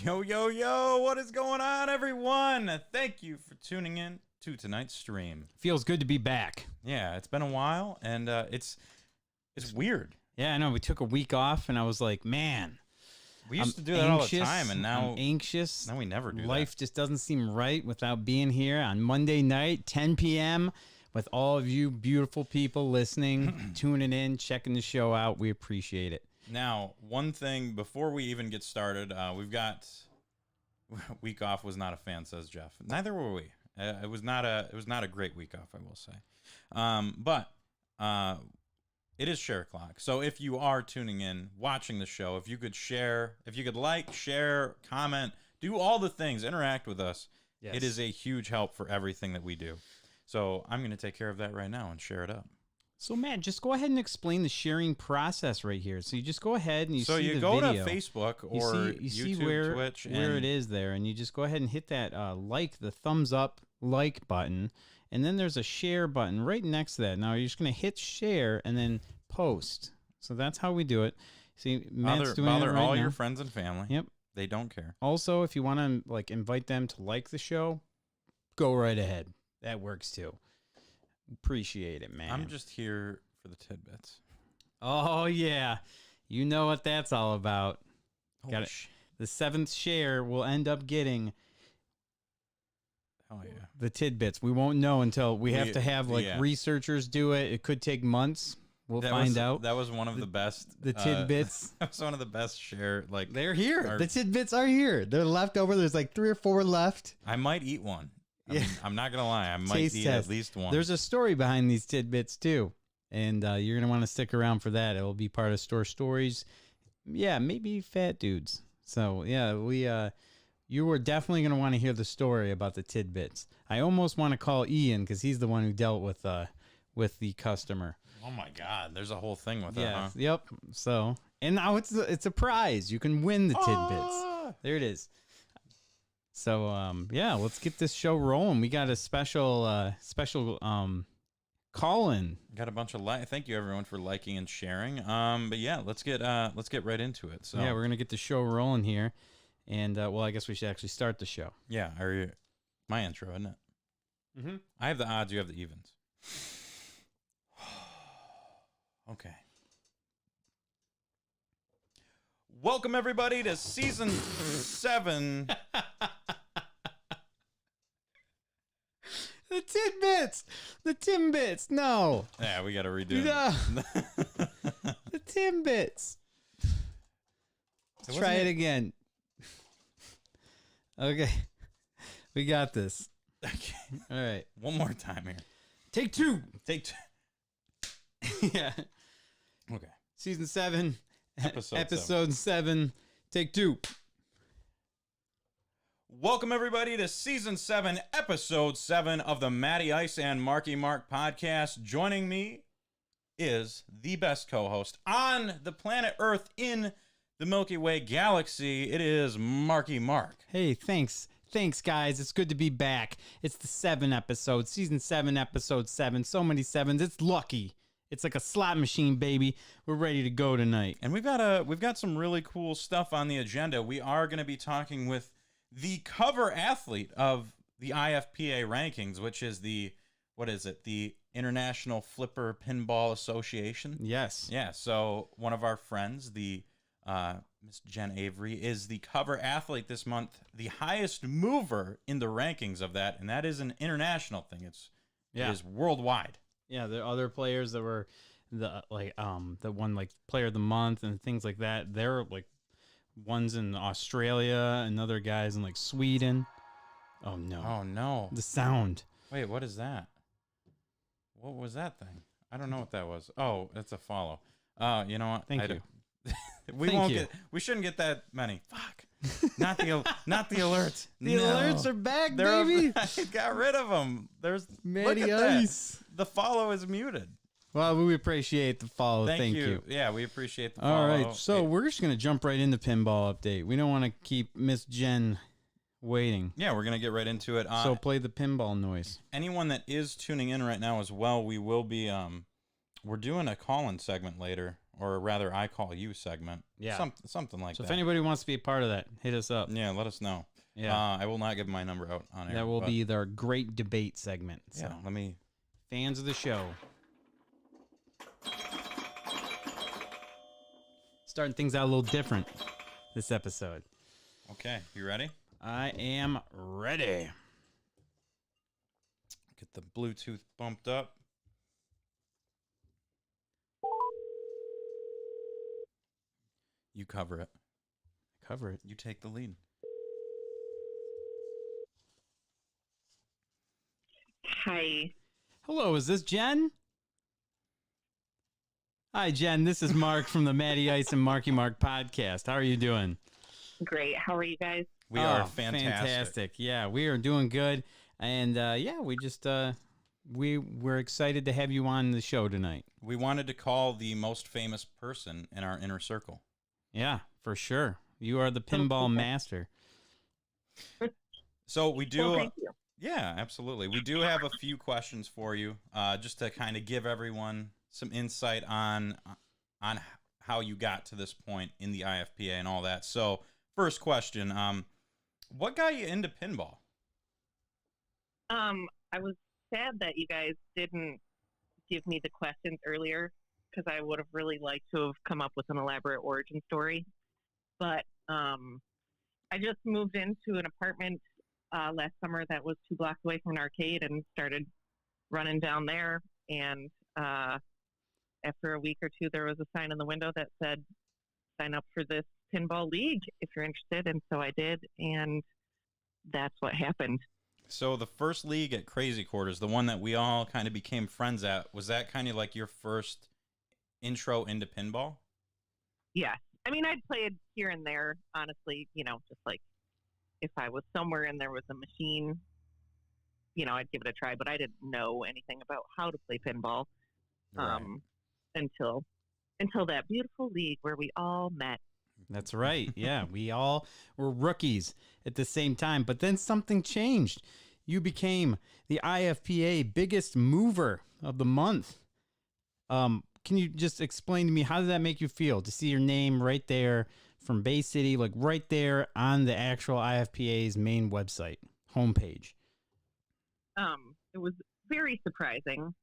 Yo, yo, yo, what is going on, everyone? Thank you for tuning in to tonight's stream. Feels good to be back. Yeah, it's been a while, and it's weird. Yeah, I know. We took a week off, and I was like, man. We used to do that all the time, and now I'm anxious. Now we never do Life that. just doesn't seem right without being here on Monday night, 10 p.m., with all of you beautiful people listening, tuning in, checking the show out. We appreciate it. Now, one thing before we even get started, we've got week off. Was not a fan, says Jeff. Neither were we. It was not a great week off, I will say. But it is share o'clock. So if you are tuning in, watching the show, if you could share, if you could like, share, comment, do all the things, interact with us. Yes. It is a huge help for everything that we do. So I'm going to take care of that right now and share it up. So, Matt, just go ahead and explain the sharing process right here. So you just go ahead and you see the video. So you go to Facebook or you see YouTube, Twitch. Where it is there, and you just go ahead and hit that the thumbs up like button, and then there's a share button right next to that. Now you're just going to hit share and then post. So that's how we do it. See, Matt's doing it right all now. Your friends and family. Yep. They don't care. Also, if you want to invite them to like the show, go right ahead. That works too. Appreciate it, man. I'm just here for the tidbits. Oh, yeah. You know what that's all about. Got it. The 7th share will end up getting the tidbits. We won't know until we have to have researchers do it. It could take months. We'll find out. That was one of the best. The tidbits. That was one of the best share. They're here. The tidbits are here. They're left over. There's 3 or 4 left. I might eat one. I'm not going to lie. I might Taste eat test. At least one. There's a story behind these tidbits, too. And you're going to want to stick around for that. It will be part of Store Stories. Yeah, maybe Fat Dudes. So, yeah, you were definitely going to want to hear the story about the tidbits. I almost want to call Ian because he's the one who dealt with the customer. Oh, my God. There's a whole thing with that, huh? Yep. So, and now it's a prize. You can win the tidbits. There it is. So, let's get this show rolling. We got a special call-in. Got a bunch of thank you everyone for liking and sharing. But yeah, let's get right into it. So yeah, we're gonna get the show rolling here, and I guess we should actually start the show. Yeah, my intro, isn't it? Mm-hmm. I have the odds, you have the evens. Okay. Welcome everybody to season 7. The tidbits! The Timbits! No! Yeah, we gotta redo it. The Timbits! Let's try it again. Okay. We got this. Okay. All right. One more time here. Take 2. Take 2. Yeah. Okay. Season 7. Episode 7. Take 2. Welcome, everybody, to Season 7, Episode 7 of the Matty Ice and Marky Mark podcast. Joining me is the best co-host on the planet Earth in the Milky Way galaxy. It is Marky Mark. Hey, thanks. Thanks, guys. It's good to be back. It's the 7 episode, Season 7, Episode 7. So many 7s. It's lucky. It's like a slot machine, baby. We're ready to go tonight. And we've got some really cool stuff on the agenda. We are going to be talking with the cover athlete of the IFPA rankings, which is the International Flipper Pinball Association. Yes. Yeah, so one of our friends, the Miss Jen Avery, is the cover athlete this month, the highest mover in the rankings of that, and that is an international thing. It is worldwide. Yeah, there are other players that were the one player of the month and things like that. They're one's in Australia, and other guys in Sweden. Oh no. Oh no. The sound. Wait, what is that? What was that thing? I don't know what that was. Oh, it's a follow. You know what? Thank you. We shouldn't get that many. Fuck. Not the alerts. The alerts are back, baby. I got rid of them. There's Matty Ice. The follow is muted. Well, we appreciate the follow. Thank you. Yeah, we appreciate the follow. All right, so we're just going to jump right into pinball update. We don't want to keep Miss Jen waiting. Yeah, we're going to get right into it. So play the pinball noise. Anyone that is tuning in right now as well, we will be we're doing a call-in segment later, or rather I call you segment. Yeah. Something like So that. if anybody wants to be a part of that, hit us up. Yeah, let us know. Yeah. I will not give my number out on air. That will be their great debate segment. So. Yeah, let me... Fans of the show. Starting things out a little different this episode. Okay, you ready? I am ready. Get the Bluetooth bumped up. You cover it. Cover it. You take the lead. Hi. Hello, is this Jen? Hi, Jen. This is Mark from the Matty Ice and Marky Mark podcast. How are you doing? Great. How are you guys? We are fantastic. Yeah, we are doing good. And we just we're excited to have you on the show tonight. We wanted to call the most famous person in our inner circle. Yeah, for sure. You are the pinball master. So we do. Well, thank you. Yeah, absolutely. We do have a few questions for you, just to kind of give everyone some insight on how you got to this point in the IFPA and all that. So, first question: what got you into pinball? I was sad that you guys didn't give me the questions earlier because I would have really liked to have come up with an elaborate origin story. But I just moved into an apartment last summer that was 2 blocks away from an arcade and started running down there. And after a week or two, there was a sign in the window that said, sign up for this pinball league if you're interested. And so I did. And that's what happened. So the first league at Crazy Quarters, the one that we all kind of became friends at, was that kind of like your first intro into pinball? Yeah. I mean, I'd played here and there, honestly, just like if I was somewhere and there was a machine, I'd give it a try, but I didn't know anything about how to play pinball until that beautiful league where we all met. That's right. Yeah, we all were rookies at the same time, but then something changed. You became the IFPA biggest mover of the month. Can you just explain to me, how did that make you feel to see your name right there from Bay City, like right there on the actual IFPA's main website homepage? It was very surprising,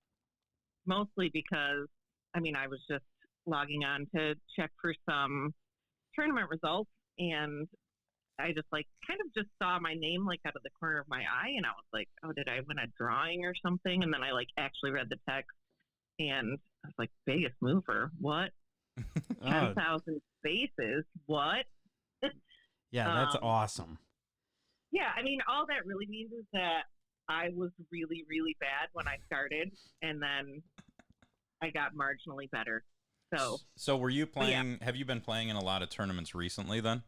mostly because, I was just logging on to check for some tournament results, and I just kind of just saw my name out of the corner of my eye, and I was like, oh, did I win a drawing or something? And then I actually read the text, and I was like, biggest mover, what? 10,000 spaces, what? Yeah, that's awesome. Yeah, all that really means is that I was really, really bad when I started, and then I got marginally better. So were you playing, have you been playing in a lot of tournaments recently then?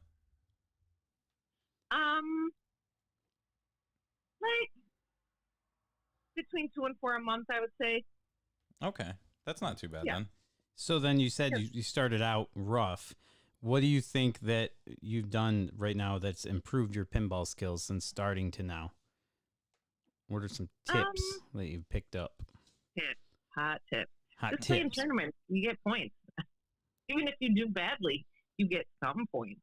Between 2 and 4 a month, I would say. Okay. That's not too bad then. So then you said you started out rough. What do you think that you've done right now that's improved your pinball skills since starting to now? What are some tips that you've picked up? Hot tips. Hot Just tips. play in tournaments, you get points. Even if you do badly, you get some points.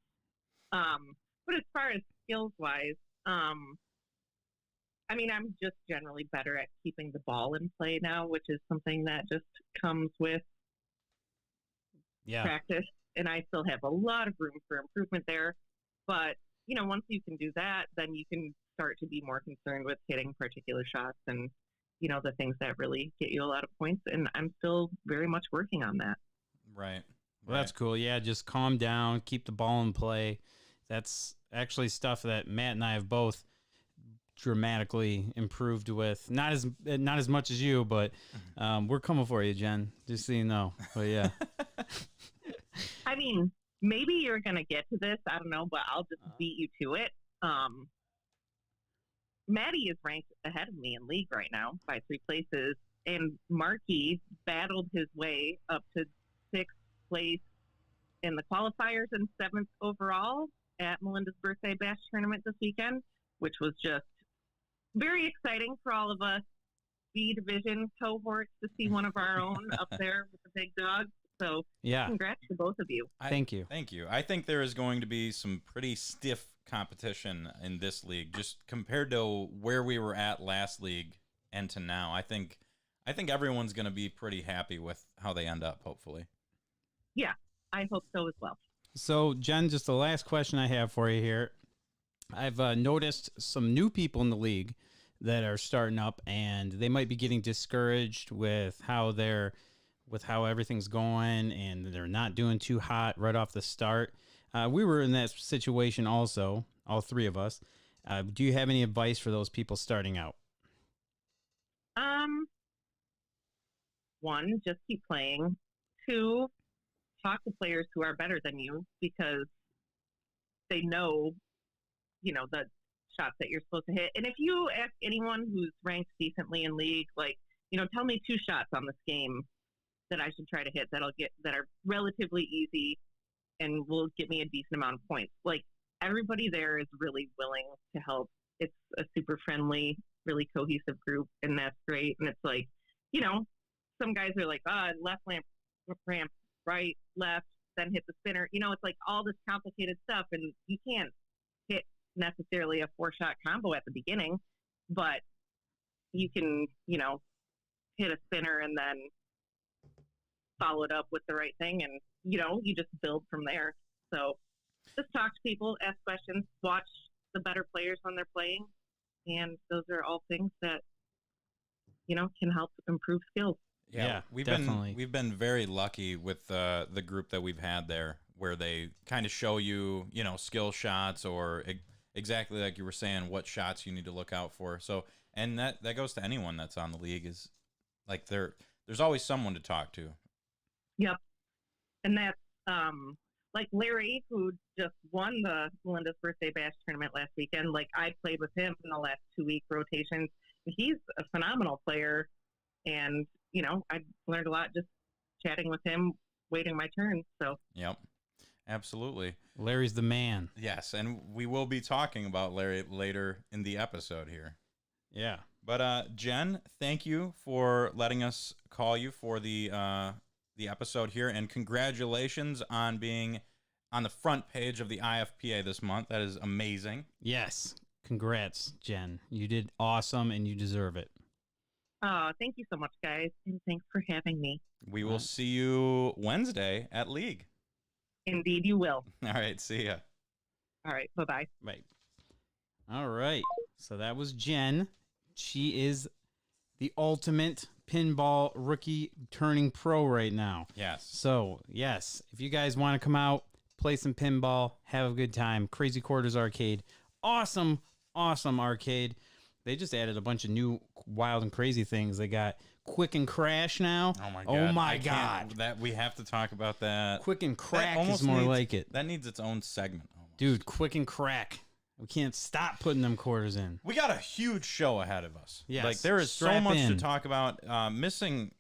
But as far as skills-wise, I'm just generally better at keeping the ball in play now, which is something that just comes with practice. And I still have a lot of room for improvement there. But, once you can do that, then you can start to be more concerned with hitting particular shots and, the things that really get you a lot of points. And I'm still very much working on that. Right. Well, that's cool. Yeah, just calm down, keep the ball in play. That's actually stuff that Matt and I have both dramatically improved with. Not as much as you, but we're coming for you, Jen, just so you know. But yeah. Maybe you're going to get to this. I don't know, but I'll just beat you to it. Maddie is ranked ahead of me in league right now by 3 places, and Marky battled his way up to 6th place in the qualifiers and 7th overall at Melinda's Birthday Bash tournament this weekend, which was just very exciting for all of us B division cohorts to see one of our own up there with the big dog. So Yeah. congrats to both of you. Thank you. Thank you. I think there is going to be some pretty stiff competition in this league, just compared to where we were at last league and to now. I think everyone's going to be pretty happy with how they end up, hopefully. Yeah, I hope so as well. So, Jen, just the last question I have for you here. I've noticed some new people in the league that are starting up, and they might be getting discouraged with how everything's going, and they're not doing too hot right off the start. We were in that situation also, all three of us. Do you have any advice for those people starting out? One, just keep playing. Two, talk to players who are better than you because they know, the shots that you're supposed to hit. And if you ask anyone who's ranked decently in league, like, tell me 2 shots on this game that I should try to hit that are relatively easy and will get me a decent amount of points. Like, everybody there is really willing to help. It's a super friendly, really cohesive group, and that's great. And it's like, some guys are like, left ramp, right, left, then hit the spinner. It's like all this complicated stuff, and you can't hit necessarily a 4-shot combo at the beginning, but you can, hit a spinner and then follow it up with the right thing, and, you just build from there. So just talk to people, ask questions, watch the better players when they're playing, and those are all things that, can help improve skills. Yeah, we've definitely. been very lucky with the group that we've had there, where they kind of show you, skill shots or exactly like you were saying, what shots you need to look out for. So, and that goes to anyone that's on the league, is like there's always someone to talk to. Yep, and that's like Larry, who just won the Melinda's Birthday Bash tournament last weekend. Like, I played with him in the last 2-week rotations. He's a phenomenal player, and I learned a lot just chatting with him, waiting my turn. So, yep, absolutely. Larry's the man. Yes, and we will be talking about Larry later in the episode here. Yeah. But Jen, thank you for letting us call you for the episode here, and congratulations on being on the front page of the IFPA this month. That is amazing. Yes. Congrats, Jen. You did awesome, and you deserve it. oh, thank you so much, guys, and thanks for having me. We will see you Wednesday at League. Indeed, you will. All right, see ya. All right, bye-bye. Right. All right. So that was Jen. She is the ultimate pinball rookie turning pro right now. Yes. So, yes, if you guys want to come out, play some pinball, have a good time, Crazy Quarters Arcade. Awesome arcade. They just added a bunch of new wild and crazy things. They got Quick and Crash now. Oh my god. Oh my god. That we have to talk about that. Quick and Crack almost is more needs- like it. That needs its own segment. Almost. Dude, Quick and Crack. We can't stop putting them quarters in. We got a huge show ahead of us. Yes. Like, there is so Strap much to in. talk about. Missing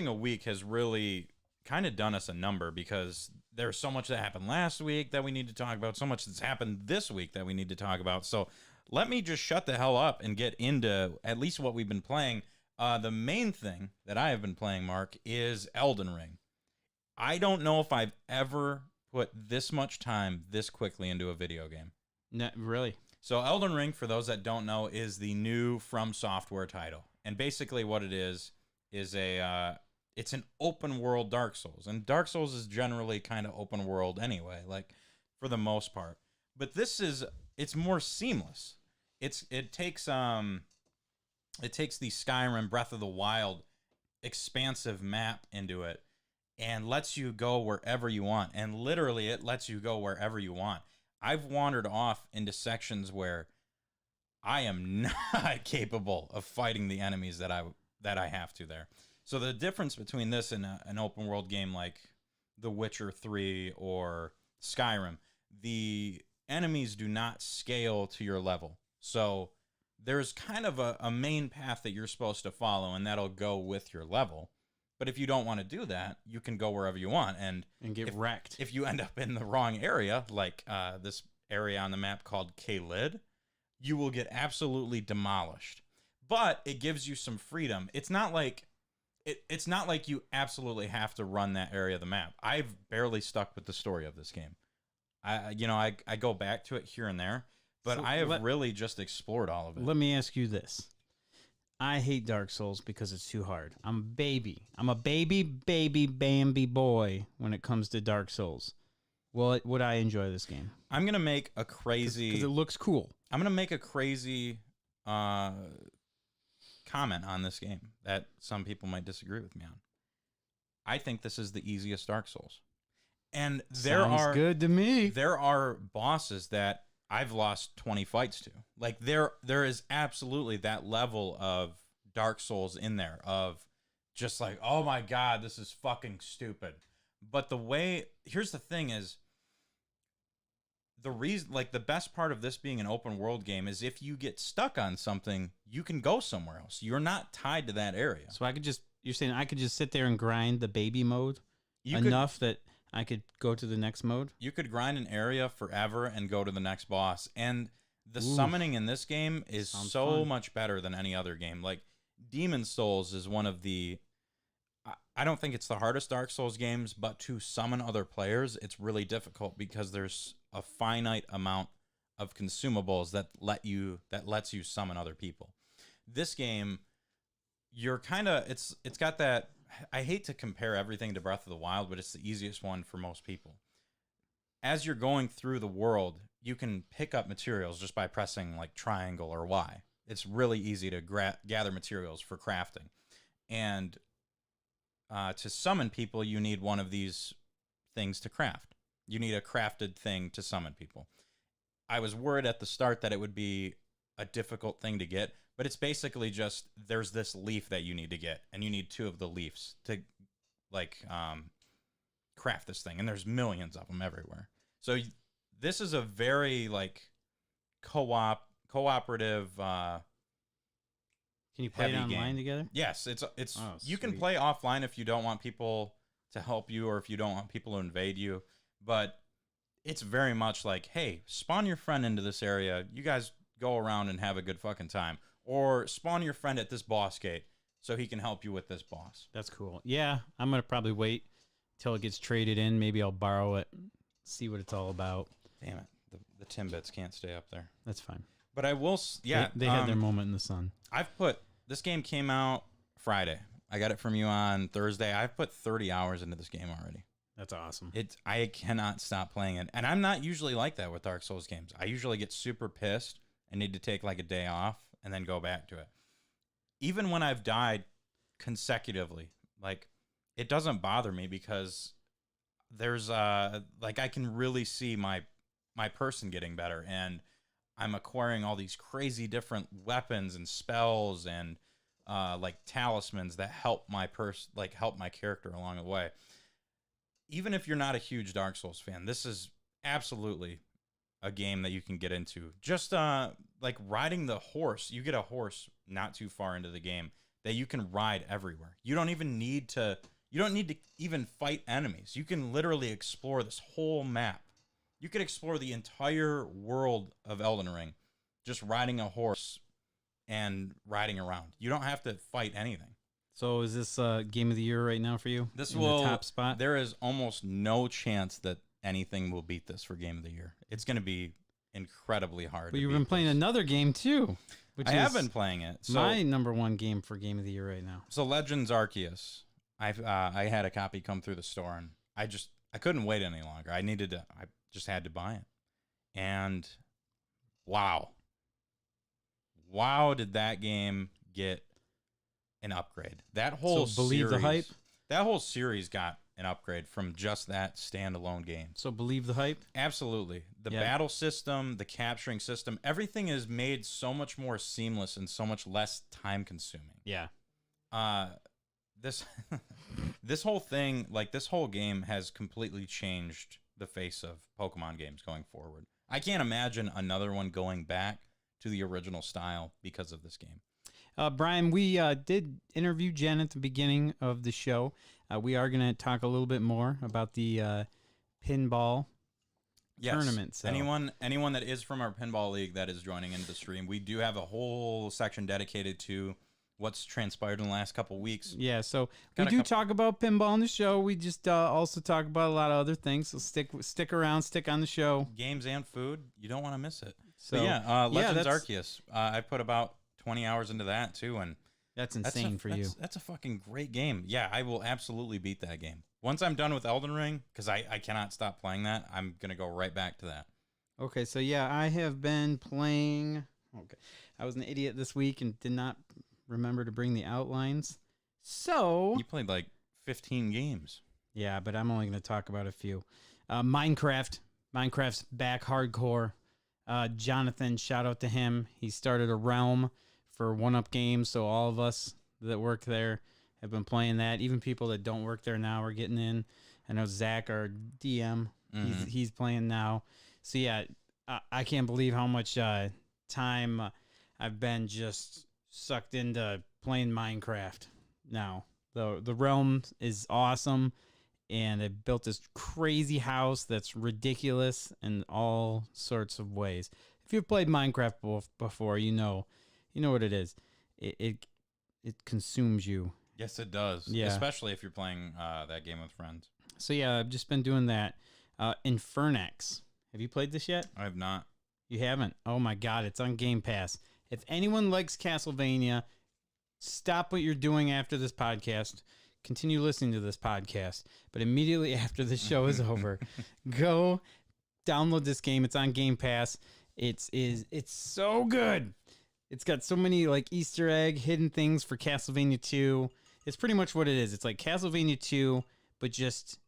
a week has really kind of done us a number, because there's so much that happened last week that we need to talk about, so much that's happened this week that we need to talk about. So let me just shut the hell up and get into at least what we've been playing. The main thing that I have been playing, Mark, is Elden Ring. I don't know if I've ever put this much time this quickly into a video game. No, really? So Elden Ring, for those that don't know, is the new From Software title. And basically what it is it's an open world Dark Souls. And Dark Souls is generally kind of open world anyway, like, for the most part. But it's more seamless. It takes the Skyrim Breath of the Wild expansive map into it and lets you go wherever you want. And literally it lets you go wherever you want. I've wandered off into sections where I am not capable of fighting the enemies that I have to there. So the difference between this and an open world game like The Witcher 3 or Skyrim, the enemies do not scale to your level. So there's kind of a main path that you're supposed to follow, and that'll go with your level. But if you don't want to do that, you can go wherever you want and get wrecked. If you end up in the wrong area, like this area on the map called K-Lid, you will get absolutely demolished. But it gives you some freedom. It's not like it's not like you absolutely have to run that area of the map. I've barely stuck with the story of this game. I go back to it here and there, but So I have really just explored all of it. Let me ask you this. I hate Dark Souls because it's too hard. I'm a baby. I'm a baby Bambi boy when it comes to Dark Souls. Would I enjoy this game? I'm gonna make a crazy because it looks cool. I'm gonna make a crazy comment on this game that some people might disagree with me on. I think this is the easiest Dark Souls, and Sounds good to me. There are bosses that I've lost 20 fights to. Like there is absolutely that level of Dark Souls in there of just like, oh my God, this is fucking stupid. But here's the thing is, the reason, like the best part of this being an open world game is if you get stuck on something, you can go somewhere else. You're not tied to that area. So you're saying I could just sit there and grind the baby mode that I could go to the next mode? You could grind an area forever and go to the next boss. And the summoning in this game is so much better than any other game. Like Demon Souls is one of the, I don't think it's the hardest Dark Souls games, but to summon other players, it's really difficult because there's a finite amount of consumables that lets you summon other people. This game, you're kind of, it's got that, I hate to compare everything to Breath of the Wild, but it's the easiest one for most people. As you're going through the world, you can pick up materials just by pressing like triangle or Y. It's really easy to gather materials for crafting. And to summon people, you need one of these things to craft. You need a crafted thing to summon people. I was worried at the start that it would be a difficult thing to get, but it's basically just there's this leaf that you need to get, and you need 2 of the leaves to like craft this thing, and there's millions of them everywhere. So this is a very like cooperative. Can you play it online together? Yes, it's you can play offline if you don't want people to help you or if you don't want people to invade you, but it's very much like, hey, spawn your friend into this area. You guys go around and have a good fucking time. Or spawn your friend at this boss gate so he can help you with this boss. That's cool. Yeah, I'm going to probably wait till it gets traded in. Maybe I'll borrow it, see what it's all about. Damn it. The Timbits can't stay up there. That's fine. But I will, yeah. They had their moment in the sun. This game came out Friday. I got it from you on Thursday. I've put 30 hours into this game already. That's awesome. I cannot stop playing it. And I'm not usually like that with Dark Souls games. I usually get super pissed and need to take like a day off and then go back to it. Even when I've died consecutively, like it doesn't bother me because there's like I can really see my person getting better, and I'm acquiring all these crazy different weapons and spells and like talismans that help my help my character along the way. Even if you're not a huge Dark Souls fan, this is absolutely a game that you can get into. Just like riding the horse. You get a horse not too far into the game that you can ride everywhere. You don't need to even fight enemies. You can literally explore this whole map. You could explore the entire world of Elden Ring just riding a horse and riding around. You don't have to fight anything. So is this game of the year right now for you? This in will the top spot. There is almost no chance that anything will beat this for game of the year. It's going to be incredibly hard. But you've been playing another game too. I have been playing it. So, my number one game for game of the year right now. So Legends Arceus. I had a copy come through the store, and I couldn't wait any longer. I just had to buy it. And wow, did that game get an upgrade? That whole believe the hype. That whole series got an upgrade from just that standalone game. So believe the hype? Absolutely. The battle system, the capturing system, everything is made so much more seamless and so much less time consuming. Yeah. This whole thing, like this whole game has completely changed the face of Pokemon games going forward. I can't imagine another one going back to the original style because of this game. Brian, we did interview Jen at the beginning of the show. We are going to talk a little bit more about the Pinball Tournament. So. Anyone that is from our Pinball League that is joining into the stream, we do have a whole section dedicated to what's transpired in the last couple weeks. Yeah, so Got a we do talk about pinball on the show. We just also talk about a lot of other things. So stick around, stick on the show. Games and food, you don't want to miss it. So but yeah, Legends that's- Arceus. I put about 20 hours into that too, and That's insane for you. That's a fucking great game. Yeah, I will absolutely beat that game. Once I'm done with Elden Ring, because I cannot stop playing that, I'm going to go right back to that. Okay, so yeah, I have been playing. Okay, I was an idiot this week and did not remember to bring the outlines. So You played like 15 games. yeah, but I'm only going to talk about a few. Minecraft's back hardcore. Jonathan, shout out to him. He started a realm for One Up Games, so all of us that work there have been playing that. Even people that don't work there now are getting in. I know Zach, our DM, he's playing now. So yeah, I can't believe how much time I've been just sucked into playing Minecraft now. The realm is awesome, and I built this crazy house that's ridiculous in all sorts of ways. If you've played Minecraft before, you know what it is. It consumes you. Yes, it does. Yeah. Especially if you're playing that game with friends. So yeah, I've just been doing that. Infernax. Have you played this yet? I have not. You haven't? Oh my god, it's on Game Pass. If anyone likes Castlevania, stop what you're doing after this podcast. Continue listening to this podcast. But immediately after the show is over, go download this game. It's on Game Pass. It's so good. It's got so many like Easter egg hidden things for Castlevania 2. It's pretty much what it is. It's like Castlevania 2, but just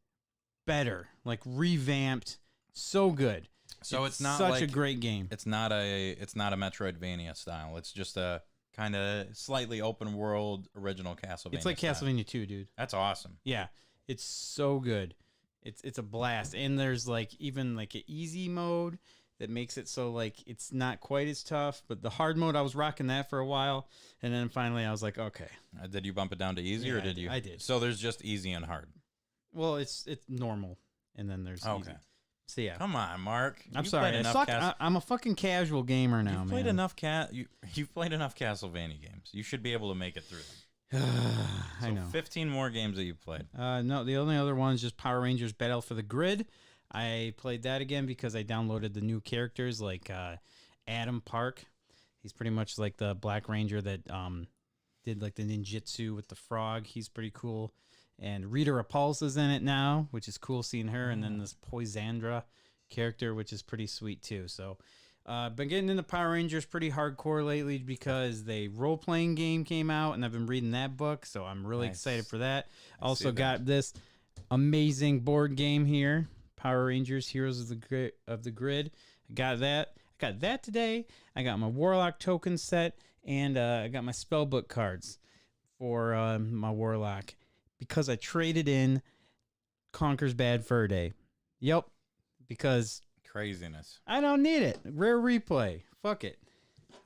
better, like revamped. So good. So it's not such like a great game. It's not a Metroidvania style. It's just a kind of slightly open world original Castlevania. It's like style. Castlevania 2, dude. That's awesome. Yeah, it's so good. It's a blast. And there's like even like an easy mode that makes it so like it's not quite as tough. But the hard mode, I was rocking that for a while, and then finally I was like, okay. Did you bump it down to easy, Yeah, or did you? I did. So there's just easy and hard. Well, it's normal, and then there's Okay. easy. So yeah, Come on, Mark. I'm You've sorry. played I enough suck. I'm a fucking casual gamer now, You've played man. enough You've played enough Castlevania games. You should be able to make it through them. I know. 15 more games that you've played. No, the only other one is just Power Rangers Battle for the Grid. I played that again because I downloaded the new characters like Adam Park. He's pretty much like the Black Ranger that did like the ninjutsu with the frog. He's pretty cool. And Rita Repulsa's in it now, which is cool seeing her. And then this Poisandra character, which is pretty sweet too. So been getting into Power Rangers pretty hardcore lately because the role-playing game came out, and I've been reading that book, so I'm really Nice. excited for that. I Also see that. got this amazing board game here, Power Rangers Heroes of the Grid. I got that today. I got my Warlock token set, and I got my spellbook cards for my Warlock because I traded in Conker's Bad Fur Day. Yep, because Craziness. I don't need it. Rare replay. Fuck it.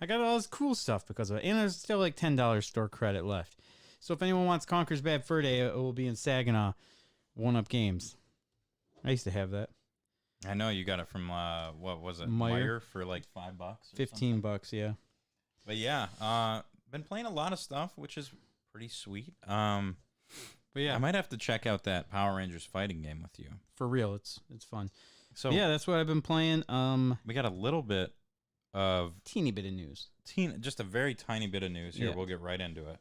I got all this cool stuff because of it. And there's still like $10 store credit left. So if anyone wants Conker's Bad Fur Day, it will be in Saginaw. One Up Games. I used to have that. I know you got it from what was it? Meyer. For like $5. or 15 something. bucks, yeah. But yeah, been playing a lot of stuff, which is pretty sweet. But yeah. I might have to check out that Power Rangers fighting game with you. For real, it's fun. So Yeah, that's what I've been playing. we got a little bit of Teeny bit of news. just a very tiny bit of news here. Yeah. We'll get right into it.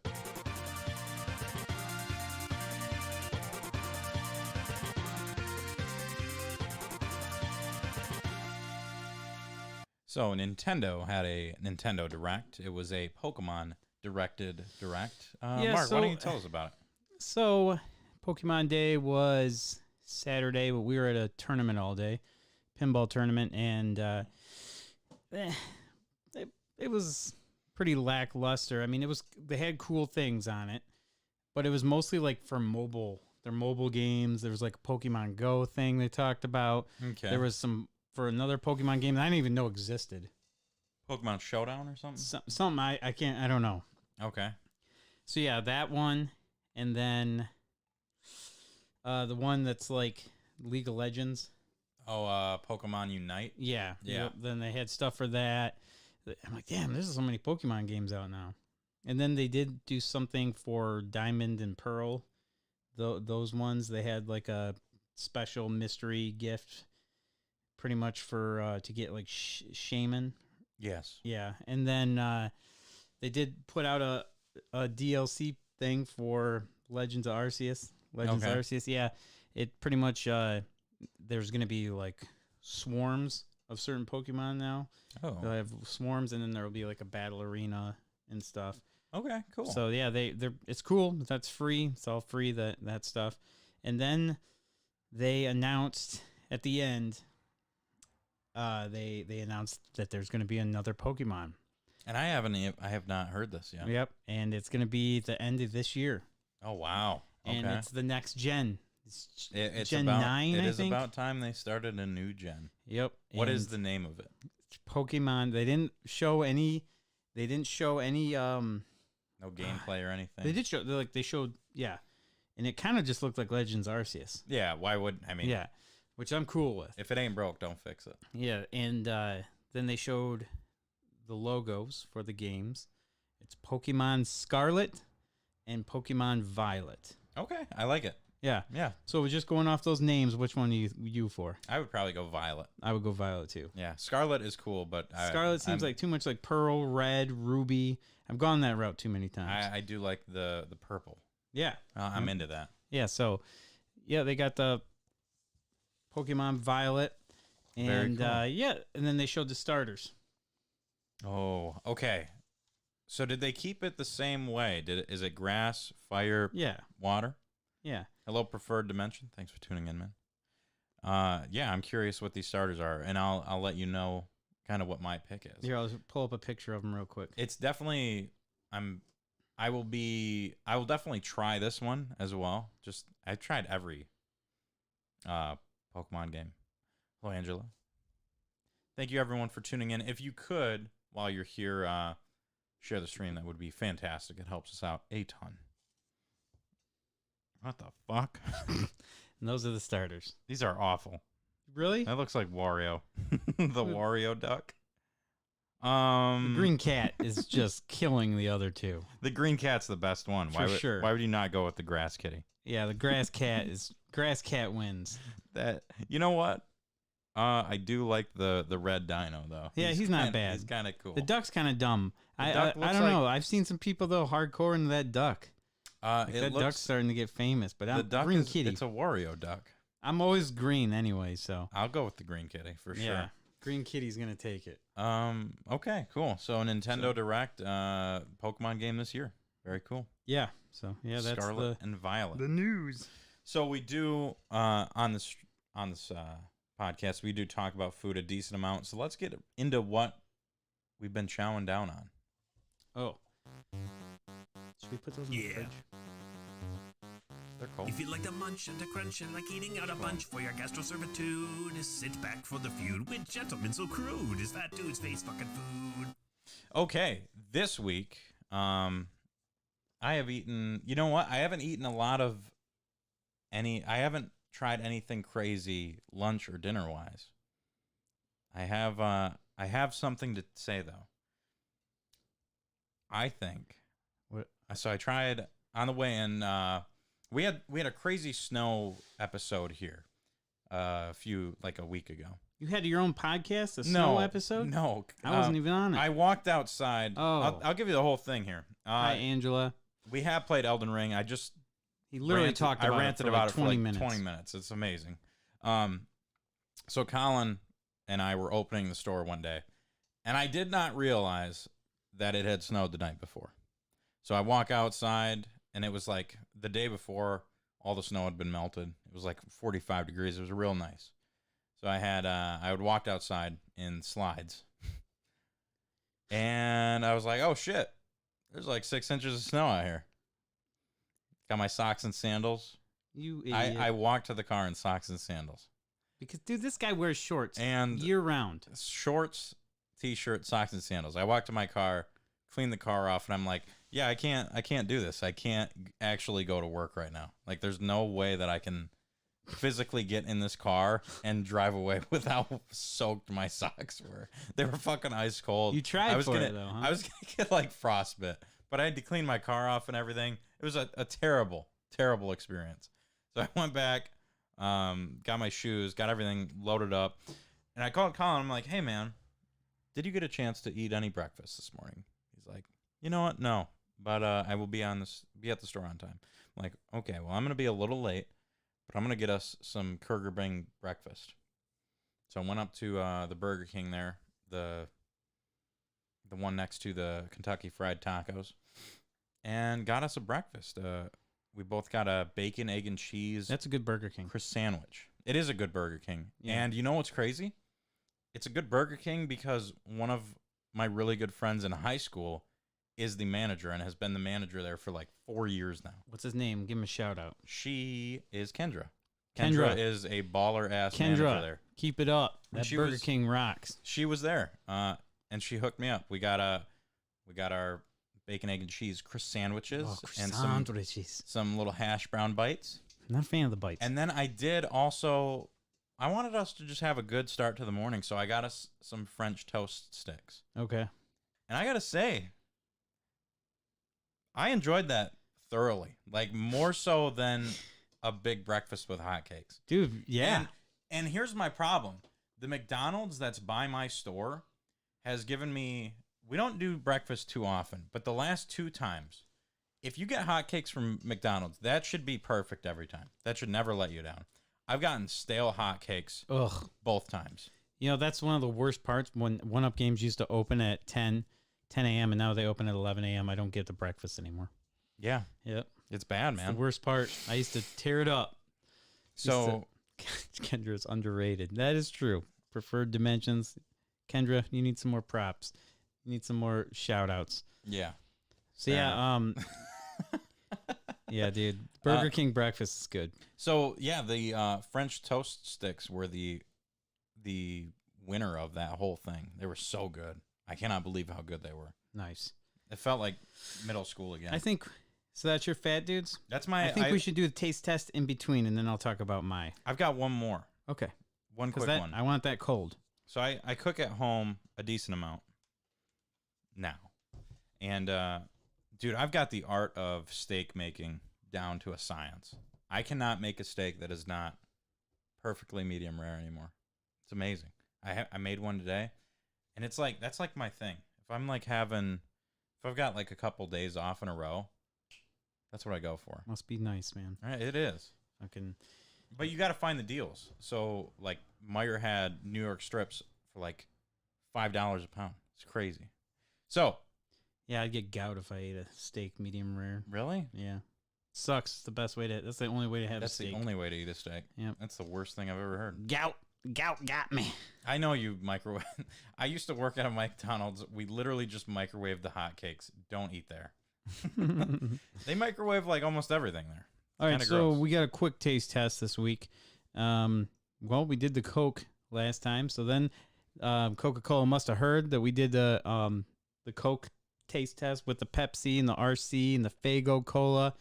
So Nintendo had a Nintendo Direct. It was a Pokemon directed Direct. Yeah, Mark, so- why don't you tell us about it? So, Pokemon Day was Saturday, but we were at a tournament all day, Pinball Tournament, and it was pretty lackluster. I mean, they had cool things on it, but it was mostly like for mobile. Their mobile games. There was like a Pokemon Go thing they talked about. Okay. There was some for another Pokemon game that I didn't even know existed. Pokemon Showdown or something? Something I don't know. Okay. So yeah, that one, and then the one that's like League of Legends. Oh, Pokemon Unite. Yeah, Yeah. Then they had stuff for that. I'm like, damn, there's so many Pokemon games out now. And then they did do something for Diamond and Pearl. Those ones, they had like a special mystery gift pretty much for to get like Shaman. Yes. Yeah. And then they did put out a DLC thing for Legends of Arceus. Legends of Arceus, yeah. It pretty much, there's going to be like swarms of certain Pokemon now. Oh. They'll have swarms, and then there'll be like a battle arena and stuff. Okay, cool. So yeah, it's cool. That's free. It's all free, that stuff. And then they announced at the end, they announced that there's going to be another Pokemon. And I have not heard this yet. Yep, and it's going to be the end of this year. Oh wow. Okay. And it's the next gen. It's Gen about, 9, It I is think. about time they started a new gen. Yep. What is the name of it? Pokemon? They didn't show any. No gameplay or anything. They did show. They showed. Yeah, and it kind of just looked like Legends Arceus. Yeah. Why would I mean? Yeah, which I'm cool with. If it ain't broke, don't fix it. Yeah, and then they showed the logos for the games. It's Pokemon Scarlet and Pokemon Violet. Okay, I like it. Yeah. Yeah. So we're just going off those names. Which one are you for? I would probably go Violet. I would go Violet too. Yeah, Scarlet is cool, but Scarlet seems like too much like Pearl, Red, Ruby. I've gone that route too many times. I do like the purple. Yeah. I'm into that. Yeah, so yeah, they got the Pokemon Violet, and Very cool. yeah, and then they showed the starters. Oh, okay. So did they keep it the same way? Is it grass, fire, Yeah, water? yeah. Hello, preferred dimension. Thanks for tuning in, man. Yeah, I'm curious what these starters are, and I'll let you know kind of what my pick is. Here, I'll just pull up a picture of them real quick. It's definitely I will definitely try this one as well. Just I've tried every Pokemon game. Hello, Angela. Thank you everyone for tuning in. If you could, while you're here, share the stream, that would be fantastic. It helps us out a ton. What the fuck? And those are the starters. These are awful. Really? That looks like Wario. The Wario duck. The green cat is just killing the other two. The green cat's the best one. For sure. Why would you not go with the grass kitty? Yeah, the grass cat wins. That, you know what? I do like the red dino though. Yeah, he's not bad. He's kind of cool. The duck's kind of dumb. I duck don't looks know. I've seen some people though hardcore into that duck. That duck's starting to get famous, but I'm green kitty. It's a Wario duck. I'm always green anyway, so I'll go with the green kitty for sure. yeah, green kitty's gonna take it. Okay, cool. So Nintendo Direct, Pokemon game this year. Very cool. Yeah. So yeah, that's Scarlet and Violet. the news. So we do on this podcast, we do talk about food a decent amount. So let's get into what we've been chowing down on. Oh, should we put those in the fridge? They're cold. If you like to munch and to crunch and like eating out a bunch for your gastro servitude, sit back for the feud with gentlemen so crude as that dude's face fucking food. Okay, this week, I have eaten. You know what? I haven't eaten a lot of I haven't tried anything crazy lunch or dinner wise. I have something to say though. I think. What? So I tried on the way in. We had a crazy snow episode here, a week ago. You had your own podcast, a snow episode? No, I wasn't even on it. I walked outside. Oh. I'll give you the whole thing here. Hi, Angela. We have played Elden Ring. He literally talked about ranted it for about like it for 20 like minutes. 20 minutes. It's amazing. So Colin and I were opening the store one day, and I did not realize that it had snowed the night before. So I walk outside, and it was like the day before, all the snow had been melted. It was like 45 degrees. It was real nice. So I had walked outside in slides, and I was like, oh shit, there's like 6 inches of snow out here. Got my socks and sandals. You idiot. I walked to the car in socks and sandals. Because, dude, this guy wears shorts And year-round. shorts, t-shirt, socks, and sandals. I walked to my car, cleaned the car off, and I'm like, yeah, I can't do this. I can't actually go to work right now. Like, there's no way that I can physically get in this car and drive away without soaked my socks were. They were fucking ice cold. You tried I was for gonna, it, though, huh? I was gonna get like frostbite, but I had to clean my car off and everything. It was a terrible, terrible experience. So I went back, got my shoes, got everything loaded up, and I called Colin. I'm like, hey, man, did you get a chance to eat any breakfast this morning? He's like, you know what? No, but I will be at the store on time. I'm like, okay, well, I'm going to be a little late, but I'm going to get us some Kurger Bing breakfast. So I went up to the Burger King there, the one next to the Kentucky Fried Tacos, and got us a breakfast. We both got a bacon, egg, and cheese. That's a good Burger King. Chris sandwich. It is a good Burger King. Yeah. And you know what's crazy? It's a good Burger King because one of my really good friends in high school is the manager and has been the manager there for like 4 years now. What's his name? Give him a shout out. She is Kendra. Kendra. Kendra is a baller-ass manager there. Keep it up. That She Burger was- King rocks. She was there, and she hooked me up. We got our bacon, egg, and cheese Chris sandwiches and some little hash brown bites. Not a fan of the bites. And then I did also, I wanted us to just have a good start to the morning, so I got us some French toast sticks. Okay. And I got to say, I enjoyed that thoroughly, like more so than a big breakfast with hotcakes. Dude, yeah. And here's my problem. The McDonald's that's by my store has given me, we don't do breakfast too often, but the last 2 times, if you get hotcakes from McDonald's, that should be perfect every time. That should never let you down. I've gotten stale hotcakes Ugh. both times. You know, that's one of the worst parts when one-up games used to open at 10 a.m. and now they open at 11 a.m. I don't get the breakfast anymore. Yeah. Yep. It's bad, It's man. the worst part. I used to tear it up. So, Kendra's underrated. That is true. Preferred dimensions. Kendra, you need some more props. You need some more shout outs. yeah. So Fair yeah, yeah, dude. Burger King breakfast is good. So, yeah, the French toast sticks were the winner of that whole thing. They were so good. I cannot believe how good they were. Nice. It felt like middle school again. I think so. That's your fat dudes. That's my. I think we should do the taste test in between, and then I'll talk about my. I've got one more. Okay. One quick Because one. I want that cold. So I cook at home a decent amount now, and dude, I've got the art of steak making down to a science. I cannot make a steak that is not perfectly medium rare anymore. It's amazing. I made one today, and it's like that's like my thing. If I've got like a couple days off in a row, that's what I go for. Must be nice, man. Right, it is. Fucking. But you got to find the deals. So like Meyer had New York strips for like $5 a pound. It's crazy. So Yeah, I'd get gout if I ate a steak medium rare. really, Yeah. Sucks. It's the best way to. That's the only way to have that's a steak. the only way to eat a steak. Yep. That's the worst thing I've ever heard. Gout got me. I know you microwave. I used to work at a McDonald's. We literally just microwave the hotcakes. Don't eat there. They microwave like almost everything there. All right, Kinda so gross. we got a quick taste test this week. Well, we did the Coke last time, so then Coca-Cola must have heard that we did the Coke taste test with the Pepsi and the RC and the Faygo Cola.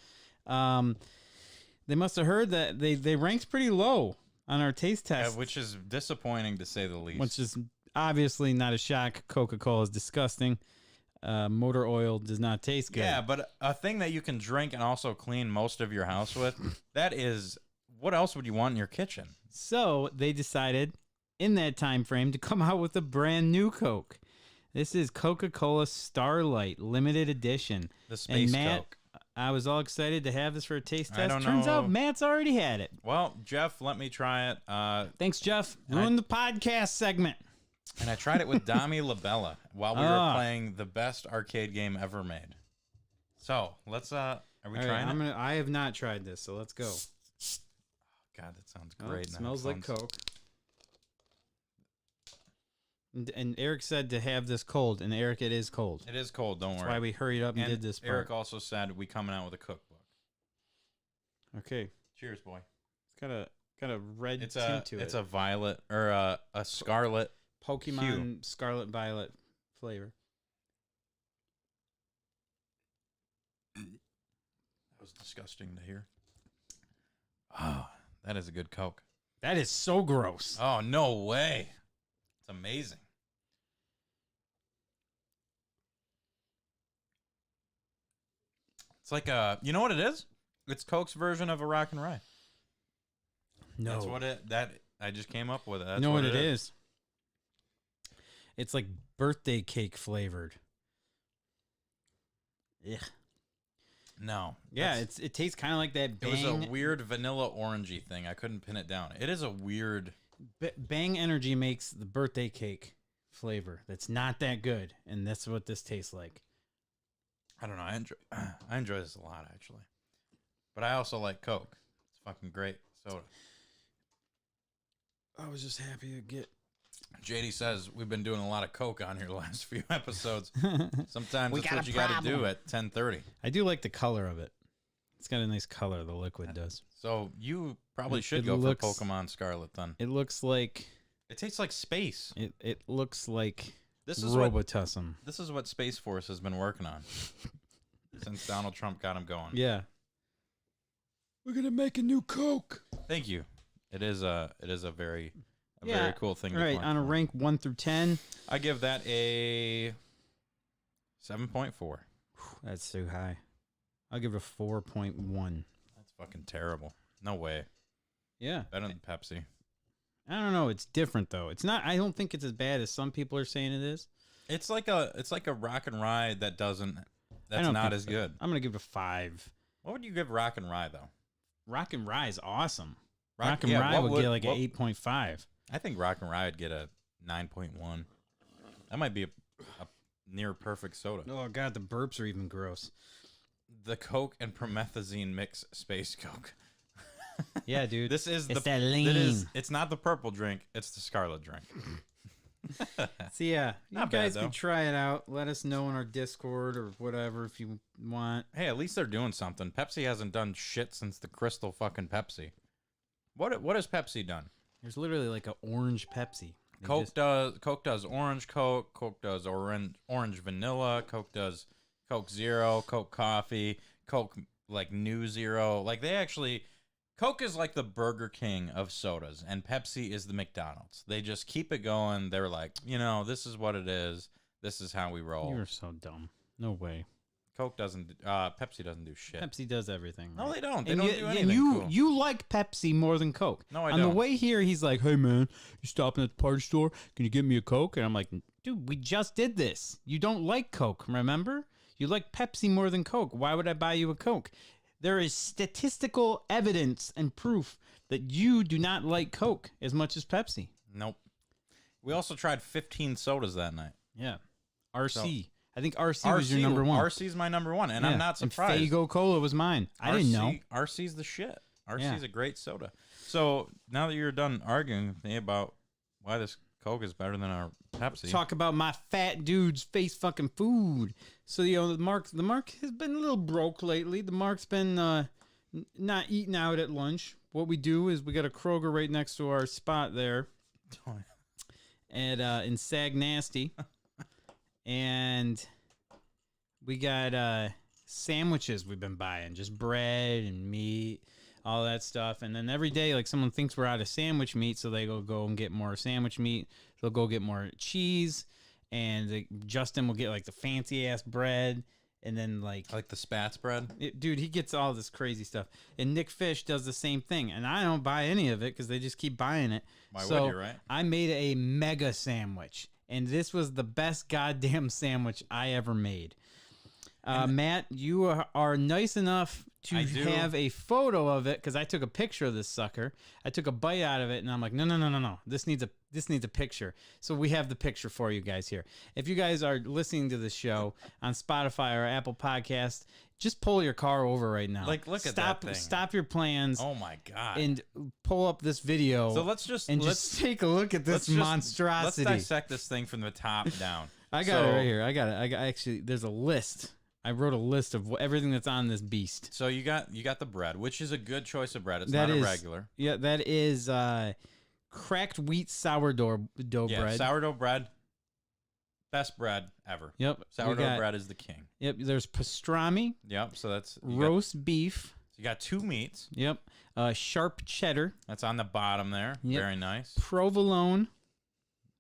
They must have heard that they ranked pretty low on our taste test, Which is disappointing to say the least. which is obviously not a shock. Coca-Cola is disgusting. Motor oil does not taste good. Yeah, but a thing that you can drink and also clean most of your house with, that is, what else would you want in your kitchen? So they decided in that time frame to come out with a brand new Coke. This is Coca-Cola Starlight Limited Edition. The Space Matt, Coke. I was all excited to have this for a taste I test. don't Turns know. out Matt's already had it. Well, Jeff, let me try it. Thanks, Jeff. Ruined the podcast segment. And I tried it with Dami Labella while we were playing the best arcade game ever made. So let's are we All right, trying it? I have not tried this, so let's go. God, that sounds Oh, great. it in the smells like headphones. Coke. And Eric said to have this cold, and Eric, it is cold. It is cold, don't That's worry. why we hurried up and did this part. Eric also said we coming out with a cookbook. Okay, Cheers, boy. it's got a red It's tint to it. it's a violet or a scarlet. Pokemon Scarlet Violet flavor. That was disgusting to hear. Oh, that is a good Coke. That is so gross. Oh, no way. It's amazing. It's like you know what it is? It's Coke's version of a Rock and Rye. No. That's what I just came up with it. That's You know what it is? It's like birthday cake flavored. Yeah. No. Yeah, it tastes kind of like that It was Bang. a weird vanilla orangey thing. I couldn't pin it down. It is a weird. Bang Energy makes the birthday cake flavor that's not that good, and that's what this tastes like. I don't know. I enjoy this a lot actually, but I also like Coke. It's fucking great soda. I was just happy to get. JD says we've been doing a lot of Coke on here the last few episodes. Sometimes We that's got what a you got to problem. do at 10:30. I do like the color of it. It's got a nice color. The liquid does. So you probably should It go looks- for Pokemon Scarlet then. It looks like It tastes like space. it looks like This is what Robitussin. Space Force has been working on since Donald Trump got him going. Yeah. We're gonna make a new Coke. Thank you. It is a very Yeah, very cool thing. All to right, collect on a from. rank 1 through 10. I give that a 7.4. That's too high. I'll give it a 4.1. That's fucking terrible. No way. Yeah. Better than Pepsi. I don't know. It's different though. It's not. I don't think it's as bad as some people are saying it is. It's like a Rock and Rye that doesn't. That's don't not think as so. good. I'm gonna give it a 5. What would you give Rock and Rye though? Rock and Rye is awesome. Rock and yeah, Rye what would get like an 8.5. I think Rock and Rye would get a 9.1. That might be a near perfect soda. Oh god, the burps are even gross. The Coke and promethazine mix space Coke. Yeah, dude. This is It's the that lean. it's not the purple drink, it's the scarlet drink. So yeah, you Not bad, guys though. can try it out. Let us know in our Discord or whatever if you want. Hey, at least they're doing something. Pepsi hasn't done shit since the Crystal fucking Pepsi. What has Pepsi done? There's literally like an orange Pepsi. They Coke just- does orange Coke. Coke does orange vanilla. Coke does Coke Zero. Coke Coffee. Coke like New Zero. Like they actually, Coke is like the Burger King of sodas, and Pepsi is the McDonald's. They just keep it going. They're like, this is what it is. This is how we roll. You're so dumb. No way. Coke doesn't. Pepsi doesn't do shit. Pepsi does everything. No, right. they don't. They And don't you, do and anything. Cool. you like Pepsi more than Coke. No, I On the don't. way here, he's like, "Hey man, you stopping at the party store? Can you get me a Coke?" And I'm like, "Dude, we just did this. You don't like Coke, remember? You like Pepsi more than Coke. Why would I buy you a Coke?" There is statistical evidence and proof that you do not like Coke as much as Pepsi. Nope. We also tried 15 sodas that night. Yeah. RC. I think RC was your number one. RC's my number one, and Yeah. I'm not surprised. And Faygo Cola was mine. I didn't know. RC's the shit. RC's Yeah. a great soda. So now that you're done arguing with me about why this Coke is better than our Pepsi, Talk about my fat dude's face fucking food. So the Mark has been a little broke lately. The Mark's been not eating out at lunch. What we do is we got a Kroger right next to our spot there at in Sag Nasty, and we got sandwiches we've been buying, just bread and meat, all that stuff. And then every day, like someone thinks we're out of sandwich meat, so they go and get more sandwich meat. They'll go get more cheese, and Justin will get like the fancy ass bread, and then like the Spats bread. dude, he gets all this crazy stuff. And Nick Fish does the same thing, and I don't buy any of it because they just keep buying it. Why so would you, right? I made a mega sandwich, and this was the best goddamn sandwich I ever made. Matt, you are nice enough to I do. have a photo of it because I took a picture of this sucker. I took a bite out of it, and I'm like, no. This needs a picture. So we have the picture for you guys here. If you guys are listening to this show on Spotify or Apple Podcast, just pull your car over right now. Like, look at that thing. Stop your plans Oh my god! and pull up this video. So let's just take a look at this monstrosity. Let's dissect this thing from the top down. I got it right here. I got it. Actually, there's a list. I wrote a list of everything that's on this beast. So you got the bread, which is a good choice of bread. It's That not is- a regular. Yeah, that is cracked wheat sourdough Yeah, bread. sourdough bread. Best bread ever. Yep. we Sourdough got- bread is the king. Yep. There's pastrami, Yep. So that's roast beef. You got two meats. Yep. Sharp cheddar, That's on the bottom there. Yep. Very nice. provolone,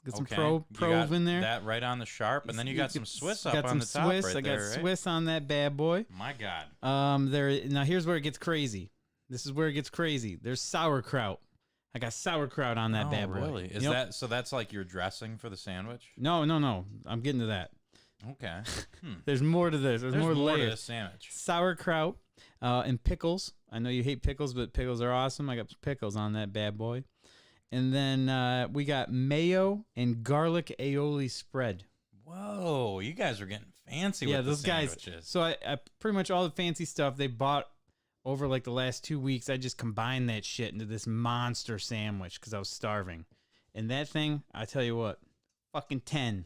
Get some Okay. You Prove got in there. That right on the sharp, and then you got some Swiss up got on some the top Swiss. right I got there, right? Swiss on that bad boy. My God. There now here's where it gets crazy. This is where it gets crazy. There's sauerkraut. I got sauerkraut on that bad boy. Really? Is Yep. that so? That's like your dressing for the sandwich? No. I'm getting to that. Okay. There's more to this. There's more to layers. the sandwich. Sauerkraut and pickles. I know you hate pickles, but pickles are awesome. I got pickles on that bad boy. And then we got mayo and garlic aioli spread. Whoa, you guys are getting fancy Yeah, with the those guys. sandwiches. So I pretty much all the fancy stuff they bought over like the last 2 weeks. I just combined that shit into this monster sandwich because I was starving. And that thing, I tell you what, fucking 10.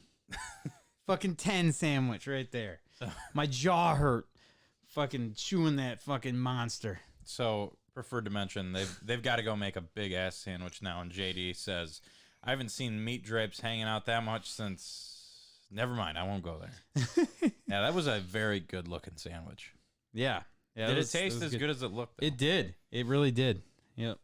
Fucking 10 sandwich right there. My jaw hurt fucking chewing that fucking monster. So, preferred to mention, they've got to go make a big ass sandwich now. And JD says, I haven't seen meat drapes hanging out that much since. Never mind, I won't go there. Yeah, that was a very good looking sandwich. Yeah. Did it taste as good as it looked? Though? It did. It really did. Yep.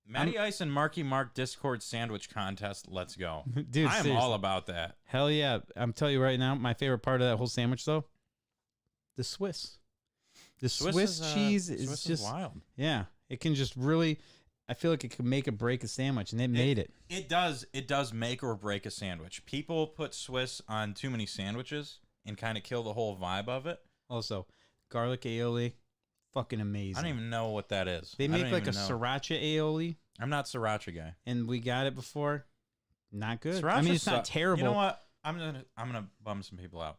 Matty Ice and Marky Mark Discord sandwich contest. Let's go. Dude, I am seriously. all about that. Hell yeah. I'm telling you right now, my favorite part of that whole sandwich, though, the Swiss. The Swiss cheese is Swiss just wild. Yeah. It can just really, I feel like it can make or break a sandwich, and they made it. It does make or break a sandwich. People put Swiss on too many sandwiches and kind of kill the whole vibe of it. Also, garlic aioli, fucking amazing. I don't even know what that is. They I make don't like a even know. sriracha aioli, I'm not sriracha guy. and we got it before. Not good. Sriracha I mean, it's not terrible. You know what? I'm gonna bum some people out.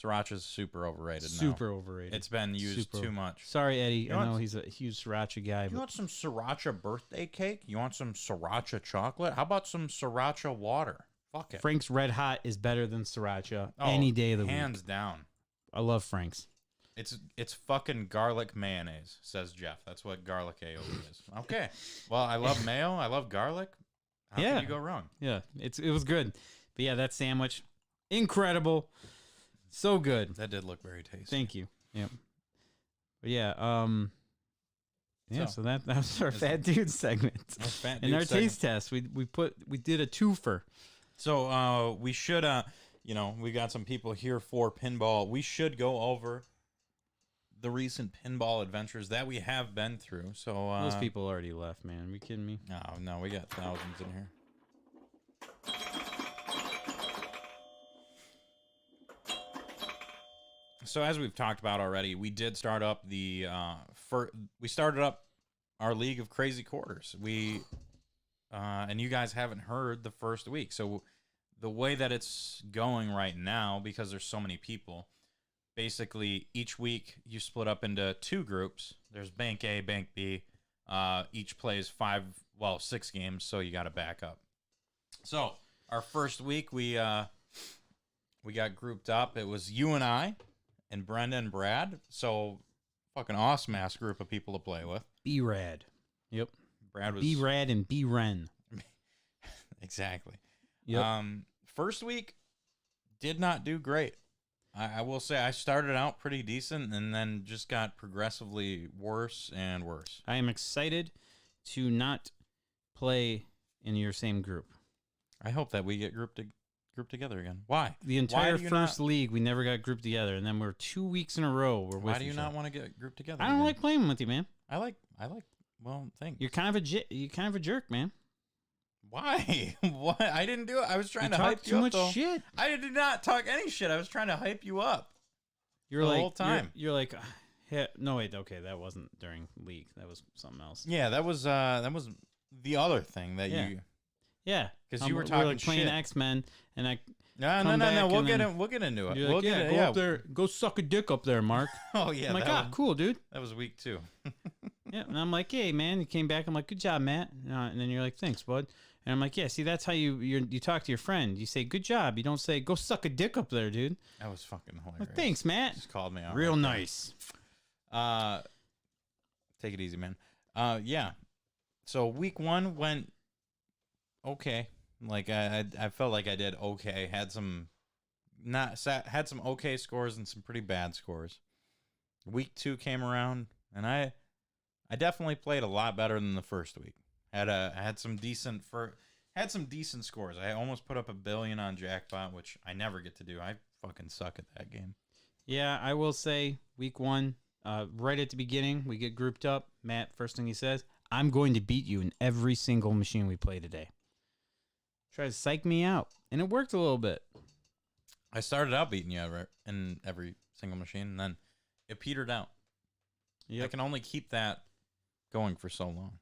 Sriracha's super overrated now. Super overrated. It's been used Super too much. Sorry, Eddie. You I want- know he's a huge sriracha guy. You But want some sriracha birthday cake? You want some sriracha chocolate? How about some sriracha water? Fuck it. Frank's Red Hot is better than sriracha Oh, any day of the week. hands down. I love Frank's. It's fucking garlic mayonnaise, says Jeff. That's what garlic aioli is. Okay. Well, I love mayo. I love garlic. How Yeah. can you go wrong? Yeah, it was good. But yeah, that sandwich, incredible, so good. That did look very tasty. Thank you. Yep. But yeah, so that was our Is- fat dude segment. Our fat And dude our segment. taste test, we did a twofer. So we should we got some people here for pinball. We should go over the recent pinball adventures that we have been through. So Those people already left, man. Are you kidding me? No, we got thousands in here. So as we've talked about already, we did start up we started up our League of Crazy Quarters. We and you guys haven't heard the first week. So the way that it's going right now, because there's so many people, basically each week you split up into two groups. There's Bank A, Bank B. Each plays 6 games, so you got to back up. So our first week we got grouped up. It was you and I and Brenda and Brad. So fucking awesome ass group of people to play with. B-Rad. Yep. Brad was B-Rad and B-Ren. exactly. Yep. First week did not do great. I will say I started out pretty decent and then just got progressively worse and worse. I am excited to not play in your same group. I hope that we get grouped together again. Why? The entire do you first league, we never got grouped together, and then we're 2 weeks in a row. We're with Why do you each not other. want to get grouped together? I don't again? like playing with you, man. I like. Well, thanks. You're kind of a jerk, man. Why? What? I didn't do it. I was trying You to talk hype too you up. much Though. shit. I did not talk any shit. I was trying to hype you up. You're The like whole time. You're like, no wait, okay, that wasn't during league. That was something else. Yeah, that was the other thing that Yeah. you. Yeah, 'Cause you were we're talking like playing shit. X-Men, and I. No. Come back We'll and get then- in. We'll get into it. You're We'll like, get yeah, it. go Yeah. up there, go suck a dick up there, Mark. Oh yeah. I'm like, that was, cool, dude. that was week 2. Yeah, and I'm like, hey, man, you came back. I'm like, good job, Matt. And then you're like, thanks, bud. And I'm like, yeah, see, that's how you talk to your friend. You say, good job. You don't say, go suck a dick up there, dude. That was fucking hilarious. Like, thanks, Matt. Just called me out. Real right there. nice. Take it easy, man. Yeah. So week 1 went okay. Like I felt like I did okay. Had some okay scores and some pretty bad scores. Week 2 came around and I definitely played a lot better than the first week. I had some decent had some decent scores. I almost put up $1 billion on jackpot, which I never get to do. I fucking suck at that game. Yeah, I will say week 1, right at the beginning, we get grouped up. Matt, first thing he says, I'm going to beat you in every single machine we play today. Try to psych me out. And it worked a little bit. I started out beating you in every single machine, and then it petered out. Yep. I can only keep that going for so long.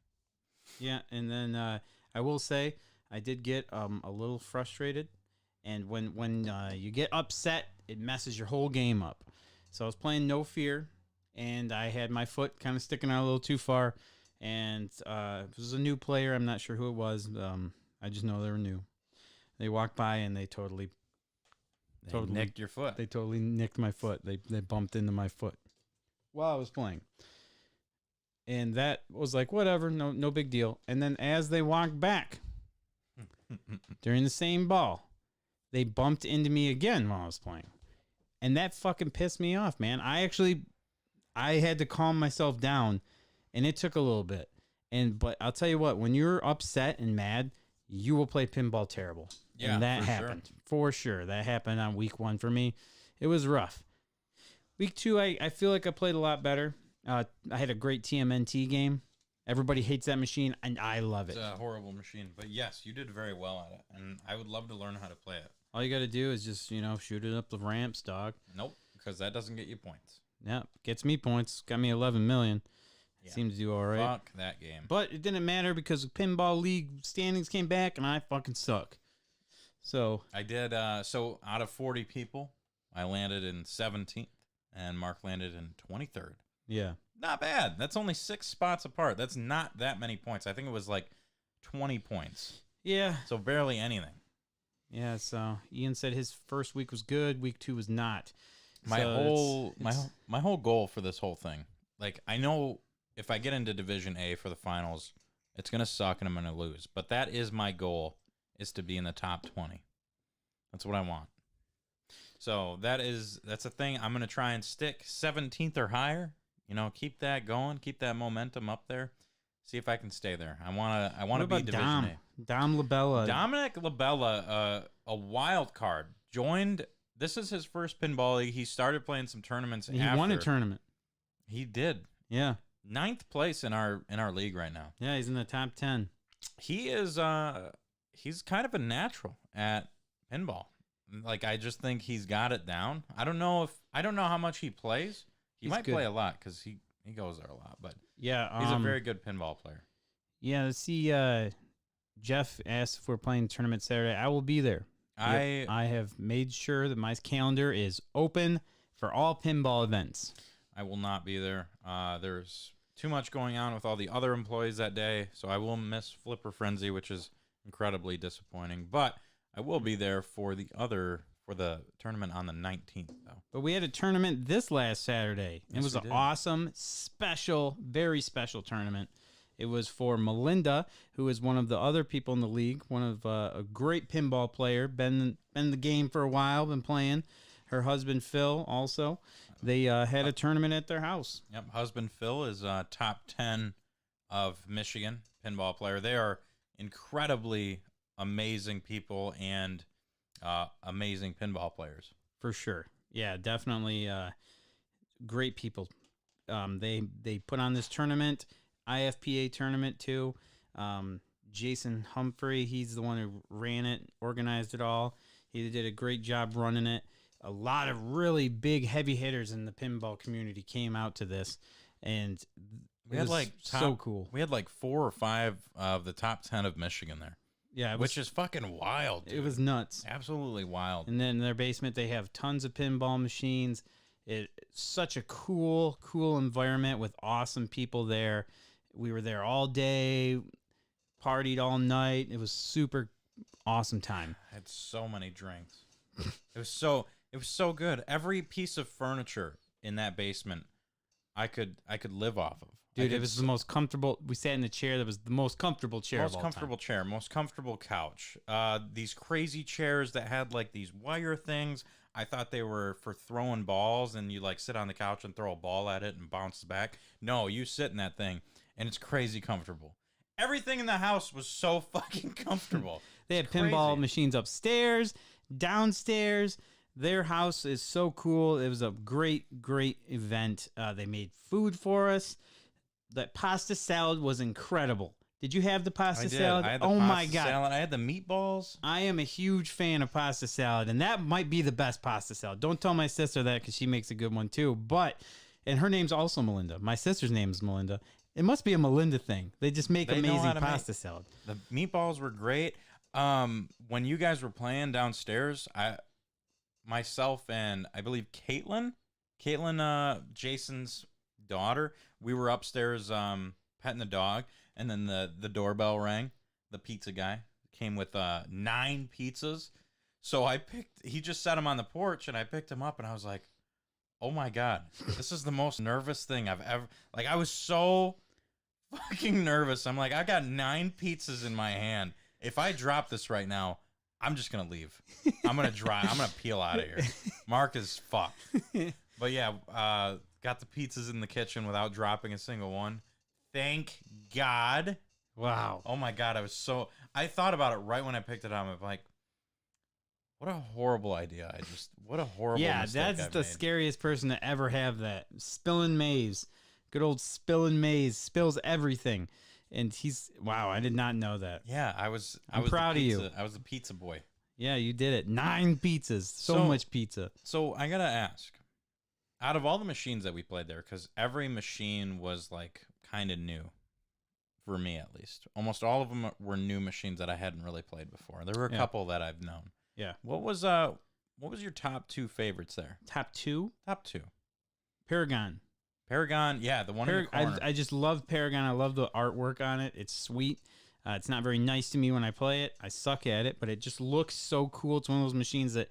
Yeah, and then I will say I did get a little frustrated. And when you get upset, it messes your whole game up. So I was playing No Fear, and I had my foot kind of sticking out a little too far. And it was a new player. I'm not sure who it was. I just know they were new. They walked by, and they totally Nicked your foot. They totally nicked my foot. They bumped into my foot while I was playing. And that was like, whatever, no big deal. And then as they walked back during the same ball, they bumped into me again while I was playing. And that fucking pissed me off, man. I had to calm myself down, and it took a little bit. But I'll tell you what, when you're upset and mad, you will play pinball terrible. Yeah, and that for happened. sure. For sure. That happened on week 1 for me. It was rough. Week 2, I feel like I played a lot better. I had a great TMNT game. Everybody hates that machine, and I love it. It's a horrible machine. But yes, you did very well at it, and I would love to learn how to play it. All you got to do is just, shoot it up the ramps, dog. Nope, because that doesn't get you points. Yeah, gets me points. Got me 11 million. Yeah. Seemed to do all right. Fuck that game. But it didn't matter because the Pinball League standings came back, and I fucking suck. So I did, so out of 40 people, I landed in 17th, and Mark landed in 23rd. yeah. Not bad. That's only 6 spots apart. That's not that many points. I think it was like 20 points. Yeah. So barely anything. Yeah, so Ian said his first week was good, week 2 was not. My So my whole goal for this whole thing, like, I know if I get into Division A for the finals, it's gonna suck and I'm gonna lose. But that is my goal, is to be in the top 20. That's what I want. So that's a thing. I'm gonna try and stick 17th or higher. Keep that going, keep that momentum up there. See if I can stay there. I want to be Division A. Dom Labella. Dominic Labella, a wild card, joined. This is his first pinball league. He started playing some tournaments. He won a tournament. He did. Yeah. 9th place in our league right now. Yeah, he's in the top 10. He is he's kind of a natural at pinball. Like, I just think he's got it down. I don't know how much he plays. He might play a lot because he goes there a lot, but yeah, he's a very good pinball player. Yeah, let's see. Jeff asked if we're playing tournament Saturday. I will be there. I have made sure that my calendar is open for all pinball events. I will not be there. There's too much going on with all the other employees that day, so I will miss Flipper Frenzy, which is incredibly disappointing. But I will be there for the tournament on the 19th, though. But we had a tournament this last Saturday. Yes, it was we an did. awesome, special, very special tournament. It was for Melinda, who is one of the other people in the league, one of a great pinball player, been in the game for a while, been playing. Her husband, Phil, also. They had a tournament at their house. Yep, husband Phil is top 10 of Michigan pinball player. They are incredibly amazing people and amazing pinball players. For sure. Yeah, definitely great people. They put on this tournament, IFPA tournament too. Jason Humphrey, he's the one who ran it, organized it all. He did a great job running it. A lot of really big heavy hitters in the pinball community came out to this, and We had like so cool. We had like 4 or 5 of the top 10 of Michigan there. Yeah, Which is fucking wild, dude. it was nuts. Absolutely wild. And then in their basement, they have tons of pinball machines. It's such a cool environment with awesome people there. We were there all day, partied all night. It was super awesome time. I had so many drinks. It was so good. Every piece of furniture in that basement, I could live off of. Dude, it was the most comfortable. We sat in a chair that was the most comfortable chair of all time. Most comfortable couch. These crazy chairs that had like these wire things. I thought they were for throwing balls, and you like sit on the couch and throw a ball at it and bounce back. No, you sit in that thing, and it's crazy comfortable. Everything in the house was so fucking comfortable. They had It's crazy. pinball machines upstairs, downstairs. Their house is so cool. It was a great, great event. They made food for us. That pasta salad was incredible. Did you have the pasta salad? I had the Oh pasta my God. salad. I had the meatballs. I am a huge fan of pasta salad, and that might be the best pasta salad. Don't tell my sister that because she makes a good one too. And her name's also Melinda. My sister's name is Melinda. It must be a Melinda thing. They just make They know how amazing to pasta salad. The meatballs were great. When you guys were playing downstairs, myself and I believe Caitlin, Jason's daughter, we were upstairs petting the dog, and then the doorbell rang. The pizza guy came with 9 pizzas. So he just set them on the porch, and I picked him up, and I was like, oh my God, this is the most nervous thing I've ever, like, I was so fucking nervous. I'm like, I got 9 pizzas in my hand. If I drop this right now, I'm just going to leave. I'm going to peel out of here. Mark is fucked. But yeah, got the pizzas in the kitchen without dropping a single one. Thank God. Wow. Oh my God. I thought about it right when I picked it up. I'm like, what a horrible idea. What a horrible mistake that's I've the made. scariest person to ever have that. Spillin' Maze. Good old Spillin' Maze. Spills everything. And wow, I did not know that. Yeah, I was proud of you. I was the pizza boy. Yeah, you did it. 9 pizzas. So much pizza. So I got to ask, out of all the machines that we played there, because every machine was like kind of new, for me at least. Almost all of them were new machines that I hadn't really played before. There were a couple that I've known. Yeah. What was your top 2 favorites there? Top 2? Top 2. Paragon. Paragon, yeah, the one in the corner. I just love Paragon. I love the artwork on it. It's sweet. It's not very nice to me when I play it. I suck at it, but it just looks so cool. It's one of those machines that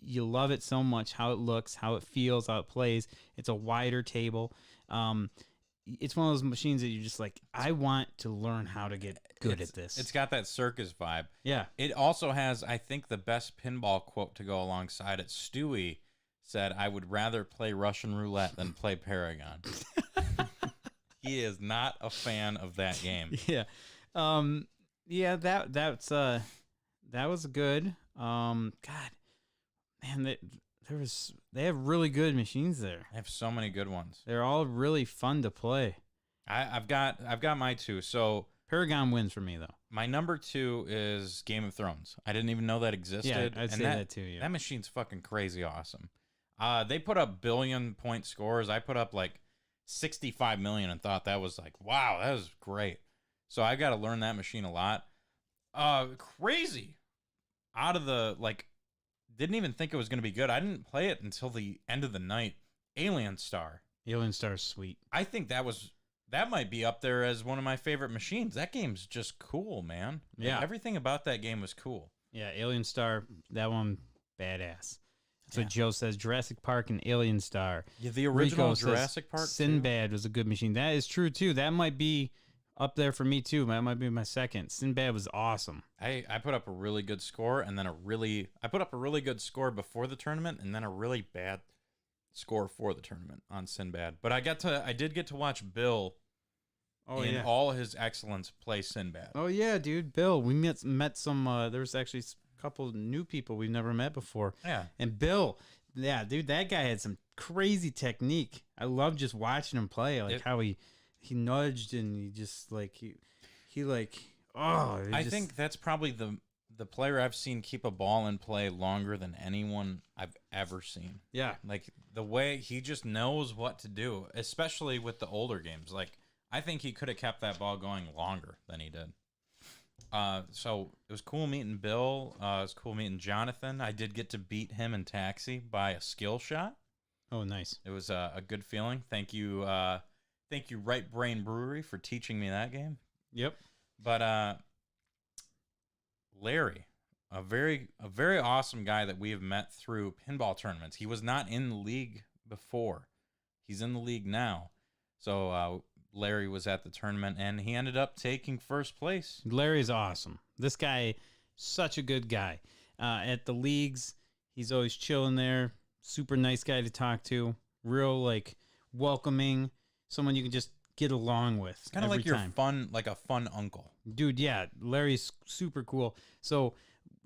you love it so much, how it looks, how it feels, how it plays. It's a wider table. It's one of those machines that you're just like, I want to learn how to get good at this. It's got that circus vibe. Yeah. It also has, I think, the best pinball quote to go alongside it. Stewie said, I would rather play Russian roulette than play Paragon. He is not a fan of that game. Yeah. That was good. God, man, they have really good machines there. I have so many good ones. They're all really fun to play. I've got my 2. So Paragon wins for me though. my number 2 is Game of Thrones. I didn't even know that existed. Yeah, I'd say that too. Yeah. That machine's fucking crazy awesome. They put up billion-point scores. I put up like 65 million and thought that was like, wow, that was great. So I got to learn that machine a lot. Crazy. Out of the, like, didn't even think it was going to be good. I didn't play it until the end of the night. Alien Star. Alien Star's sweet. I think that might be up there as one of my favorite machines. That game's just cool, man. Yeah. Everything about that game was cool. Yeah, Alien Star, that one, badass. That's what Yeah. Joe says. Jurassic Park and Alien Star. Yeah, the original Rico says Jurassic Park. too. Sinbad was a good machine. That is true too. That might be up there for me too. That might be my second. Sinbad was awesome. I put up a really good score and then I put up a really good score before the tournament and then a really bad score for the tournament on Sinbad. But I did get to watch Bill in all his excellence play Sinbad. Oh yeah, dude. Bill, we met some. There was actually a couple new people we've never met before. Yeah. And Bill, yeah, dude, that guy had some crazy technique. I love just watching him play, like how he nudged and he just like he like I think that's probably the player I've seen keep a ball in play longer than anyone I've ever seen. Yeah. Like the way he just knows what to do, especially with the older games. Like I think he could have kept that ball going longer than he did. So it was cool meeting Bill. It was cool meeting Jonathan. I did get to beat him in Taxi by a skill shot. Oh, nice. It was a good feeling. Thank you, Right Brain Brewery, for teaching me that game. Yep. But Larry, a very awesome guy that we have met through pinball tournaments. He was not in the league before. He's in the league now. So Larry was at the tournament, and he ended up taking first place. Larry's awesome. This guy, such a good guy. At the leagues, he's always chilling there. Super nice guy to talk to. Real, like, welcoming. Someone you can just get along with. It's kind of every like your time. fun, like a fun uncle. Dude, yeah, Larry's super cool. So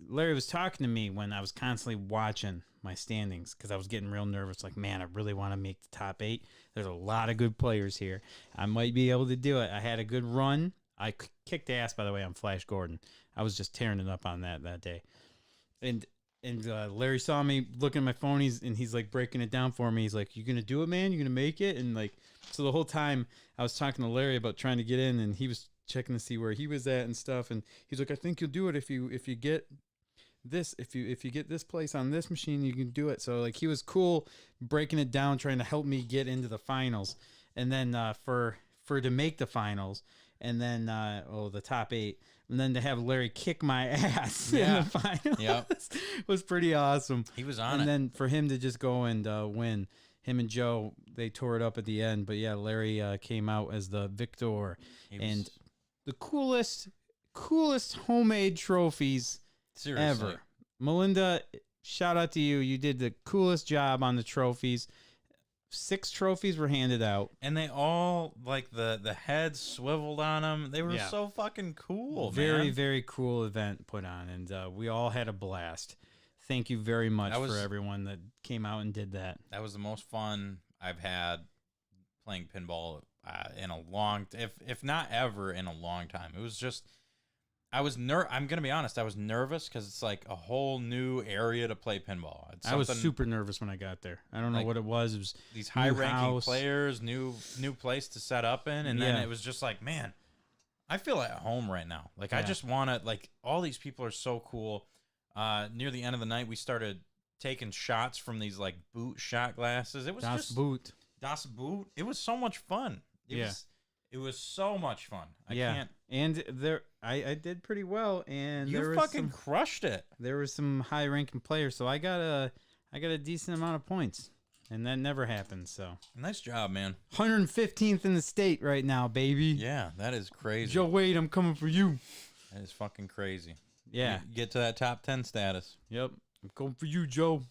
Larry was talking to me when I was constantly watching my standings because I was getting real nervous. Like, man, I really want to make the top 8. There's a lot of good players here. I might be able to do it. I had a good run. I kicked ass, by the way, on Flash Gordon. I was just tearing it up on that day. And Larry saw me looking at my phone. He's like breaking it down for me. He's like, "You gonna do it, man? You gonna make it?" And like, so the whole time I was talking to Larry about trying to get in, and he was checking to see where he was at and stuff. And he's like, "I think you'll do it if you get this. If you get this place on this machine, you can do it." So like, he was cool breaking it down, trying to help me get into the finals. And then for to make the finals, and then the top 8. And then to have Larry kick my ass in the finals was pretty awesome. He was on and it. And then for him to just go and win, him and Joe, they tore it up at the end. But yeah, Larry came out as the victor. And the coolest homemade trophies Seriously. ever. Melinda, shout out to you. You did the coolest job on the trophies. 6 trophies were handed out. And they all, like, the heads swiveled on them. They were so fucking cool, Very, man. very cool event put on, and we all had a blast. Thank you very much for everyone that came out and did that. That was the most fun I've had playing pinball in a long, if not ever, in a long time. It was just, I'm going to be honest, I was nervous because it's like a whole new area to play pinball. I was super nervous when I got there. I don't know what it was. It was these high-ranking players, new place to set up in, and then it was just like, man, I feel at home right now. Like, I just want to, like, all these people are so cool. Near the end of the night, we started taking shots from these, like, boot shot glasses. It was Das Boot. It was so much fun. It was so much fun. I can't. And there, I did pretty well, and you fucking crushed it. There were some high-ranking players, so I got a decent amount of points, and that never happened. So nice job, man. 115th in the state right now, baby. Yeah, that is crazy. Joe Wade, I'm coming for you. That is fucking crazy. Yeah, you get to that top 10 status. Yep, I'm coming for you, Joe.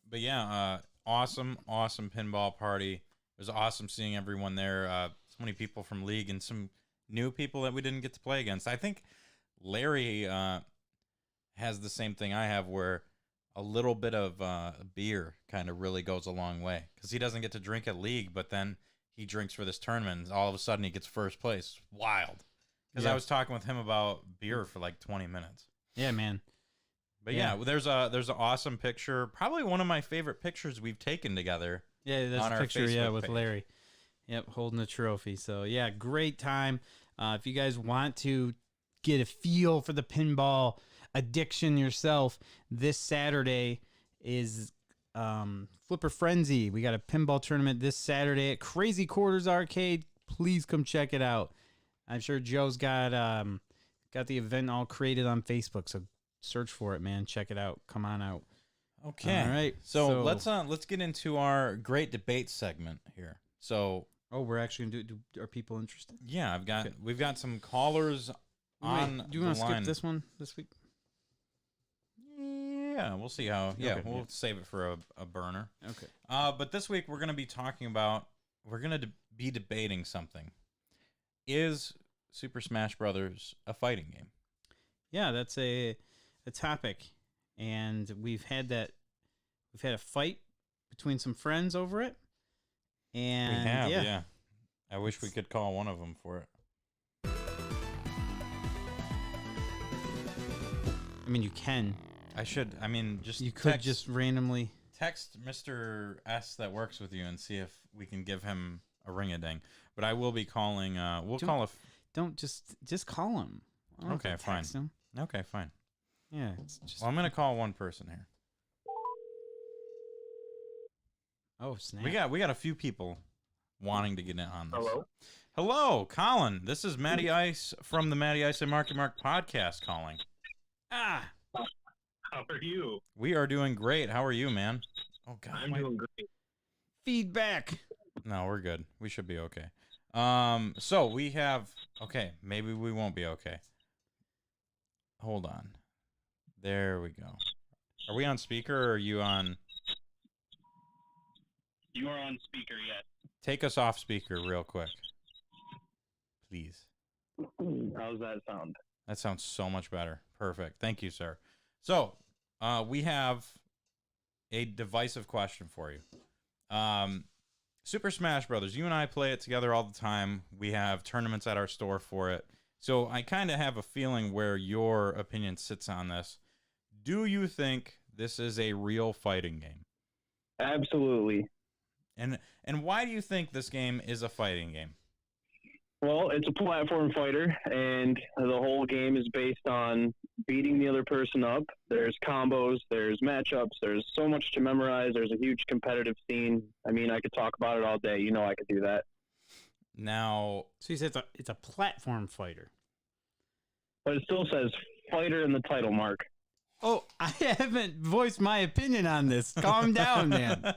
But yeah, awesome pinball party. It was awesome seeing everyone there. So many people from League and some new people that we didn't get to play against. I think Larry has the same thing I have, where a little bit of beer kind of really goes a long way, because he doesn't get to drink at League, but then he drinks for this tournament, and all of a sudden he gets first place. Wild. Because I was talking with him about beer for like 20 minutes. Yeah, man. But yeah, there's an awesome picture. Probably one of my favorite pictures we've taken together. Yeah, there's a picture, Facebook with page. Larry. Yep, holding a trophy. So yeah, great time. If you guys want to get a feel for the pinball addiction yourself, this Saturday is Flipper Frenzy. We got a pinball tournament this Saturday at Crazy Quarters Arcade. Please come check it out. I'm sure Joe's got the event all created on Facebook, so search for it, man. Check it out. Come on out. Okay. All right. So let's get into our great debate segment here. So we're actually gonna do. Are people interested? Yeah, we've got some callers on. Do you want to skip this one this week? Yeah, we'll see how. Yeah, Okay, we'll save it for a burner. Okay. But this week we're going to be talking about. We're going to be debating something. Is Super Smash Brothers a fighting game? Yeah, that's a topic, and we've had a fight between some friends over it. And we have, yeah. I wish we could call one of them for it. I mean, you can. You could just randomly text Mr. S that works with you and see if we can give him a ring-a-ding. But I will be calling. Don't just call him. Okay, fine. Him. Okay, fine. Yeah. Well, I'm gonna call one person here. Oh snap! We got a few people wanting to get in on this. Hello, Colin. This is Matty Ice from the Matty Ice and Marky Mark podcast calling. how are you? We are doing great. How are you, man? Oh God, I'm doing great. Feedback. No, we're good. We should be okay. So we have. Okay, maybe we won't be okay. Hold on. There we go. Are we on speaker or are you on? You are on speaker, yes. Take us off speaker real quick. please. How's that sound? That sounds so much better. Perfect. Thank you, sir. So, we have a divisive question for you. Super Smash Brothers. You and I play it together all the time. We have tournaments at our store for it. So I kind of have a feeling where your opinion sits on this. Do you think this is a real fighting game? Absolutely. And why do you think this game is a fighting game? Well, it's a platform fighter, and the whole game is based on beating the other person up. There's combos, there's matchups, there's so much to memorize. There's a huge competitive scene. I mean, I could talk about it all day. You know I could do that. Now, So you said it's a platform fighter. But it still says fighter in the title mark. Oh, I haven't voiced my opinion on this. Calm down, man.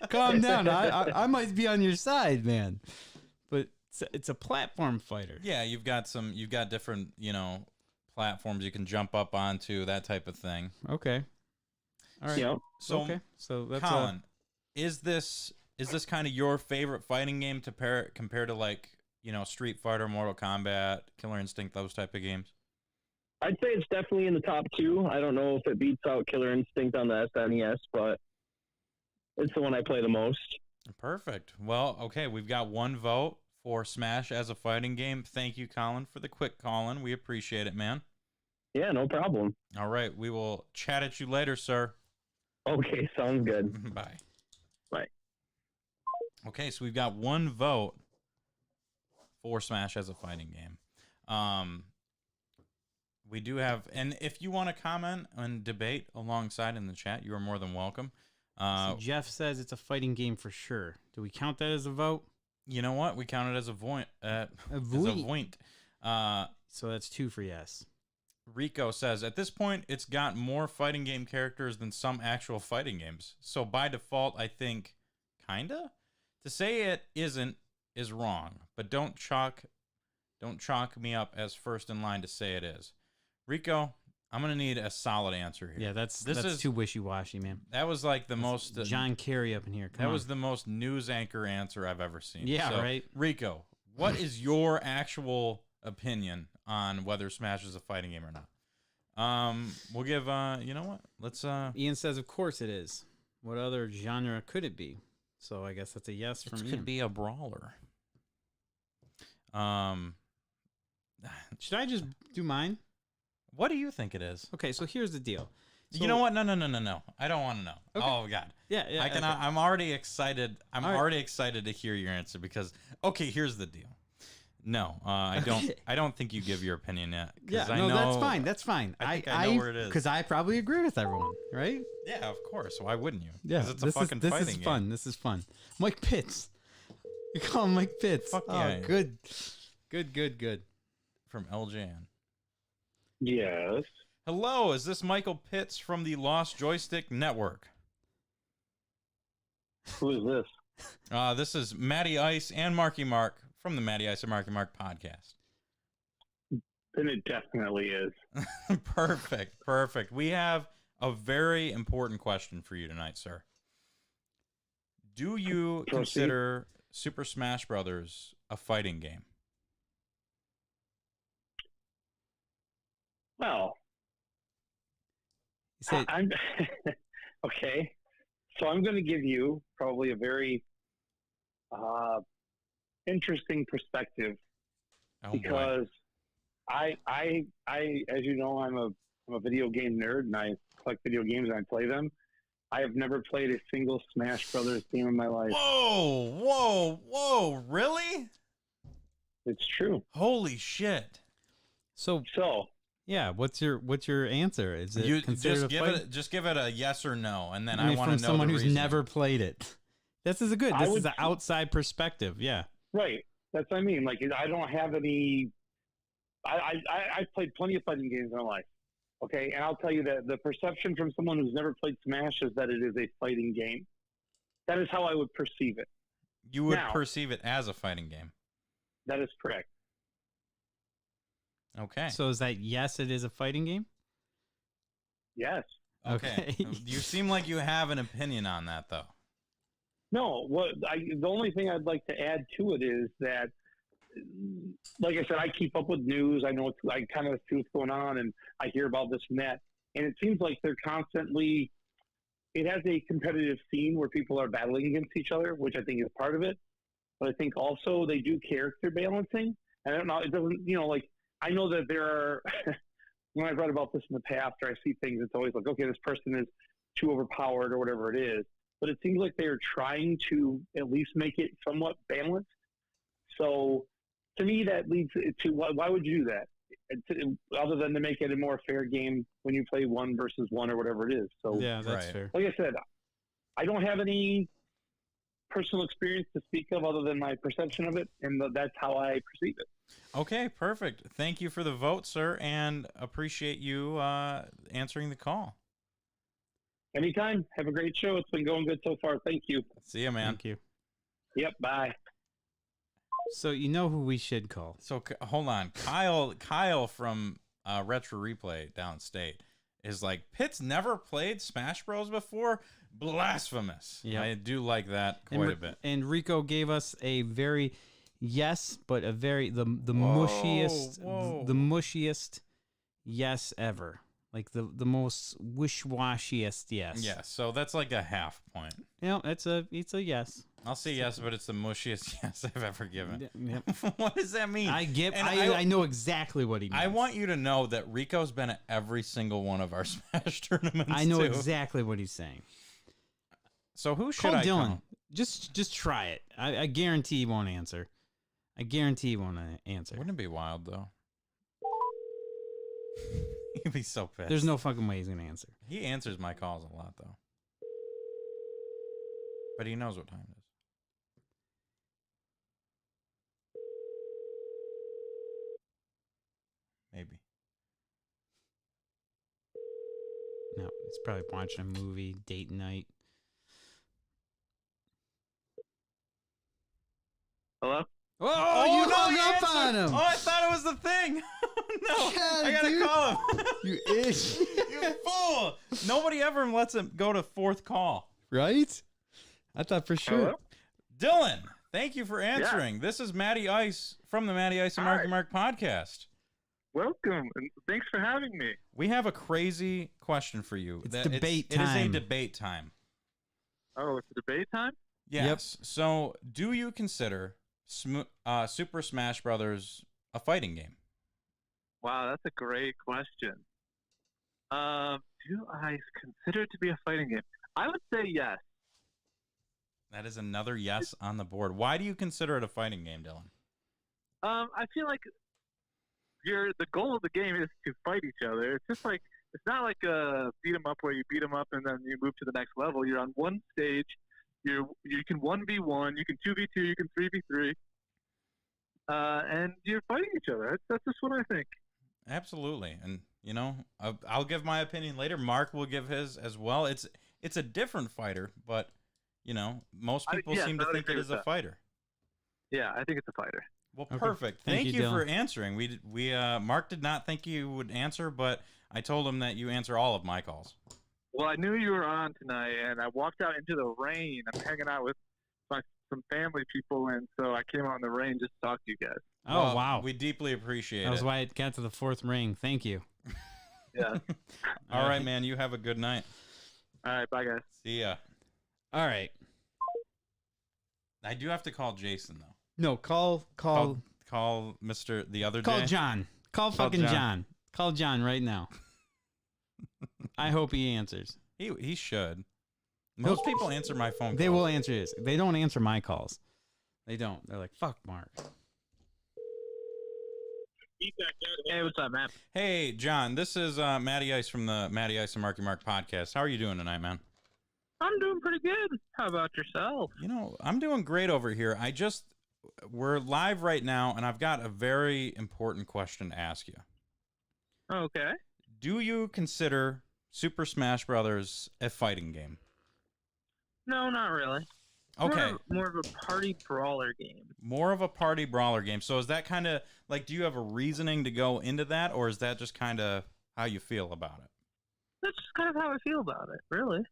Calm down. I might be on your side, man. But it's a platform fighter. yeah, you've got different, platforms you can jump up onto, that type of thing. Okay. All right. Yep. So, okay. So that's Colin, is this kind of your favorite fighting game compared to like, Street Fighter, Mortal Kombat, Killer Instinct, those type of games? I'd say it's definitely in the top two. I don't know if it beats out Killer Instinct on the SNES, but it's the one I play the most. Perfect. Well, okay, we've got one vote for Smash as a fighting game. Thank you, Colin, for the quick call-in. We appreciate it, man. Yeah, no problem. All right, we will chat at you later, sir. Okay, sounds good. Bye. Bye. Okay, so we've got one vote for Smash as a fighting game. We do have, and if you want to comment and debate alongside in the chat, you are more than welcome. So Jeff says it's a fighting game for sure. Do we count that as a vote? You know what? We count it as a voint. So that's 2 for yes. Rico says, at this point, it's got more fighting game characters than some actual fighting games. So by default, I think, kinda? To say it isn't is wrong, but don't chalk me up as first in line to say it is. Rico, I'm going to need a solid answer here. Yeah, that's too wishy-washy, man. That was like the most... John Kerry up in here. Come that on. was the most news anchor answer I've ever seen. Yeah, So, right. Rico, what is your actual opinion on whether Smash is a fighting game or not? We'll give, you know what? Let's... Ian says, of course it is. What other genre could it be? So I guess that's a yes from It Ian. could be a brawler. Should I just do mine? What do you think it is? Okay, so here's the deal. You know what? No. I don't want to know. Okay. Oh God. Yeah. I can. okay. I'm already excited. I'm All right. already excited to hear your answer because. Okay, here's the deal. No, I don't. Okay. I don't think you give your opinion yet. Yeah, I no, know, that's fine. That's fine. I think I know where it is. Because I probably agree with everyone, right? Yeah, of course. Why wouldn't you? Yeah, 'Cause it's a this fucking is fighting fun. game. This is fun. Mike Pitts. You call him Mike Pitts. Fuck oh, yeah. good. From LJN. Yes. Hello, is this Michael Pitts from the Lost Joystick Network? Who is this? This is Matty Ice and Marky Mark from the Matty Ice and Marky Mark podcast. Then it definitely is. Perfect. We have a very important question for you tonight, sir. Do you Proceed. consider Super Smash Brothers a fighting game? Well, He said, I'm okay. So I'm going to give you probably a very interesting perspective Oh, boy. because I, as you know, I'm a video game nerd and I collect video games and I play them. I have never played a single Smash Brothers game in my life. Whoa! Really? It's true. Holy shit! so So yeah, what's your answer? Is it You considered just give it a yes or no, and then I mean, want from to know someone the who's reasoning. never played it. This is good. I This would- is an outside perspective. Yeah. right, that's what I mean. Like I don't have any. I've played plenty of fighting games in my life. Okay, and I'll tell you that the perception from someone who's never played Smash is that it is a fighting game. That is how I would perceive it. You would Now- perceive it as a fighting game. That is correct. Okay. So is that yes? It is a fighting game. Yes. Okay. Okay. You seem like you have an opinion on that, though. No. The only thing I'd like to add to it is that like I said, I keep up with news. I know I kind of see what's going on, and I hear about this and that. And it seems like they're constantly. It has a competitive scene where people are battling against each other, which I think is part of it. But I think also they do character balancing. And I don't know. It doesn't. Like I know that there are. When I've read about this in the past, or I see things, it's always like, okay, this person is too overpowered or whatever it is. But it seems like they're trying to at least make it somewhat balanced. So to me, that leads to why would you do that? Other than to make it a more fair game when you play 1 versus 1 or whatever it is. So Yeah, that's Right. fair. like I said, I don't have any personal experience to speak of other than my perception of it, and that's how I perceive it. Okay, perfect. Thank you for the vote, sir, and appreciate you answering the call. Anytime. Have a great show. It's been going good so far. Thank you. See you, man. Thank you. Yep. Bye. So you know who we should call? So hold on, Kyle from Retro Replay downstate is like, Pitt's never played Smash Bros before. Blasphemous. Yeah, I do like that quite a bit. And Rico gave us a very yes, but a very the Whoa, mushiest whoa. the mushiest yes ever. Like the most wish-washiest yes. Yeah, so that's like a half point. It's a yes. I'll say yes, but it's the mushiest yes I've ever given. Yep. What does that mean? I know exactly what he means. I want you to know that Rico's been at every single one of our Smash tournaments. I know too. exactly what he's saying. So who should Call I Dylan. call? Just try it. I guarantee he won't answer. I guarantee he won't answer. Wouldn't it be wild though? He'd be so pissed. There's no fucking way he's gonna answer. He answers my calls a lot though, but he knows what time it is. Maybe. No, he's probably watching a movie, date night. Hello? Oh, you no, hung he up answered. on him. Oh, I thought it was the thing. No, Yeah, I gotta dude. call him. You idiot. You fool! Nobody ever lets him go to fourth call. Right? I thought for sure. Hello? Dylan, thank you for answering. This is Matty Ice from the Matty Ice and Hi. Marky Mark podcast. Welcome, and thanks for having me. We have a crazy question for you. It's debate It is a time. debate time. Oh, it's a debate time? Yes. So, do you consider Super Smash Brothers a fighting game? Wow, that's a great question. Do I consider it to be a fighting game? I would say yes. That is another yes on the board. Why do you consider it a fighting game, Dylan? I feel like the goal of the game is to fight each other. It's just like, it's not like a beat 'em up where you beat 'em up and then you move to the next level. You're on one stage. You can 1v1, you can 2v2, you can 3v3, and you're fighting each other. That's just what I think. Absolutely. And, you know, I'll give my opinion later. Mark will give his as well. It's a different fighter, but, you know, most people seem to I would think it agree is with a that. fighter. Yeah, I think it's a fighter. Well, Okay. perfect. Thank Thank you, you for Dylan. answering. We Mark did not think you would answer, but I told him that you answer all of my calls. Well, I knew you were on tonight, and I walked out into the rain. I'm hanging out with some family people, and so I came out in the rain just to talk to you guys. Oh, Well, wow. We deeply appreciate That was it. why it got to the fourth ring. Thank you. Yeah. All right, man. You have a good night. All right, bye, guys. See ya. All right. I do have to call Jason though. No, call Call Mr. the other day. John. Call fucking John. John. Call John right now. I hope he answers. He should. Most people answer my phone calls. They will answer his. They don't answer my calls. They don't. They're like, fuck Mark. Hey, what's up, man? Hey, John. This is Matty Ice from the Matty Ice and Marky Mark podcast. How are you doing tonight, man? I'm doing pretty good. How about yourself? You know, I'm doing great over here. We're live right now, and I've got a very important question to ask you. Okay. Do you consider Super Smash Brothers a fighting game? No, not really. Okay. More of a party brawler game. More of a party brawler game. So is that kind of like, do you have a reasoning to go into that, or is that just kind of how you feel about it? That's just kind of how I feel about it, really.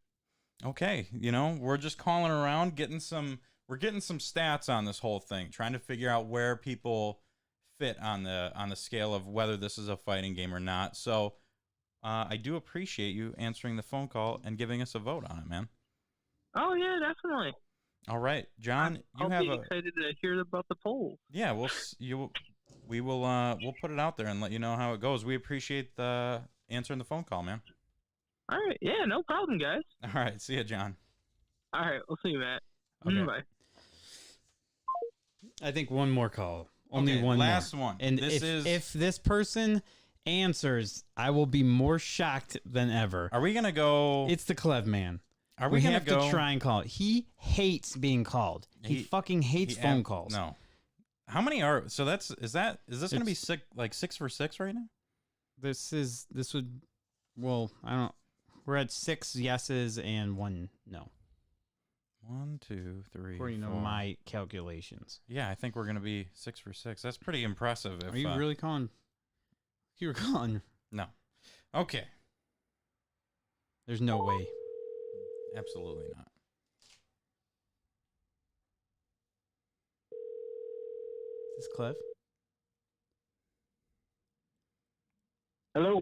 Okay. You know, we're just calling around, getting some we're getting some stats on this whole thing, trying to figure out where people fit on the scale of whether this is a fighting game or not. So I do appreciate you answering the phone call and giving us a vote on it, man. Oh yeah, definitely. All right, John, I'll be excited to hear about the polls. Yeah, we'll put it out there and let you know how it goes. We appreciate the answering the phone call, man. All right, yeah, no problem, guys. All right, see you, John. All right, we'll see you, Matt. Okay. Bye. I think one more call. Only Okay, one last more. one. And if this person answers, I will be more shocked than ever. Are we gonna go? It's the Clev man. Are we gonna have go? to try and call it. He hates being called. He fucking hates phone calls. No. How many are? So is this gonna be six, like 6 for 6 right now? This would. Well, I don't. We're at 6 yeses and 1 no. 1, 2, 3. According to 4. my calculations. Yeah, I think we're gonna be 6 for 6. That's pretty impressive. If, Are you really calling? You were calling. No. Okay. There's no way. Absolutely not. Is this Clev? Hello.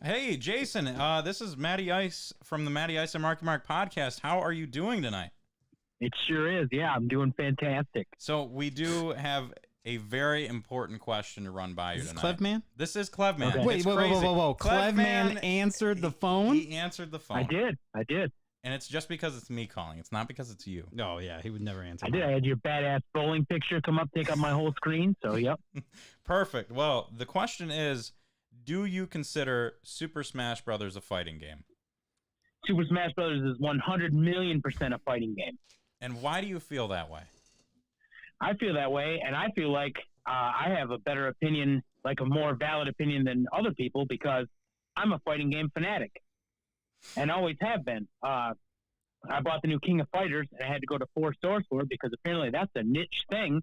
Hey, Jason. This is Matty Ice from the Matty Ice and Marky Mark podcast. How are you doing tonight? It sure is. Yeah, I'm doing fantastic. So we do have a very important question to run by you Is this tonight. Clev man? This is Clev Man. Okay. Wait, It's whoa, crazy. whoa. Clev man answered the phone? He answered the phone. I did. And it's just because it's me calling. It's not because it's you. Oh, yeah. He would never answer. I did. I had your badass bowling picture come up, take up my whole screen. So, yep. Perfect. Well, the question is, do you consider Super Smash Brothers a fighting game? Super Smash Brothers is 100,000,000% a fighting game. And why do you feel that way? I feel that way, and I feel like I have a better opinion, like a more valid opinion than other people, because I'm a fighting game fanatic, and always have been. I bought the new King of Fighters, and I had to go to 4 stores for it because apparently that's a niche thing.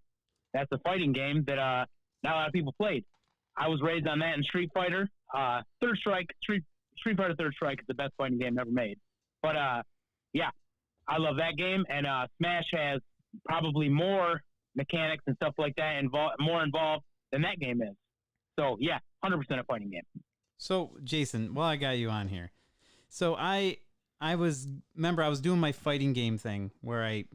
That's a fighting game that not a lot of people played. I was raised on that in Street Fighter. Third Strike, Street Fighter Third Strike is the best fighting game ever made. But yeah, I love that game, and Smash has probably more mechanics and stuff like that more involved than that game is. So yeah, 100% a fighting game. So Jason, while I got you on here, so I was doing my fighting game thing where I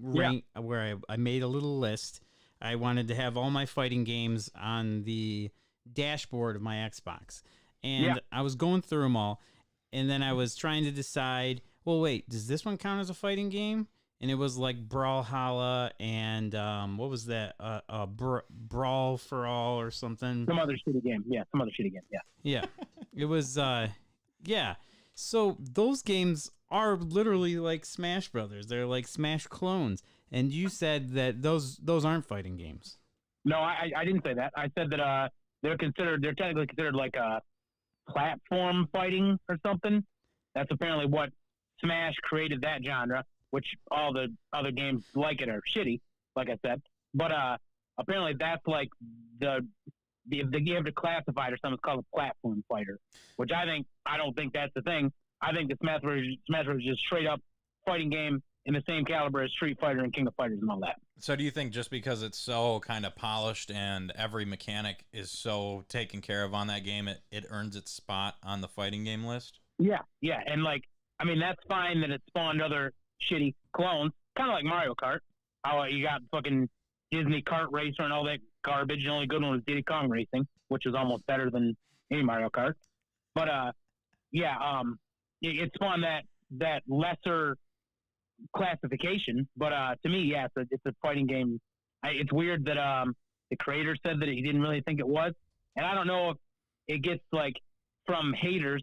made a little list. I wanted to have all my fighting games on the dashboard of my Xbox, and I was going through them all, and then I was trying to decide, well, wait, does this one count as a fighting game? And it was like Brawlhalla and what was that? Brawl for All or something. Some other shitty game. Yeah, some other shitty game. Yeah. Yeah. It was yeah. So those games are literally like Smash Brothers. They're like Smash clones. And you said that those aren't fighting games. No, I didn't say that. I said that they're technically considered like a platform fighting or something. That's apparently what Smash created that genre, which all the other games like it are shitty, like I said. But apparently that's like the you have to classify it or something. It's called a platform fighter, which I don't think that's the thing. I think the Smash Bros. Is just straight up fighting game in the same caliber as Street Fighter and King of Fighters and all that. So do you think just because it's so kind of polished and every mechanic is so taken care of on that game, it earns its spot on the fighting game list? Yeah. And like, I mean, that's fine that it spawned other shitty clones, kind of like Mario Kart. How you got fucking Disney Kart Racer and all that garbage. The only good one was Diddy Kong Racing, which is almost better than any Mario Kart. But it spawned that lesser classification. But to me, yeah, it's a fighting game. It's weird that the creator said that he didn't really think it was, and I don't know if it gets like from haters,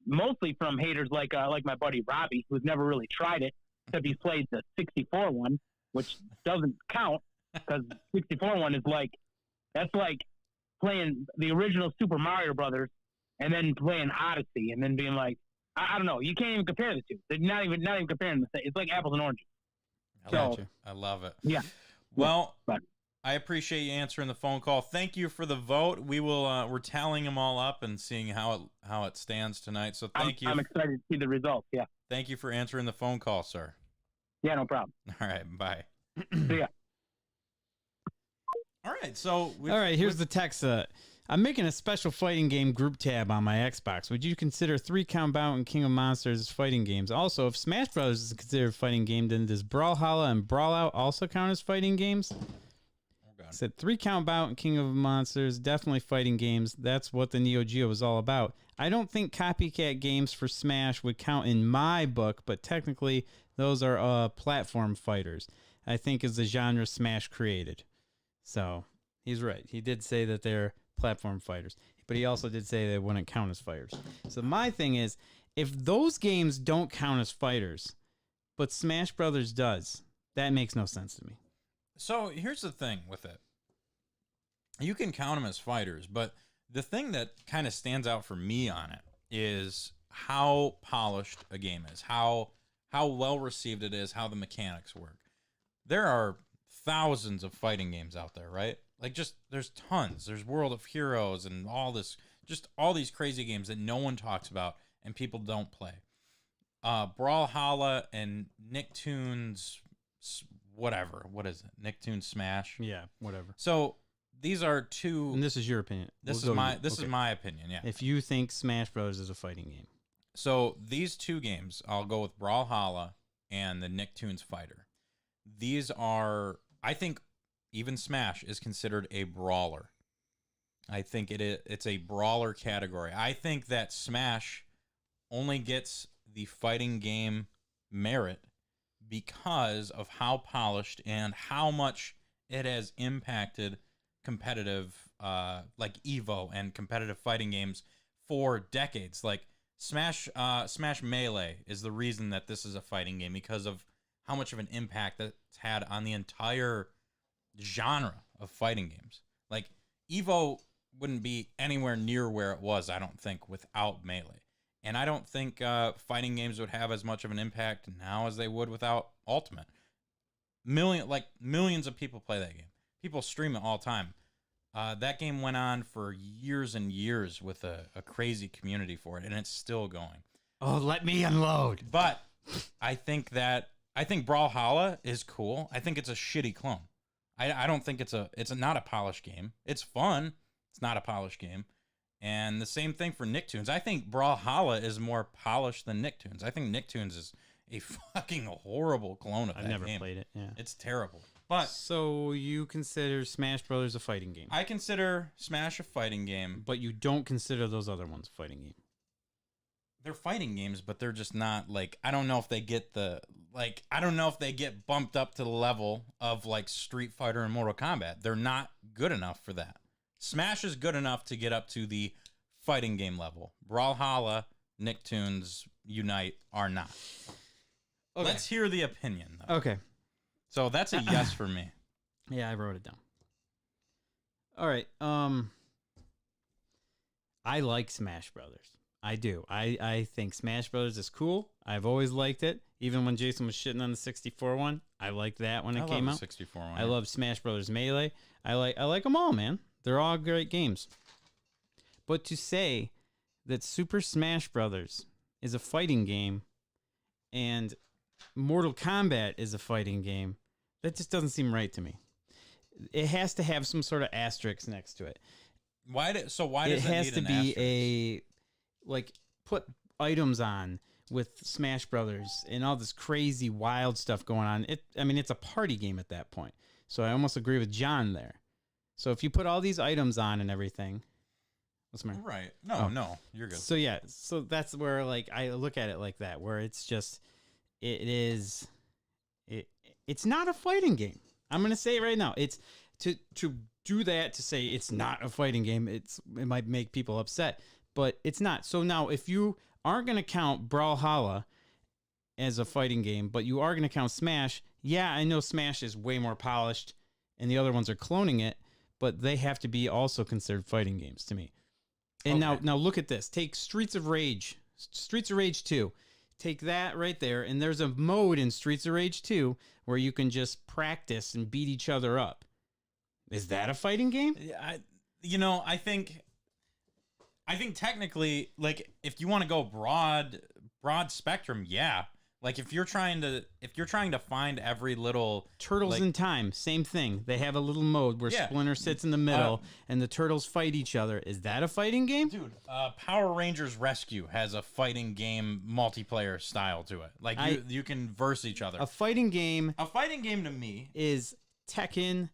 mostly from haters like my buddy Robbie, who's never really tried it, except he's played the 64 one, which doesn't count because 64 one is like, that's like playing the original Super Mario Brothers and then playing Odyssey and then being like, I don't know, you can't even compare the two. They're not even comparing the same. It's like apples and oranges. I love it. Yeah. Well, but I appreciate you answering the phone call. Thank you for the vote. We will we're tallying them all up and seeing how it stands tonight. So thank you. I'm excited to see the results. Yeah. Thank you for answering the phone call, sir. Yeah, no problem. All right, bye. See ya. All right, so All right, here's the text. I'm making a special fighting game group tab on my Xbox. Would you consider 3-Count Bout and King of Monsters as fighting games? Also, if Smash Brothers is considered a fighting game, then does Brawlhalla and Brawlout also count as fighting games? Said 3-Count Bout and King of Monsters, definitely fighting games. That's what the Neo Geo was all about. I don't think copycat games for Smash would count in my book, but technically those are platform fighters. I think is the genre Smash created. So he's right. He did say that they're platform fighters, but he also did say they wouldn't count as fighters. So my thing is, if those games don't count as fighters, but Smash Brothers does, that makes no sense to me. So here's the thing with it. You can count them as fighters, but the thing that kind of stands out for me on it is how polished a game is, how well received it is, how the mechanics work. There are thousands of fighting games out there, right? Like, just there's tons. There's World of Heroes and all these crazy games that no one talks about and people don't play. Brawlhalla and Nicktoons, whatever. What is it? Nicktoons Smash. Yeah, whatever. So these are two. And this is your opinion. This is my opinion. Yeah. If you think Smash Bros is a fighting game, so these two games, I'll go with Brawlhalla and the Nicktoons Fighter. These are, I think, even Smash is considered a brawler. I think it's a brawler category. I think that Smash only gets the fighting game merit because of how polished and how much it has impacted competitive, like Evo and competitive fighting games for decades. Like Smash Melee is the reason that this is a fighting game because of how much of an impact that's had on the entire genre of fighting games. Like Evo wouldn't be anywhere near where it was, I don't think, without Melee. And I don't think fighting games would have as much of an impact now as they would without Ultimate. Millions of people play that game. People stream it all the time. That game went on for years and years with a crazy community for it, and it's still going. oh, let me unload. But I think Brawlhalla is cool. I think it's a shitty clone. I don't think it's not a polished game. It's fun. It's not a polished game. And the same thing for Nicktoons. I think Brawlhalla is more polished than Nicktoons. I think Nicktoons is a fucking horrible clone of that game. I've never played it. Yeah. It's terrible. But So you consider Smash Brothers a fighting game, I consider Smash a fighting game. but you don't consider those other ones a fighting game. They're fighting games, but they're just not like, I don't know if they get bumped up to the level of like Street Fighter and Mortal Kombat. They're not good enough for that. Smash is good enough to get up to the fighting game level. Brawlhalla, Nicktoons, Unite are not. Okay. Let's hear the opinion, though. Okay. So that's a yes for me. Yeah, I wrote it down. All right. I like Smash Brothers. I do. I think Smash Brothers is cool. I've always liked it. Even when Jason was shitting on the 64 one, I liked that when it came out. 64 one. I love Smash Brothers Melee. I like them all, man. They're all great games. But to say that Super Smash Brothers is a fighting game and Mortal Kombat is a fighting game, that just doesn't seem right to me. It has to have some sort of asterisk next to it. Why does it has need to an be asterisk? put items on with Smash Brothers and all this crazy wild stuff going on. It's a party game at that point. So I almost agree with John there. So if you put all these items on and everything, what's the matter? Right. No, you're good. So yeah, so that's where like I look at it like that, where it's just it's not a fighting game. I'm gonna say it right now. It's to do that, to say it's not a fighting game. It might make people upset, but it's not. So now, if you aren't gonna count Brawlhalla as a fighting game, but you are gonna count Smash, yeah, I know Smash is way more polished, and the other ones are cloning it, but they have to be also considered fighting games to me. And Okay. now look at this. Take Streets of Rage 2. Take that right there, and there's a mode in Streets of Rage 2 where you can just practice and beat each other up. Is that a fighting game? I think technically, like, if you want to go broad spectrum, yeah. Like if you're trying to find every little Turtles like, in Time, same thing. They have a little mode where Yeah. Splinter sits in the middle and the turtles fight each other. Is that a fighting game? dude, Power Rangers Rescue has a fighting game multiplayer style to it. Like you can verse each other. A fighting game A fighting game to me, is Tekken,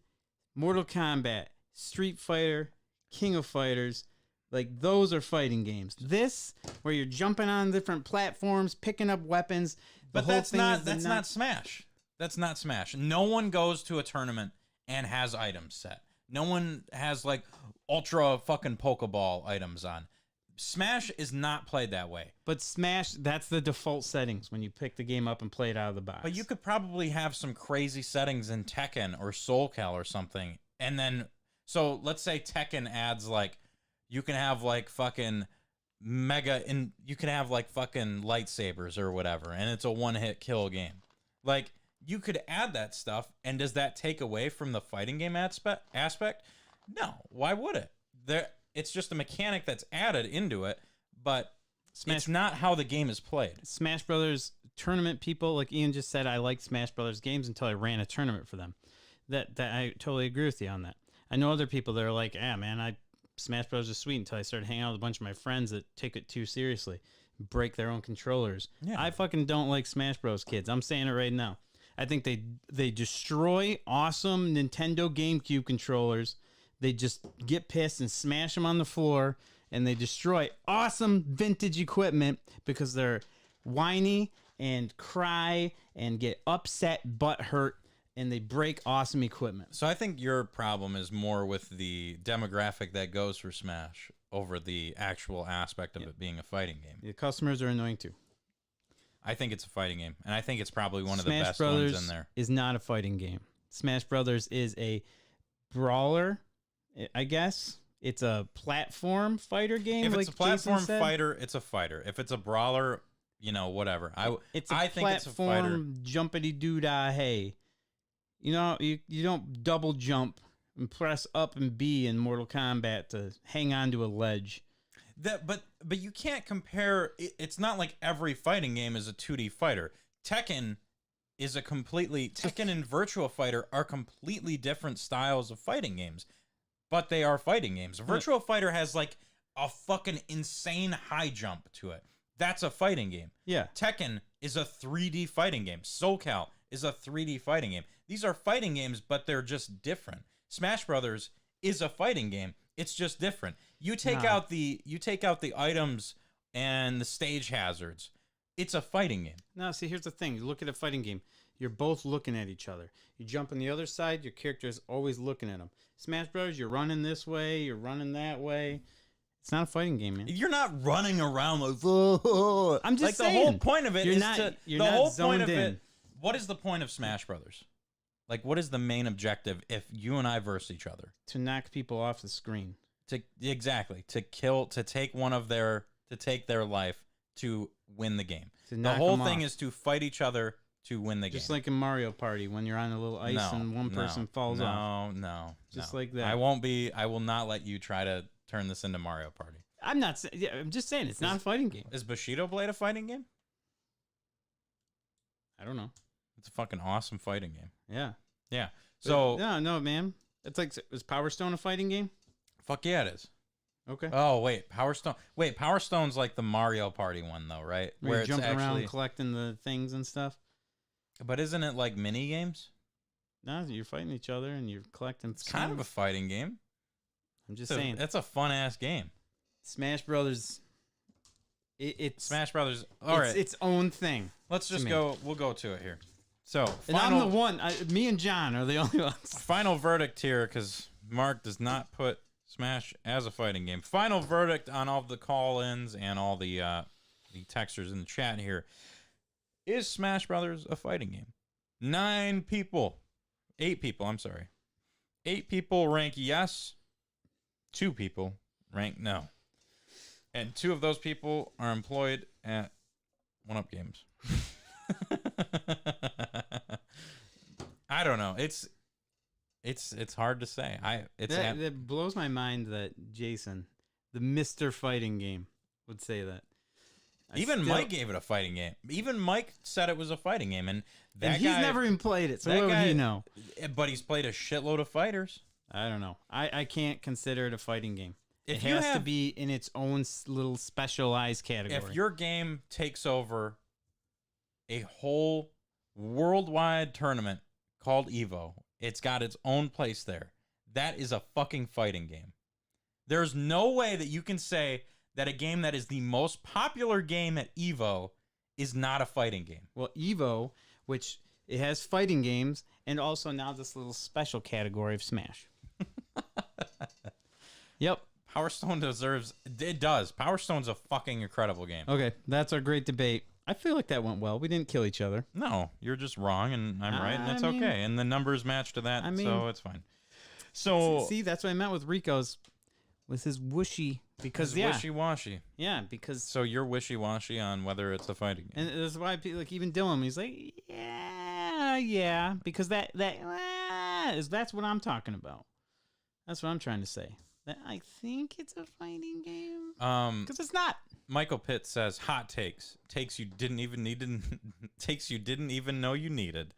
Mortal Kombat, Street Fighter, King of Fighters. Like, those are fighting games. This, where you're jumping on different platforms, picking up weapons. but that's not Smash. That's not Smash. No one goes to a tournament and has items set. No one has like ultra fucking Pokeball items on. Smash is not played that way. But Smash, that's the default settings when you pick the game up and play it out of the box. But you could probably have some crazy settings in Tekken or Soul Cal or something. And then, so let's say Tekken adds like, you can have like fucking you can have like fucking lightsabers or whatever, and it's a one-hit kill game. Like, you could add that stuff, and does that take away from the fighting game aspect? No. Why would it? It's just a mechanic that's added into it, but it's not how the game is played. Smash Brothers tournament people, like Ian just said, I like Smash Brothers games until I ran a tournament for them. That I totally agree with you on that. I know other people that are like, man, Smash Bros. Is sweet until I started hanging out with a bunch of my friends that take it too seriously, break their own controllers. Yeah. I fucking don't like Smash Bros. Kids. I'm saying it right now. I think they destroy awesome Nintendo GameCube controllers. They just get pissed and smash them on the floor, and they destroy awesome vintage equipment because they're whiny and cry and get upset, butt hurt, and they break awesome equipment. So I think your problem is more with the demographic that goes for Smash over the actual aspect of it being a fighting game. The customers are annoying too. I think it's a fighting game, and I think it's probably one of Smash the best Brothers ones in there. is not a fighting game. Smash Brothers is a brawler, I guess. It's a platform fighter game. If like it's a platform Jason said. fighter, it's a fighter. If it's a brawler, whatever. I think it's a fighter. platform jumpity doo dah hey. You know, you don't double jump and press up and B in Mortal Kombat to hang on to a ledge. But you can't compare. It's not like every fighting game is a 2D fighter. Tekken and Virtua Fighter are completely different styles of fighting games, but they are fighting games. Virtua Fighter has like a fucking insane high jump to it. That's a fighting game. Yeah. Tekken is a 3D fighting game. Soul Cal is a 3D fighting game. These are fighting games, but they're just different. Smash Brothers is a fighting game. It's just different. You take out the items and the stage hazards. It's a fighting game. No, see, here's the thing. You look at a fighting game. You're both looking at each other. You jump on the other side, your character is always looking at them. Smash Brothers, you're running this way, you're running that way. It's not a fighting game, man. You're not running around like, oh. I'm just like saying. the whole point of it You're is not- to you're the not whole zoned point of in. it. What is the point of Smash Brothers? Like, what is the main objective if you and I verse each other? To knock people off the screen. To take their life to win the game. To The knock whole them thing off. is to fight each other to win the Just game. like in Mario Party when you're on a little ice and one person falls off. No. Just like that. I will not let you try to turn this into Mario Party. I'm just saying it's not a fighting game. Is Bushido Blade a fighting game? I don't know. It's a fucking awesome fighting game. Yeah. Yeah. So no, man. It's like, is Power Stone a fighting game? fuck yeah, it is. Okay. Oh wait, Power Stone. Wait, Power Stone's like the Mario Party one though, right? Where you're it's jumping actually. around collecting the things and stuff. But isn't it like mini games? No, you're fighting each other and you're collecting. It's kind of a fighting game. I'm just saying. It's a fun ass game. Smash Brothers. It's Smash Brothers. All right, its own thing. let's just me. go. We'll go to it here. So, And I'm the one. Me and John are the only ones. final verdict here, because Mark does not put Smash as a fighting game. Final verdict on all the call-ins and all the texters in the chat here. Is Smash Brothers a fighting game? 8 people, I'm sorry. 8 people rank yes. 2 people rank no. And 2 of those people are employed at 1UP Games. I don't know. It's hard to say. That blows my mind that Jason, the Mr. Fighting Game, would say that. Even Mike gave it a fighting game. Even Mike said it was a fighting game, and he's never even played it, so what would he know? But he's played a shitload of fighters. I don't know. I can't consider it a fighting game. If it has to be in its own little specialized category. If your game takes over a whole worldwide tournament called Evo, it's got its own place there. That is a fucking fighting game. There's no way that you can say that a game that is the most popular game at Evo is not a fighting game. Well, Evo, which it has fighting games, and also now this little special category of Smash. Yep. Power Stone deserves... It does. Power Stone's a fucking incredible game. Okay, that's our great debate. I feel like that went well. We didn't kill each other. No, you're just wrong, and I'm right, and it's okay. And the numbers match to that, so it's fine. So see, that's what I meant with Rico's, with his wishy, because wishy-washy. Yeah, because so you're wishy-washy on whether it's a fighting game. And that's why people, like even Dylan, he's like, yeah, because that's what I'm talking about. That's what I'm trying to say. That I think it's a fighting game. Because it's not. Michael Pitt says hot takes you didn't even know you needed.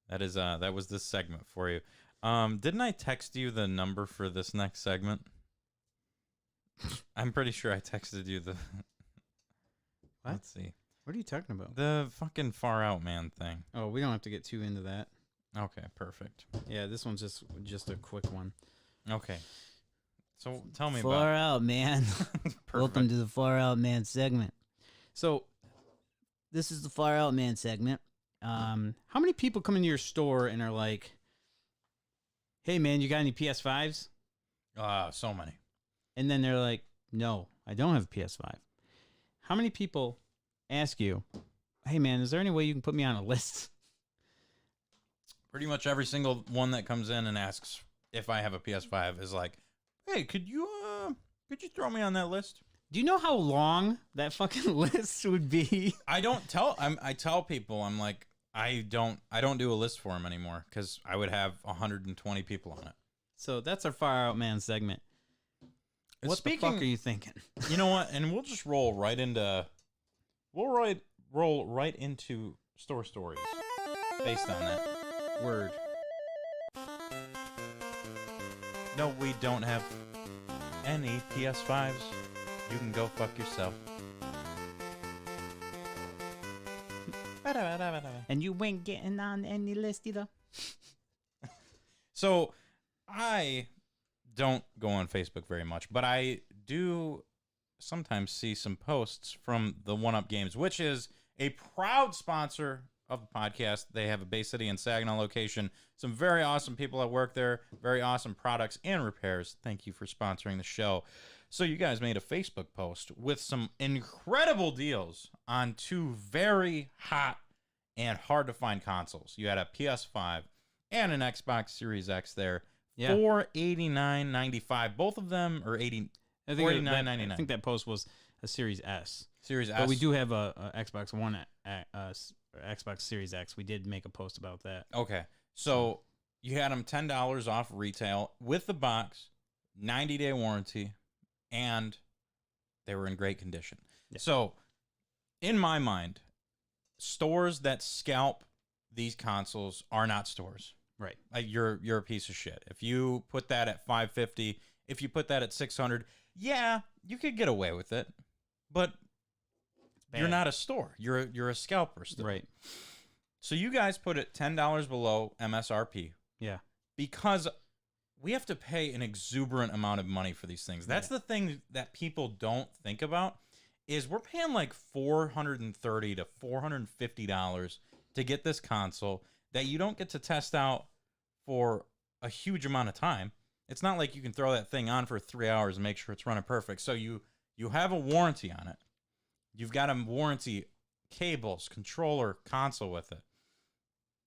That was this segment for you. Didn't I text you the number for this next segment? I'm pretty sure I texted you the. What? Let's see. What are you talking about? The fucking Far Out Man thing. Oh, we don't have to get too into that. Okay, perfect. Yeah, this one's just a quick one. Okay. So tell me Far Out Man. Welcome to the Far Out Man segment. So this is the Far Out Man segment. How many people come into your store and are like, "Hey man, you got any PS5s?" So many. And then they're like, "No, I don't have a PS5." How many people ask you, "Hey man, is there any way you can put me on a list?" Pretty much every single one that comes in and asks if I have a PS5 is like, "Hey, could you throw me on that list?" Do you know how long that fucking list would be? I tell people, I'm like, I don't do a list for them anymore because I would have 120 people on it. So that's our Far Out Man segment. What the fuck are you thinking? You know what? And we'll just roll right into store stories based on that word. No, we don't have any PS5s. You can go fuck yourself. And you ain't getting on any list either. So, I don't go on Facebook very much, but I do sometimes see some posts from the 1UP Games, which is a proud sponsor of the podcast. They have a Bay City and Saginaw location. Some very awesome people that work there, very awesome products and repairs. Thank you for sponsoring the show. So you guys made a Facebook post with some incredible deals on two very hot and hard to find consoles. You had a PS5 and an Xbox Series X there. Yeah. $489.95. Both of them are $49.99. I think that post was a Series S. Series S. But we do have a Xbox One, Xbox Series X. We did make a post about that. Okay. So you had them $10 off retail with the box, 90-day warranty, and they were in great condition. Yeah. So in my mind, stores that scalp these consoles are not stores. Right. Like you're a piece of shit. If you put that at $550, if you put that at $600, yeah, you could get away with it. But you're not a store. You're a scalper still. Right. So you guys put it $10 below MSRP. Yeah. Because we have to pay an exuberant amount of money for these things. That's the thing that people don't think about is we're paying like $430 to $450 to get this console that you don't get to test out for a huge amount of time. It's not like you can throw that thing on for 3 hours and make sure it's running perfect. So you have a warranty on it. You've got a warranty, cables, controller, console with it.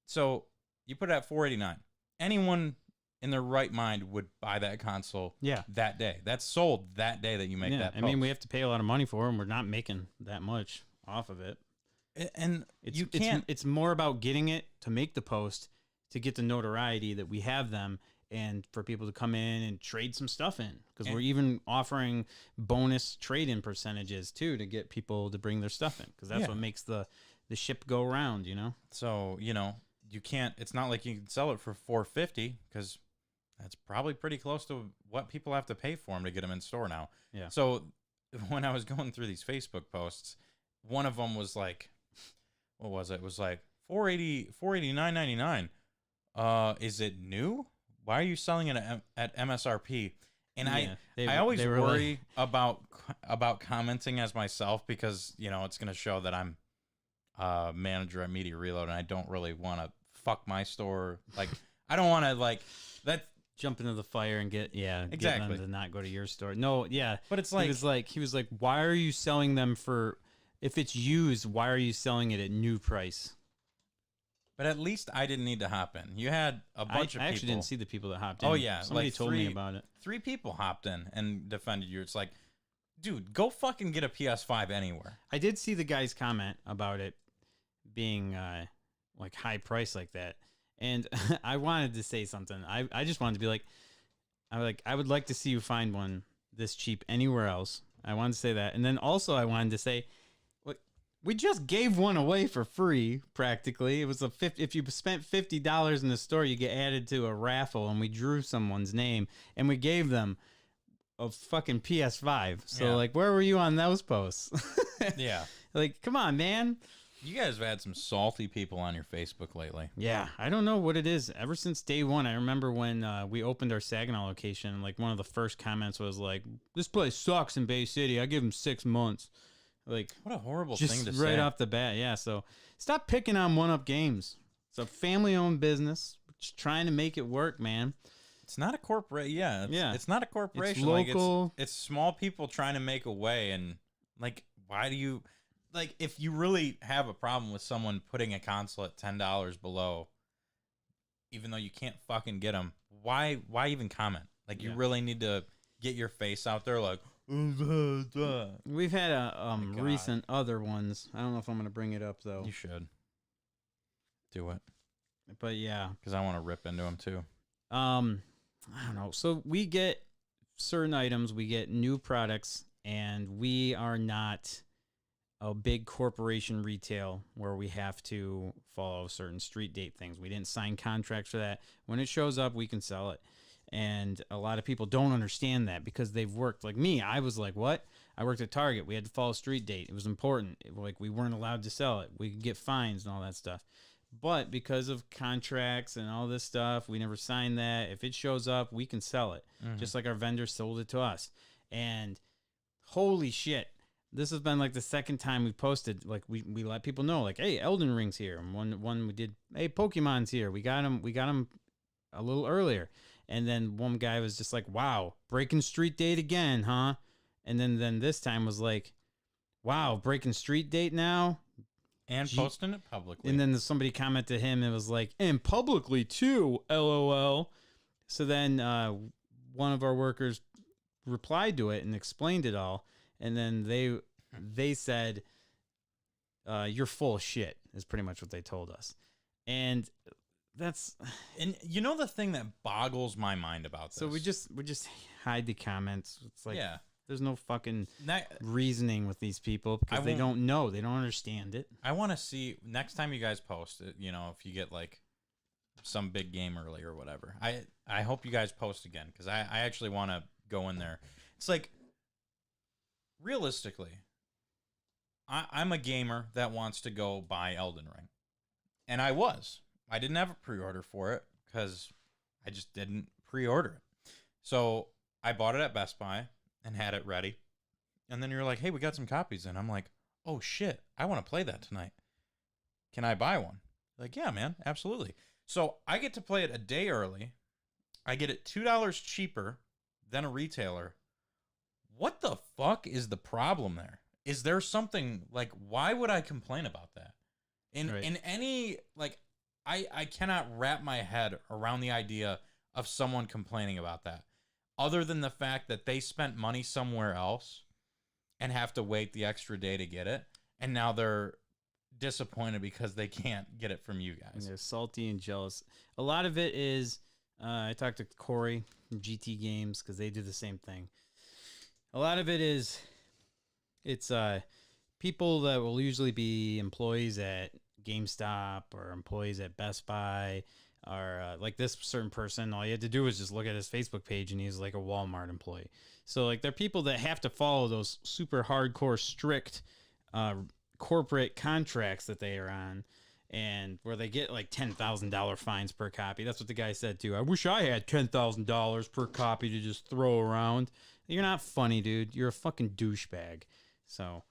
So you put it at $489. Anyone in their right mind would buy that console that day. That's sold that day that you make that post. I mean, we have to pay a lot of money for them. We're not making that much off of it. And you can't. It's more about getting it to make the post, to get the notoriety that we have them, and for people to come in and trade some stuff in, because we're even offering bonus trade-in percentages too to get people to bring their stuff in, because that's what makes the ship go around, you know. So you can't. It's not like you can sell it for $450, because that's probably pretty close to what people have to pay for them to get them in store now. Yeah. So when I was going through these Facebook posts, one of them was like, what was it? It was like $489.99. Is it new? Why are you selling it at MSRP? And I always worry about commenting as myself, because it's going to show that I'm manager at Media Reload, and I don't really want to fuck my store. Like, I don't want to that jump into the fire and get exactly get them to not go to your store. No, yeah, but it's like he was like, why are you selling them for, if it's used, why are you selling it at new price? But at least I didn't need to hop in. You had a bunch of people. I actually didn't see the people that hopped in. Oh, yeah. Somebody told me about it. 3 people hopped in and defended you. It's like, dude, go fucking get a PS5 anywhere. I did see the guy's comment about it being like high price like that. And I wanted to say something. I just wanted to be like, I would like to see you find one this cheap anywhere else. I wanted to say that. And then also I wanted to say, we just gave one away for free, practically. It was if you spent $50 in the store, you get added to a raffle, and we drew someone's name, and we gave them a fucking PS5. So, where were you on those posts? Yeah. Like, come on, man. You guys have had some salty people on your Facebook lately. Yeah, I don't know what it is. Ever since day one, I remember when we opened our Saginaw location, like, one of the first comments was like, this place sucks in Bay City. I give them 6 months. Like, what a horrible thing to say. Right off the bat, yeah. So stop picking on One-Up Games. It's a family-owned business. We're just trying to make it work, man. It's not a corporate. Yeah, it's not a corporation. It's local. It's small people trying to make a way. And like, why do you if you really have a problem with someone putting a console at $10 below, even though you can't fucking get them, why even comment? Like, you really need to get your face out there, like. We've had recent other ones. I don't know if I'm going to bring it up, though. You should. Do it. But yeah. Because I want to rip into them, too. I don't know. So we get certain items. We get new products. And we are not a big corporation retail where we have to follow certain street date things. We didn't sign contracts for that. When it shows up, we can sell it. And a lot of people don't understand that, because they've worked. Like me, I was like, what? I worked at Target. We had to follow street date. It was important. We weren't allowed to sell it. We could get fines and all that stuff. But because of contracts and all this stuff, we never signed that. If it shows up, we can sell it. Mm-hmm. Just like our vendors sold it to us. And holy shit, this has been like the second time we posted. Like, we let people know, like, hey, Elden Ring's here. And one we did, hey, Pokemon's here. We got them a little earlier. And then one guy was just like, wow, breaking street date again, huh? And then this time was like, wow, breaking street date now? And posting it publicly. And then somebody commented to him and was like, and publicly too, LOL. So then one of our workers replied to it and explained it all. And then they said, you're full of shit, is pretty much what they told us. And and the thing that boggles my mind about this. So we just hide the comments. It's like, there's no fucking reasoning with these people, because they don't know. They don't understand it. I want to see next time you guys post it, if you get like some big game early or whatever. I hope you guys post again, because I actually want to go in there. It's like, realistically, I'm a gamer that wants to go buy Elden Ring. And I didn't have a pre-order for it, because I just didn't pre-order it. So I bought it at Best Buy and had it ready. And then you're like, hey, we got some copies in. I'm like, oh shit, I want to play that tonight. Can I buy one? Like, yeah, man, absolutely. So I get to play it a day early. I get it $2 cheaper than a retailer. What the fuck is the problem there? Is there something, like, why would I complain about that? In any, like, I cannot wrap my head around the idea of someone complaining about that, other than the fact that they spent money somewhere else and have to wait the extra day to get it, and now they're disappointed because they can't get it from you guys. And they're salty and jealous. A lot of it is I talked to Corey from GT Games because they do the same thing. A lot of it is, it's people that will usually be employees at GameStop or employees at Best Buy, or like this certain person, all you had to do was just look at his Facebook page and he's like a Walmart employee. So like they're people that have to follow those super hardcore, strict corporate contracts that they are on, and where they get like $10,000 fines per copy. That's what the guy said too. I wish I had $10,000 per copy to just throw around. You're not funny, dude. You're a fucking douchebag. So,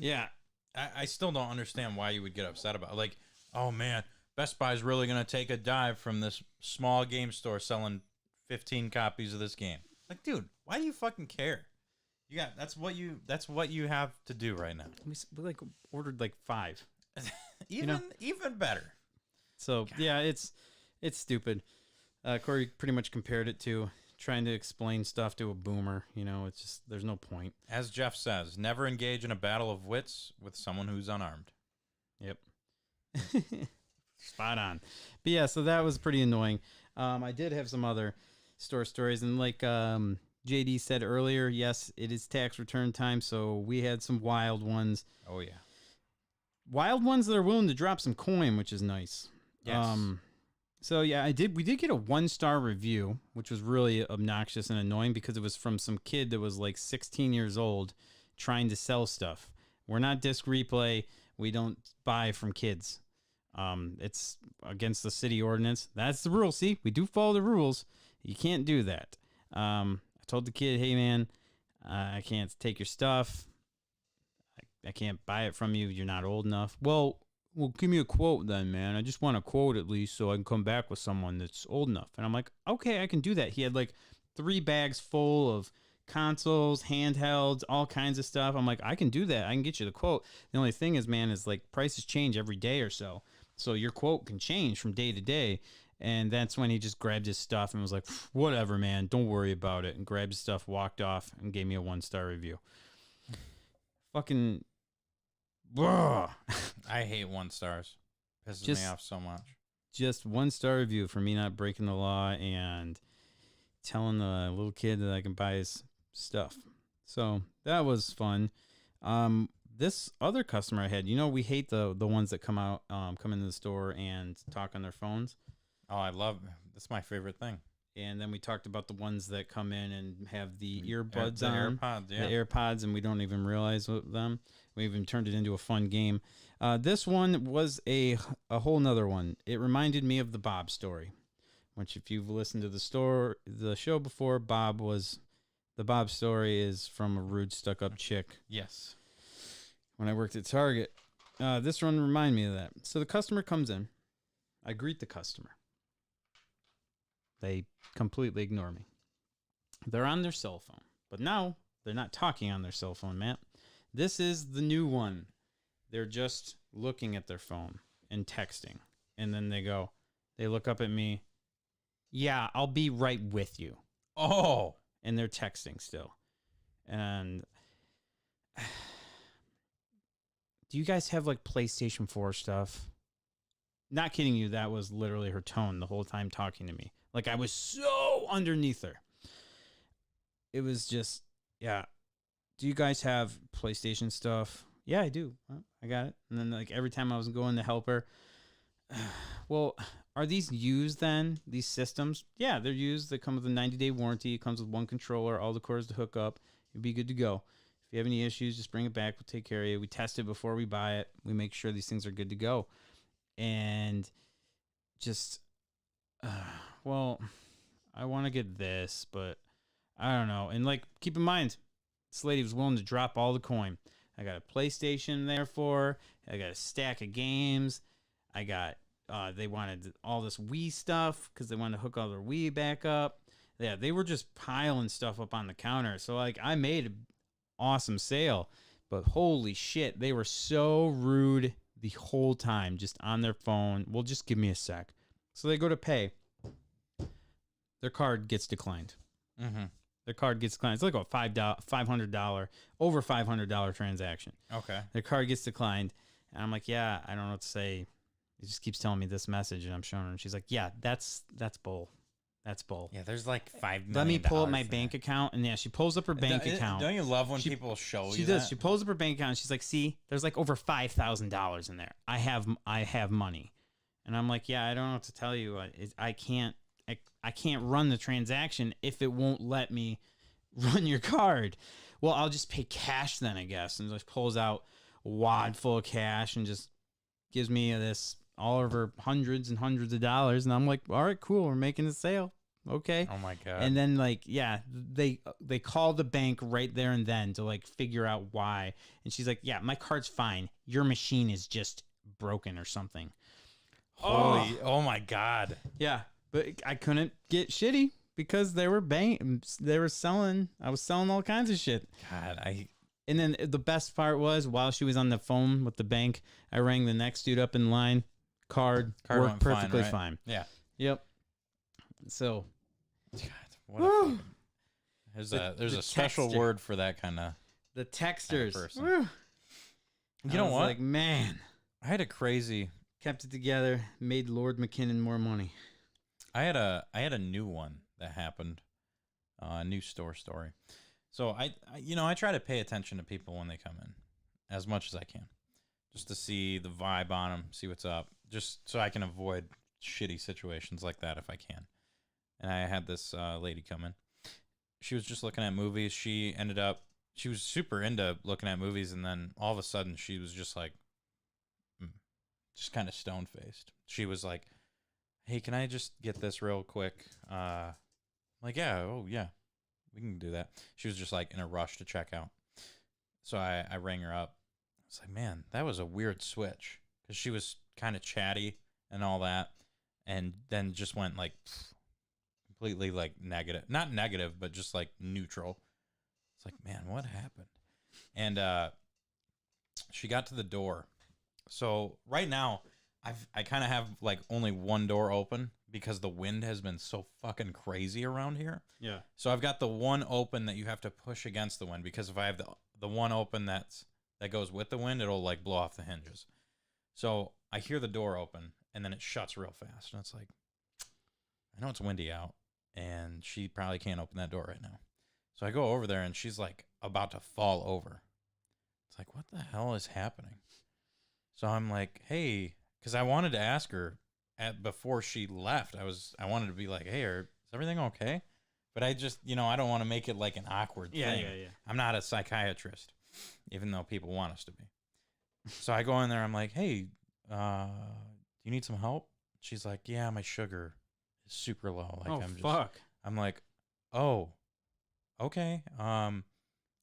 yeah. I still don't understand why you would get upset about it. Like, oh man, Best Buy's really gonna take a dive from this small game store selling 15 copies of this game. Like, dude, why do you fucking care? You got that's what you have to do right now. We like ordered like 5. Even better. So yeah, it's stupid. Corey pretty much compared it to trying to explain stuff to a boomer. It's just there's no point. As Jeff says, never engage in a battle of wits with someone who's unarmed. Yep. Spot on. But yeah, so that was pretty annoying. I did have some other store stories, and like JD said earlier, yes, it is tax return time, so we had some wild ones. Oh yeah. Wild ones that are willing to drop some coin, which is nice. Yes. So yeah, we did get a 1-star review, which was really obnoxious and annoying because it was from some kid that was like 16 years old trying to sell stuff. We're not Disc Replay. We don't buy from kids. It's against the city ordinance. That's the rule. See, we do follow the rules. You can't do that. I told the kid, hey man, I can't take your stuff. I can't buy it from you. You're not old enough. Well, give me a quote then, man. I just want a quote at least so I can come back with someone that's old enough. And I'm like, okay, I can do that. He had like 3 bags full of consoles, handhelds, all kinds of stuff. I'm like, I can do that. I can get you the quote. The only thing is, man, is like prices change every day or so. So your quote can change from day to day. And that's when he just grabbed his stuff and was like, whatever, man, don't worry about it. And grabbed his stuff, walked off, and gave me a 1-star review. Fucking... I hate 1 stars. Pisses me off so much. Just 1-star review for me not breaking the law and telling the little kid that I can buy his stuff. So that was fun. This other customer I had, we hate the ones that come into the store and talk on their phones. Oh, that's my favorite thing. And then we talked about the ones that come in and have the earbuds the on. AirPods, yeah. The AirPods, and we don't even realize them. We even turned it into a fun game. This one was a whole nother one. It reminded me of the Bob story, which if you've listened to the show before, the Bob story is from a rude, stuck-up chick. Yes. When I worked at Target. This one reminded me of that. So the customer comes in. I greet the customer. They completely ignore me. They're on their cell phone. But now, they're not talking on their cell phone, Matt. This is the new one. They're just looking at their phone and texting. And then they look up at me. Yeah, I'll be right with you. Oh. And they're texting still. And do you guys have like PlayStation 4 stuff? Not kidding you, that was literally her tone the whole time talking to me. Like I was so underneath her. It was just, yeah. Do you guys have PlayStation stuff? Yeah, I do. Well, I got it. And then like every time I was going to help her, well, are these used then? These systems? Yeah, they're used. They come with a 90-day warranty. It comes with 1 controller, all the cords to hook up. You'd be good to go. If you have any issues, just bring it back. We'll take care of you. We test it before we buy it. We make sure these things are good to go. And just, well, I want to get this, but I don't know. And like, keep in mind, this lady was willing to drop all the coin. I got a PlayStation there for her. I got a stack of games. I got, they wanted all this Wii stuff because they wanted to hook all their Wii back up. Yeah, they were just piling stuff up on the counter. So like, I made an awesome sale, but holy shit, they were so rude the whole time, just on their phone. Well, just give me a sec. So they go to pay. Their card gets declined. Mm-hmm. Their card gets declined. It's like a $500, over $500 transaction. Okay. Their card gets declined. And I'm like, yeah, I don't know what to say. It just keeps telling me this message, and I'm showing her. And she's like, yeah, that's bull. That's bull. Yeah, there's like $5 million. Let me pull up my there. bank account, and yeah, she pulls up her bank account. Don't you love when people show you She that? does. She pulls up her bank account, and she's like, "See, there's like over $5,000 in there. I have money," and I'm like, "Yeah, I don't know what to tell you. I can't run the transaction if it won't let me run your card. Well, I'll just pay cash then, I guess." And just pulls out a wad full of cash and just gives me this all over hundreds and hundreds of dollars, and I'm like, "All right, cool, we're making a sale." Okay. Oh my god. And then like, yeah, they call the bank right there and then to like figure out why. And she's like, "Yeah, my card's fine. Your machine is just broken or something." Holy, oh my god. Yeah, but I couldn't get shitty because they were selling. I was selling all kinds of shit. God, And then the best part was while she was on the phone with the bank, I rang the next dude up in line. Card worked went fine, perfectly right? fine. Yeah. Yep. So God, what a fucking, there's a special texture. word for that kind of the texters. person. Whew. You know I was what? Like, man, I had a crazy. kept it together, made Lord McKinnon more money. I had a new one that happened, a new store story. So I try to pay attention to people when they come in, as much as I can, just to see the vibe on them, see what's up, just so I can avoid shitty situations like that if I can. And I had this lady come in. She was just looking at movies. She was super into looking at movies, and then all of a sudden she was just like, just kind of stone faced. She was like, "Hey, can I just get this real quick?" Like, yeah, oh yeah, we can do that. She was just like in a rush to check out. So I rang her up. I was like, man, that was a weird switch, because she was kind of chatty and all that, and then just went like completely like negative, not negative, but just like neutral. It's like, man, what happened? And she got to the door. So right now, I kind of have like only one door open because the wind has been so fucking crazy around here. Yeah. So I've got the one open that you have to push against the wind, because if I have the one open that goes with the wind, it'll like blow off the hinges. So I hear the door open and then it shuts real fast, and it's like, I know it's windy out and she probably can't open that door right now. So I go over there and she's like about to fall over. It's like, what the hell is happening? So I'm like, hey, because I wanted to ask her before she left. I wanted to be like, hey, is everything okay? But I just, I don't want to make it like an awkward thing. Yeah. I'm not a psychiatrist, even though people want us to be. So I go in there. I'm like, hey, do you need some help? She's like, yeah, my sugar is super low. Like, I'm like, oh, okay. Do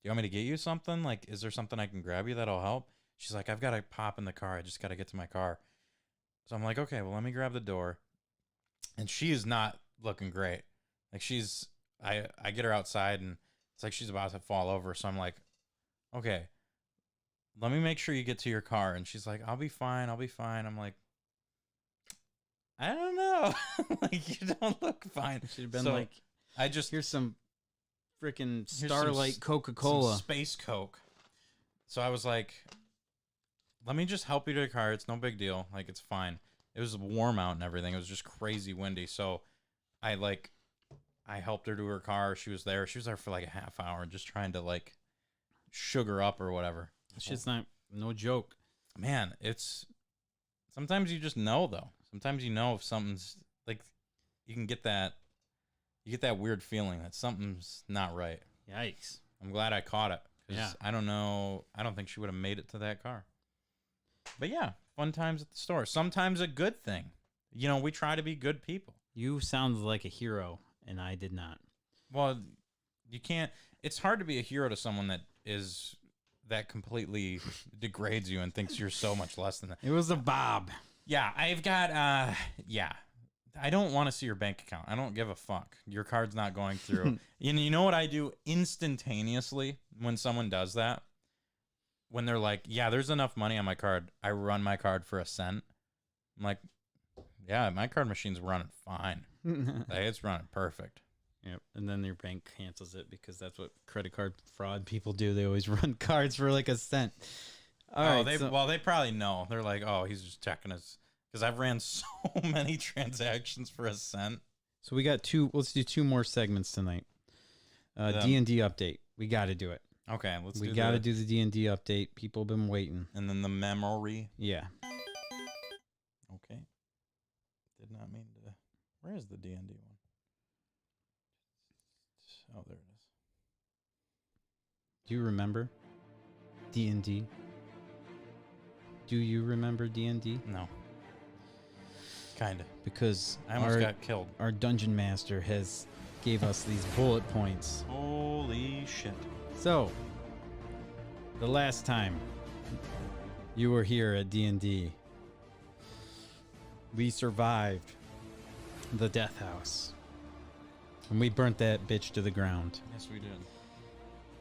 you want me to get you something? Like, is there something I can grab you that'll help? She's like, I've got to pop in the car. I just got to get to my car. So I'm like, okay, well, let me grab the door. And she is not looking great. Like, I get her outside and it's like she's about to fall over. So I'm like, okay, let me make sure you get to your car. And she's like, I'll be fine. I'm like, I don't know. Like, you don't look fine. Should have been So like, here's some freaking Starlight Coca-Cola. some Space Coke. So I was like, let me just help you to the car. It's no big deal. Like, it's fine. It was warm out and everything. It was just crazy windy. So I helped her to her car. She was there for like a half hour, just trying to like sugar up or whatever. Shit's no joke. Man, sometimes you just know though. Sometimes you know if something's like, you get that weird feeling that something's not right. Yikes. I'm glad I caught it. Yeah. I don't know. I don't think she would have made it to that car. But yeah, fun times at the store. Sometimes a good thing. We try to be good people. You sound like a hero, and I did not. Well, you can't. It's hard to be a hero to someone that completely degrades you and thinks you're so much less than that. It was a Bob. Yeah, I've got. Yeah. I don't want to see your bank account. I don't give a fuck. Your card's not going through. You know what I do instantaneously when someone does that? When they're like, yeah, there's enough money on my card. I run my card for a cent. I'm like, yeah, my card machine's running fine. Like, it's running perfect. Yep. And then your bank cancels it because that's what credit card fraud people do. They always run cards for like a cent. All right, they probably know. They're like, oh, he's just checking his. Because I've ran so many transactions for a cent. So we got two. Let's do 2 more segments tonight. D&D update. We got to do it. Okay, We got to do the D&D update. People have been waiting. And then the memory. Yeah. Okay. Did not mean to. Where is the D&D one? Oh, there it is. Do you remember D&D? Do you remember D&D? No. Kinda. Because I almost got killed. our dungeon master has gave us these bullet points. Holy shit. So, the last time you were here at D&D, we survived the death house. And we burnt that bitch to the ground. Yes, we did.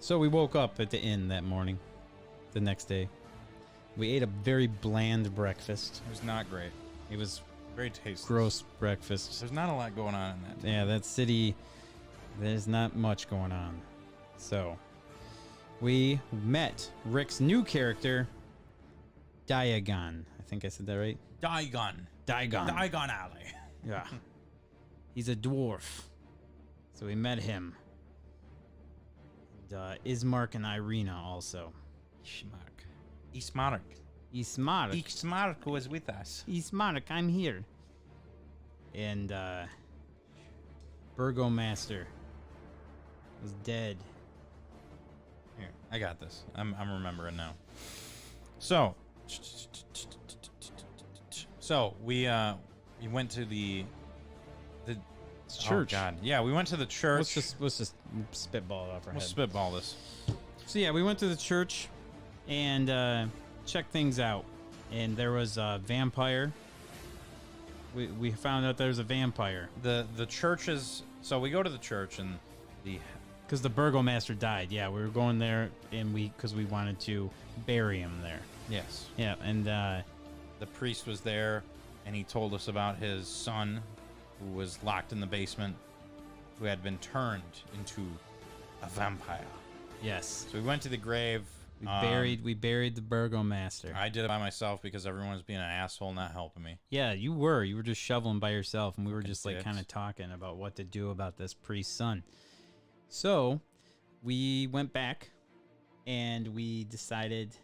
So we woke up at the inn that morning, the next day. We ate a very bland breakfast. It was not great. It was Very tasty. gross breakfast. There's not a lot going on in that. Yeah, that city, there's not much going on. So, we met Rick's new character, Diagon. I think I said that right? Diagon. Diagon. Diagon Alley. Yeah. He's a dwarf. So we met him. And, Ismark and Irina also. Ismark. Ismark. Ismark was with us. Ismark, I'm here. And, Burgomaster was dead. Here, I got this. I'm remembering now. So we went to the church. Oh God, yeah, we went to the church. Let's just spitball it off our We'll head. spitball this. So yeah, we went to the church and checked things out, and there was a vampire. We found out there was a vampire The church is. So we go to the church and because the burgomaster died. Yeah, we were going there and because we wanted to bury him there. yes, Yeah, and the priest was there, and he told us about his son, who was locked in the basement, who had been turned into a vampire. yes, So we went to the grave. we buried the burgomaster. I did it by myself because everyone was being an asshole, not helping me. Yeah, you were just shoveling by yourself, and we were just like dicks. kind of talking about what to do about this priest's son. So we went back and we decided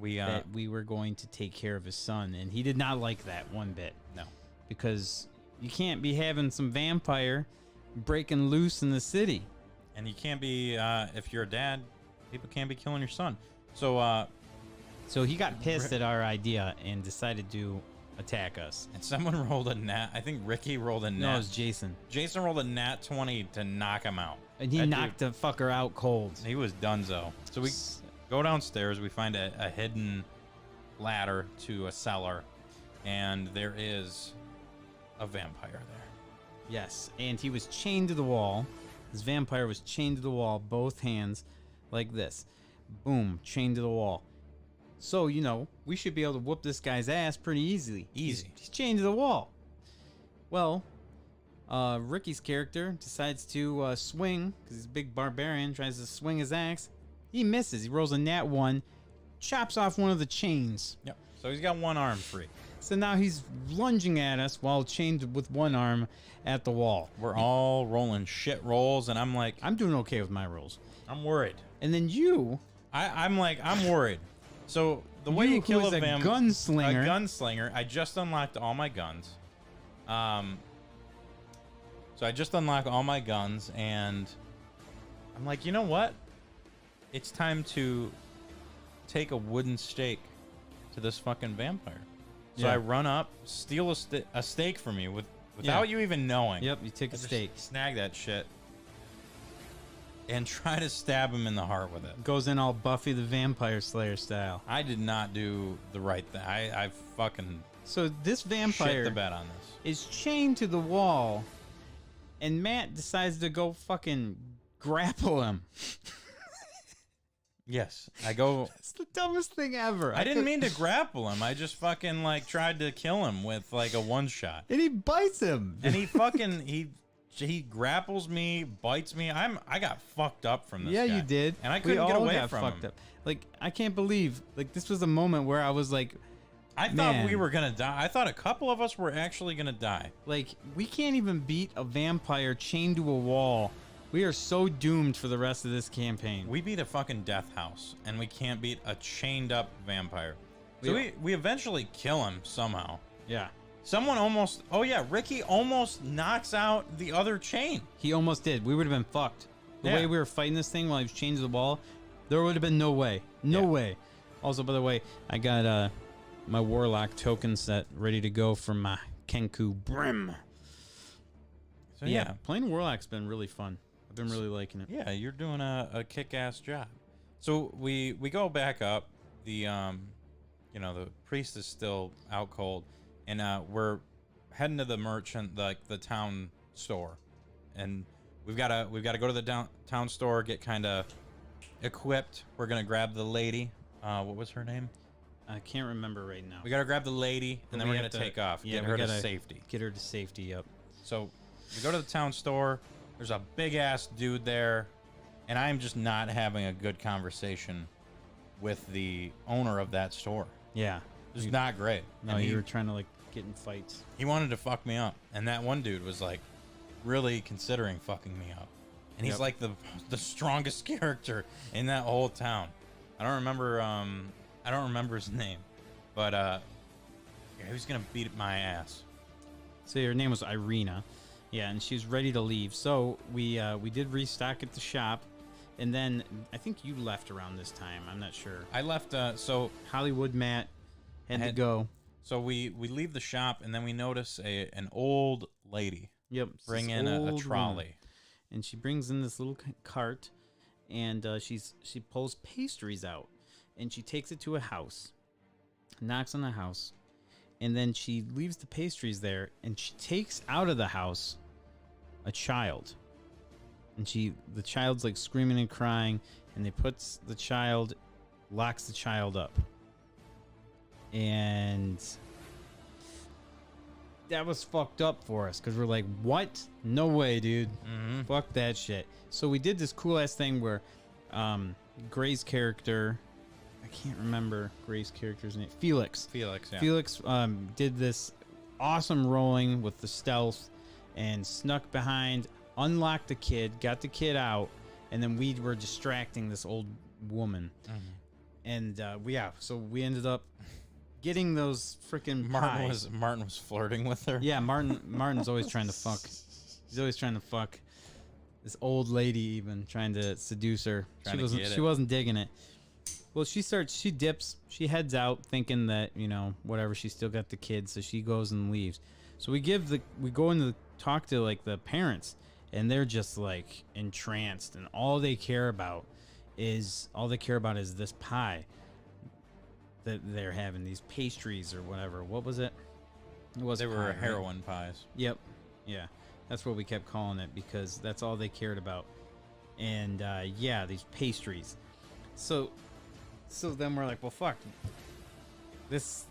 that we were going to take care of his son, and he did not like that one bit. No. Because you can't be having some vampire breaking loose in the city. And you can't be, if you're a dad, people can't be killing your son. So, So he got pissed at our idea and decided to attack us. and someone rolled a nat. I think Ricky rolled a nat. No, it was Jason. Jason rolled a nat 20 to knock him out. And he That knocked the fucker out cold. He was donezo. So we go downstairs. We find a hidden ladder to a cellar, and there is a vampire there. Yes, and he was chained to the wall. This vampire was chained to the wall, both hands, like this. Boom, chained to the wall. So, we should be able to whoop this guy's ass pretty easily. Easy. He's chained to the wall. Well, Ricky's character decides to swing, because he's a big barbarian, tries to swing his axe. He misses. He rolls a nat 1, chops off one of the chains. Yep. So he's got one arm free. So now he's lunging at us while chained with one arm at the wall. We're all rolling shit rolls, and I'm like, I'm doing okay with my rolls. I'm worried. And then you, I'm worried. So the way you kill who is a a gunslinger, gunslinger. I just unlocked all my guns. So I just unlocked all my guns, and I'm like, you know what? It's time to take a wooden stake to this fucking vampire. So Yeah. I run up, steal a stake from you without you even knowing. Yep, you take a I just stake. snag that shit, and try to stab him in the heart with it. Goes in all Buffy the Vampire Slayer style. I did not do the right thing. I fucking So this shit vampire the bed on this. is chained to the wall, and Matt decides to go fucking grapple him. Yes, I go. It's the dumbest thing ever. I didn't mean to grapple him. I just fucking tried to kill him with a one shot. And he bites him. And he fucking he grapples me, bites me. I got fucked up from this. Yeah, guy. you did. And I We couldn't get all away got from fucked him. up. Like, I can't believe, this was a moment where I was like, I thought we were gonna die. I thought a couple of us were actually gonna die. Like, we can't even beat a vampire chained to a wall. We are so doomed for the rest of this campaign. We beat a fucking death house, and we can't beat a chained up vampire. So we eventually kill him somehow. Yeah. Someone almost... Oh, yeah, Ricky almost knocks out the other chain. He almost did. We would have been fucked. The Yeah. way we were fighting this thing while he was chained to the wall, there would have been no way. No way. Also, by the way, I got my Warlock token set ready to go for my Kenku Brim. So, Yeah, playing Warlock's been really fun. I've been really liking it. Yeah, you're doing a kick-ass job. So we go back up. The the priest is still out cold, and we're heading to the merchant, the town store, and we've got to go to the town store, get kind of equipped. We're gonna grab the lady. What was her name? I can't remember right now. We gotta grab the lady, and then we're gonna take off. Yeah, Get we her to gotta safety. Get her to safety. Yep. So we go to the town store. There's a big ass dude there, and I'm just not having a good conversation with the owner of that store. Yeah. It's not great. No, And you were trying to like get in fights. he wanted to fuck me up, and that one dude was like really considering fucking me up. And he's Yep. like the strongest character in that whole town. I don't remember his name, but yeah, he was gonna beat my ass. So her name was Irina. Yeah, and she was ready to leave. So we did restock at the shop, and then I think you left around this time. I'm not sure. I left. So Hollywood Matt had to go. So we leave the shop, and then we notice an old lady. Yep. Bring this in a old trolley. woman. And she brings in this little cart, and she pulls pastries out, and she takes it to a house, knocks on the house, and then she leaves the pastries there, and she takes out of the house a child, and the child's like screaming and crying, and they locks the child up, and that was fucked up for us because we're like, what? No way, dude. Mm-hmm. Fuck that shit. So we did this cool ass thing where Gray's character, I can't remember Gray's character's name, Felix. Yeah. Felix did this awesome rolling with the stealth and snuck behind, unlocked the kid, got the kid out, and then we were distracting this old woman. Mm-hmm. And so we ended up getting those freaking pies. Martin was flirting with her. Yeah, Martin's always trying to fuck. He's always trying to fuck this old lady, even trying to seduce her. She wasn't digging it. Well, she dips, she heads out thinking that, whatever, she still got the kids, so she goes and leaves. So we go in to talk to like the parents, and they're just like entranced, and all they care about is this pie that they're having, these pastries or whatever. What was it? They were heroin pies. Yep. Yeah. That's what we kept calling it because that's all they cared about. And these pastries. So then we're like, well, fuck. This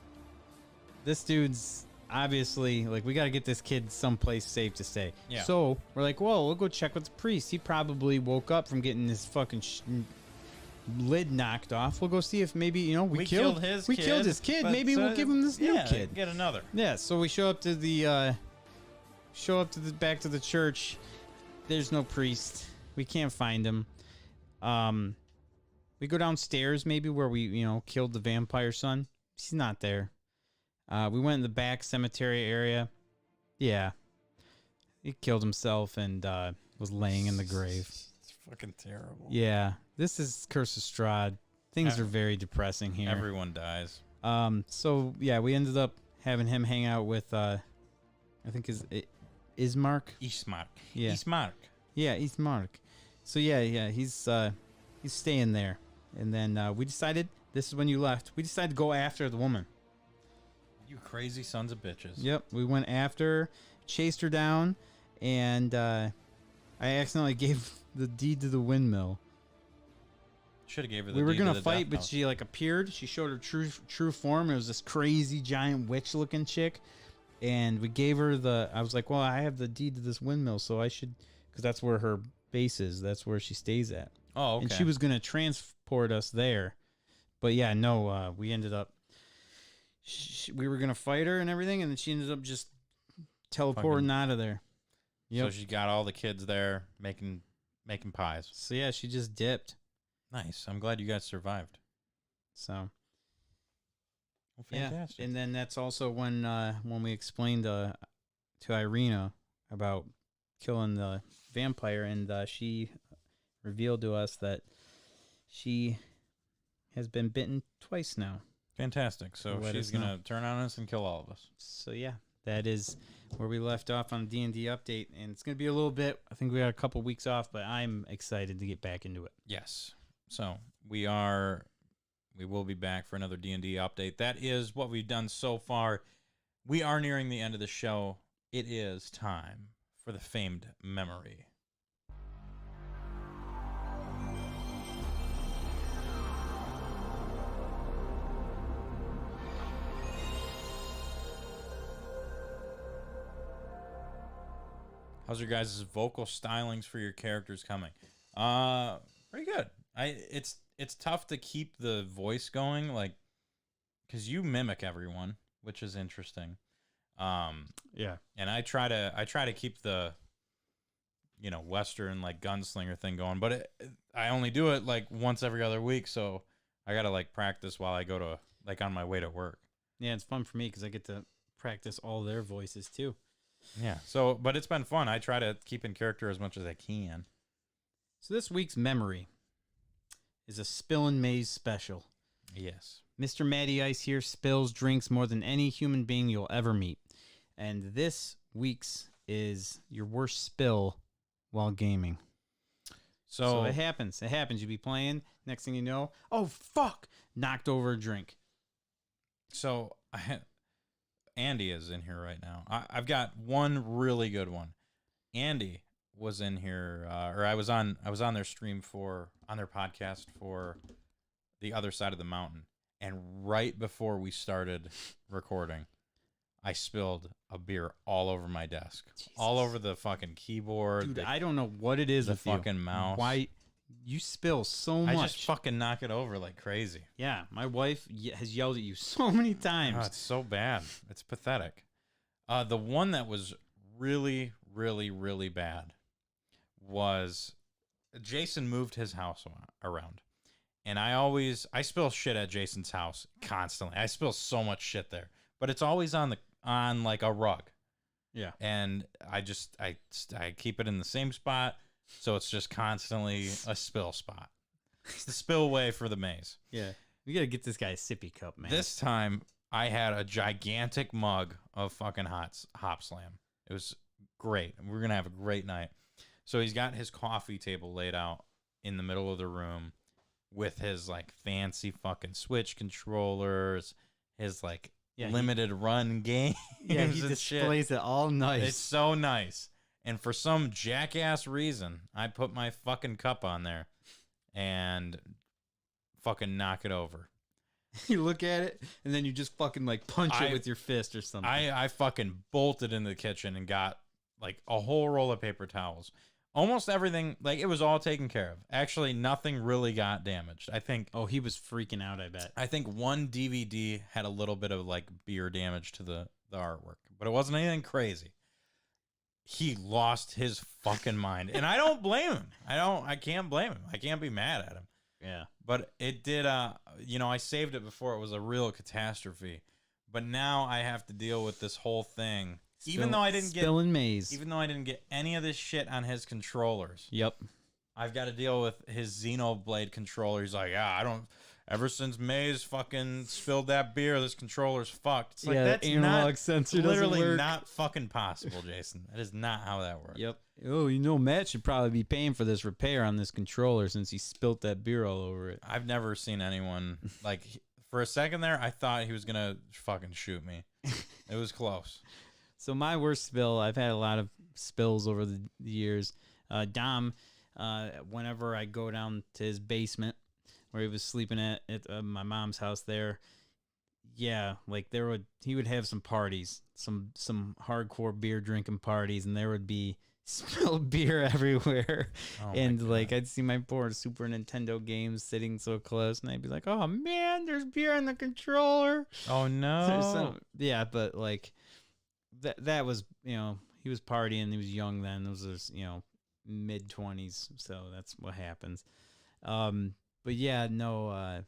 dude's obviously like, we got to get this kid someplace safe to stay. Yeah. So we're like, well, we'll go check with the priest. He probably woke up from getting his fucking lid knocked off. We'll go see if maybe we killed his kid. Maybe we'll give him this new kid. Get another. Yeah. So we show up to the back to the church. There's no priest. We can't find him. We go downstairs maybe where we killed the vampire son. He's not there. We went in the back cemetery area. Yeah. He killed himself and was laying in the grave. It's fucking terrible. Yeah. This is Curse of Strahd. Things are very depressing here. Everyone dies. So yeah, we ended up having him hang out with I think Ismark. Ismark. Yeah. Ismark. Yeah, Ismark. So yeah, he's staying there. And then we decided, this is when you left, we decided to go after the woman. You crazy sons of bitches. Yep, we went after her, chased her down, and I accidentally gave the deed to the windmill. Should have gave her the We were deed gonna to the fight, death but house. she like appeared. She showed her true form. It was this crazy giant witch looking chick, and we gave her I was like, well, I have the deed to this windmill, so I should, because that's where her base is. That's where she stays at. Oh, okay. And she was gonna transport us there, but yeah, no, we ended up. we were gonna fight her and everything, and then she ended up just teleporting out of there. So she got all the kids there making pies. So yeah, she just dipped. Nice. I'm glad you guys survived. So Well, fantastic. yeah, and then that's also when we explained to Irina about killing the vampire, and she revealed to us that she has been bitten twice now. Fantastic. So Let she's us know. going to turn on us and kill all of us. So yeah, that is where we left off on D&D update, and it's going to be a little bit. I think we got a couple weeks off, but I'm excited to get back into it. Yes. So we will be back for another D&D update. That is what we've done so far. We are nearing the end of the show. It is time for the famed memory. How's your guys' vocal stylings for your characters coming? Pretty good. It's tough to keep the voice going, like, because you mimic everyone, which is interesting. Yeah. And I try to keep the, Western like gunslinger thing going, but I only do it like once every other week, so I gotta like practice while I go to like on my way to work. Yeah, it's fun for me because I get to practice all their voices too. Yeah. So, but it's been fun. I try to keep in character as much as I can. So this week's memory is a Spill and Maze special. Yes. Mr. Matty Ice here spills drinks more than any human being you'll ever meet. And this week's is your worst spill while gaming. So it happens. It happens. You be playing. Next thing you know, oh, fuck. Knocked over a drink. So Andy is in here right now. I've got one really good one. Andy was in here, or I was on their stream on their podcast for The Other Side of the Mountain. And right before we started recording, I spilled a beer all over my desk, all over the fucking keyboard. Dude, I don't know what it is the with fucking you. mouse. Why you spill so much? I just fucking knock it over like crazy. Yeah, my wife has yelled at you so many times. Oh, it's so bad. It's pathetic. The one that was really, really, really bad was Jason moved his house around. And I spill shit at Jason's house constantly. I spill so much shit there, but it's always on like a rug. Yeah. And I keep it in the same spot, so it's just constantly a spill spot. It's the spillway for the maze. Yeah. We got to get this guy a sippy cup, man. This time I had a gigantic mug of fucking Hop Slam. It was great. We're going to have a great night. So he's got his coffee table laid out in the middle of the room with his like fancy fucking Switch controllers, his like limited run games. Yeah, he displays it all nice. It's so nice. And for some jackass reason, I put my fucking cup on there and fucking knock it over. You look at it and then you just fucking like punch it with your fist or something. I fucking bolted into the kitchen and got like a whole roll of paper towels. Almost everything, like, it was all taken care of. Actually, nothing really got damaged. I think. Oh, he was freaking out, I bet. I think one DVD had a little bit of, like, beer damage to the artwork, but it wasn't anything crazy. He lost his fucking mind, and I don't blame him. I can't blame him. I can't be mad at him. Yeah. But it did, I saved it before it was a real catastrophe. But now I have to deal with this whole thing. Even though I didn't get any of this shit on his controllers. Yep. I've got to deal with his Xenoblade controller. He's like, ever since Maze fucking spilled that beer, this controller's fucked. It's like, that's analog sensor literally doesn't work. not fucking possible, Jason. That is not how that works. Yep. Oh, Matt should probably be paying for this repair on this controller since he spilt that beer all over it. I've never seen anyone, like, for a second there, I thought he was going to fucking shoot me. It was close. So my worst spill, I've had a lot of spills over the years. Dom, whenever I go down to his basement where he was sleeping at my mom's house there, yeah, like he would have some parties, some hardcore beer drinking parties, and there would be spilled beer everywhere. Oh my And God. like I'd see my poor Super Nintendo games sitting so close, and I'd be like, "Oh man, there's beer on the controller." Oh So- no. yeah, but like that was, he was partying. He was young then. Those was mid-20s, so that's what happens. But yeah, no.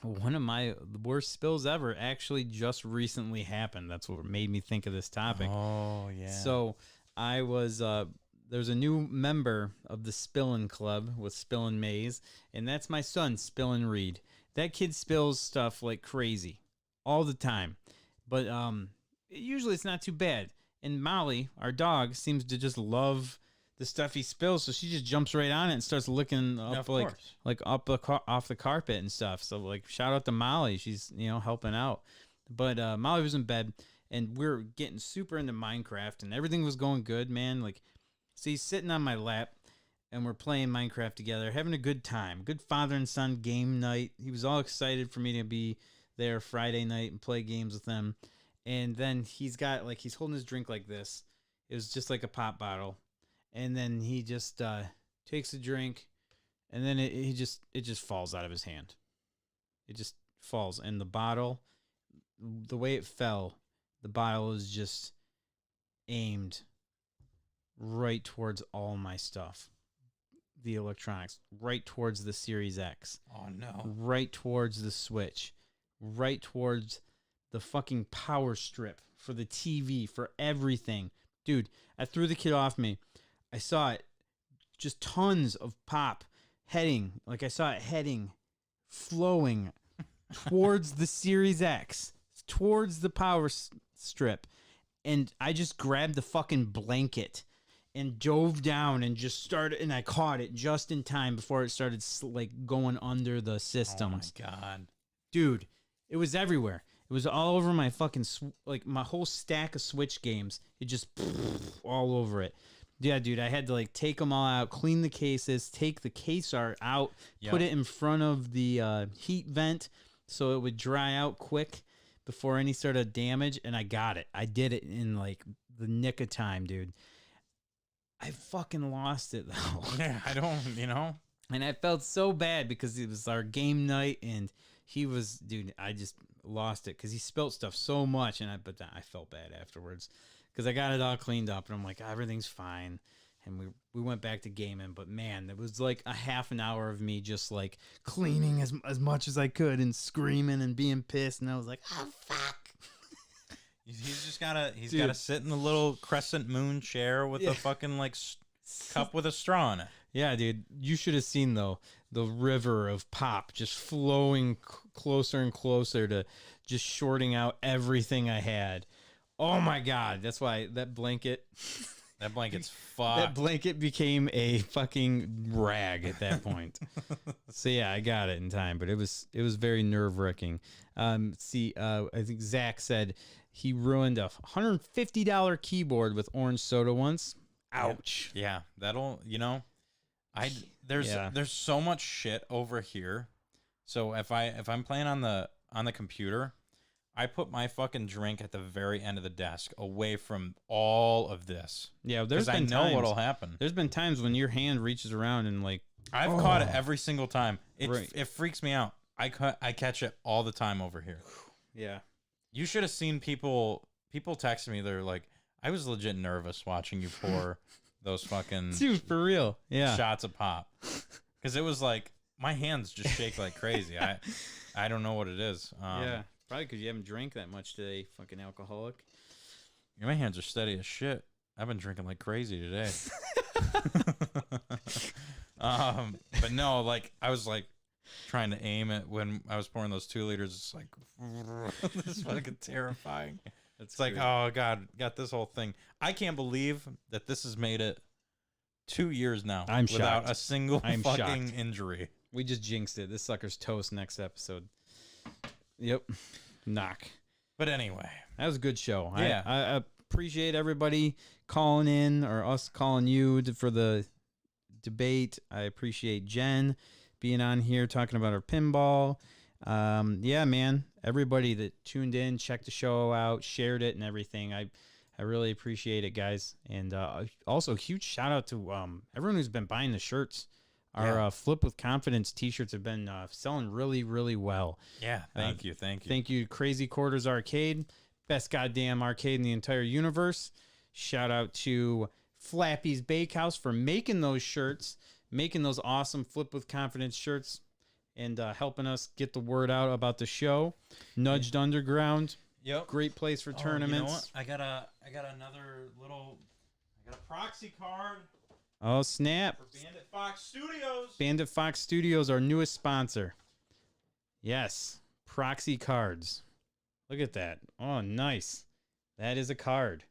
One of my worst spills ever actually just recently happened. That's what made me think of this topic. Oh yeah. So I was there's a new member of the Spillin' Club with Spillin' Maze, and that's my son, Spillin' Reed. That kid spills stuff like crazy all the time, but usually it's not too bad. And Molly, our dog, seems to just love the stuff he spills, so she just jumps right on it and starts licking Yeah, up of like course. up off the carpet and stuff. So like shout out to Molly, she's helping out. But Molly was in bed, and we're getting super into Minecraft, and everything was going good, man. Like, so he's sitting on my lap, and we're playing Minecraft together, having a good time. Good father and son game night. He was all excited for me to be there Friday night and play games with him. And then he's holding his drink like this. It was just like a pop bottle. And then he just takes a drink, and then it just falls out of his hand. It just falls. And the bottle, the way it fell, the bottle is just aimed right towards all my stuff. The electronics, right towards the Series X. Oh no. Right towards the Switch. Right towards the fucking power strip for the TV, for everything. Dude, I threw the kid off me. I saw it, just tons of pop heading, flowing towards the Series X, towards the power strip. And I just grabbed the fucking blanket and dove down and just started, and I caught it just in time before it started going under the systems. Oh my God. Dude, it was everywhere. It was all over my fucking, my whole stack of Switch games. It just all over it. Yeah, dude, I had to take them all out, clean the cases, take the case art out, put it in front of the heat vent so it would dry out quick before any sort of damage, and I got it. I did it in the nick of time, dude. I fucking lost it though. Yeah, I don't, And I felt so bad because it was our game night, and he was, dude, I just lost it because he spilled stuff so much, but I felt bad afterwards because I got it all cleaned up, and I'm like, everything's fine. And we went back to gaming, but man, it was like a half an hour of me just cleaning as much as I could and screaming and being pissed, and I was like, oh fuck. He's just gotta sit in the little crescent moon chair with a fucking cup with a straw in it. Yeah, dude, you should have seen though the river of pop just flowing closer and closer to just shorting out everything I had. Oh my God, that's why that blanket's fucked. That blanket became a fucking rag at that point. So yeah, I got it in time, but it was very nerve-wracking. I think Zach said he ruined a $150 keyboard with orange soda once. Ouch. Yeah, that'll, there's so much shit over here. So if I'm playing on the computer, I put my fucking drink at the very end of the desk, away from all of this. Yeah, there's been I know times what'll happen. There's been times when your hand reaches around and I've caught it every single time. It freaks me out. I catch it all the time over here. Yeah. You should have seen people texting me. They're like, I was legit nervous watching you pour those fucking dude, for real. Yeah. shots of pop. Because it was my hands just shake like crazy. I don't know what it is. Yeah. Probably because you haven't drank that much today, fucking alcoholic. My hands are steady as shit. I've been drinking like crazy today. But no, I was trying to aim it when I was pouring those 2 liters. It's it's fucking terrifying. It's great. Oh God, got this whole thing. I can't believe that this has made it 2 years now. I'm without shocked. a single I'm fucking shocked. injury. We just jinxed it. This sucker's toast next episode. Yep. Knock. But anyway, that was a good show. Yeah. I appreciate everybody calling in or us calling you for the debate. I appreciate Jen being on here talking about her pinball. Yeah, man. Everybody that tuned in, checked the show out, shared it and everything. I I really appreciate it, guys. And also, huge shout out to everyone who's been buying the shirts. Our Flip with Confidence t-shirts have been selling really, really well. Yeah, thank you. Thank you, Crazy Quarters Arcade. Best goddamn arcade in the entire universe. Shout out to Flappy's Bakehouse for making those shirts, making those awesome Flip with Confidence shirts, and helping us get the word out about the show. Nudged Underground. Yep. Great place for tournaments. You know what? I got another little. I got a proxy card Oh, snap. for Bandit Fox Studios. Bandit Fox Studios, our newest sponsor. Yes. Proxy cards. Look at that. Oh, nice. That is a card.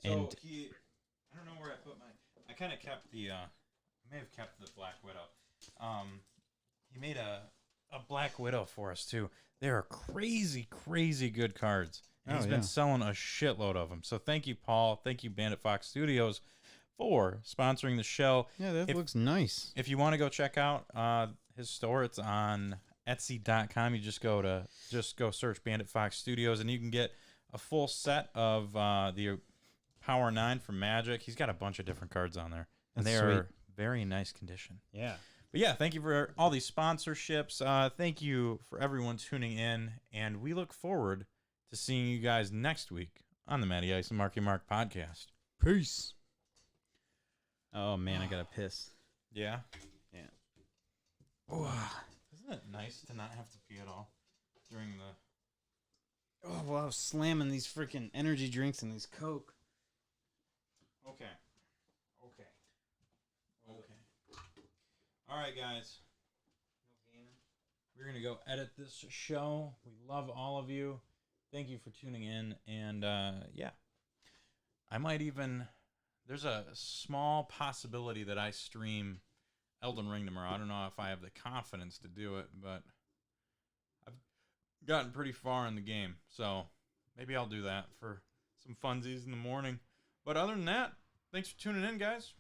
So And I don't know where I put my. I kind of kept the. I may have kept the Black Widow. He made a Black Widow for us too. They are crazy, crazy good cards. And he's been selling a shitload of them. So thank you, Paul. Thank you, Bandit Fox Studios, for sponsoring the show. yeah, that looks nice. If you want to go check out his store, it's on Etsy.com. You just go search Bandit Fox Studios, and you can get a full set of the Power 9 from Magic. He's got a bunch of different cards on there, and That's they sweet. are very nice condition. Yeah. But yeah, thank you for all these sponsorships. Thank you for everyone tuning in, and we look forward to seeing you guys next week on the Matty Ice and Marky Mark podcast. Peace. Oh, man, I got to piss. Yeah? Yeah. Isn't it nice to not have to pee at all during the... Oh, well, I was slamming these freaking energy drinks and these Coke. Okay. All right, guys. We're going to go edit this show. We love all of you. Thank you for tuning in. And, yeah. I might even... There's a small possibility that I stream Elden Ring tomorrow. I don't know if I have the confidence to do it, but I've gotten pretty far in the game. So maybe I'll do that for some funsies in the morning. But other than that, thanks for tuning in, guys.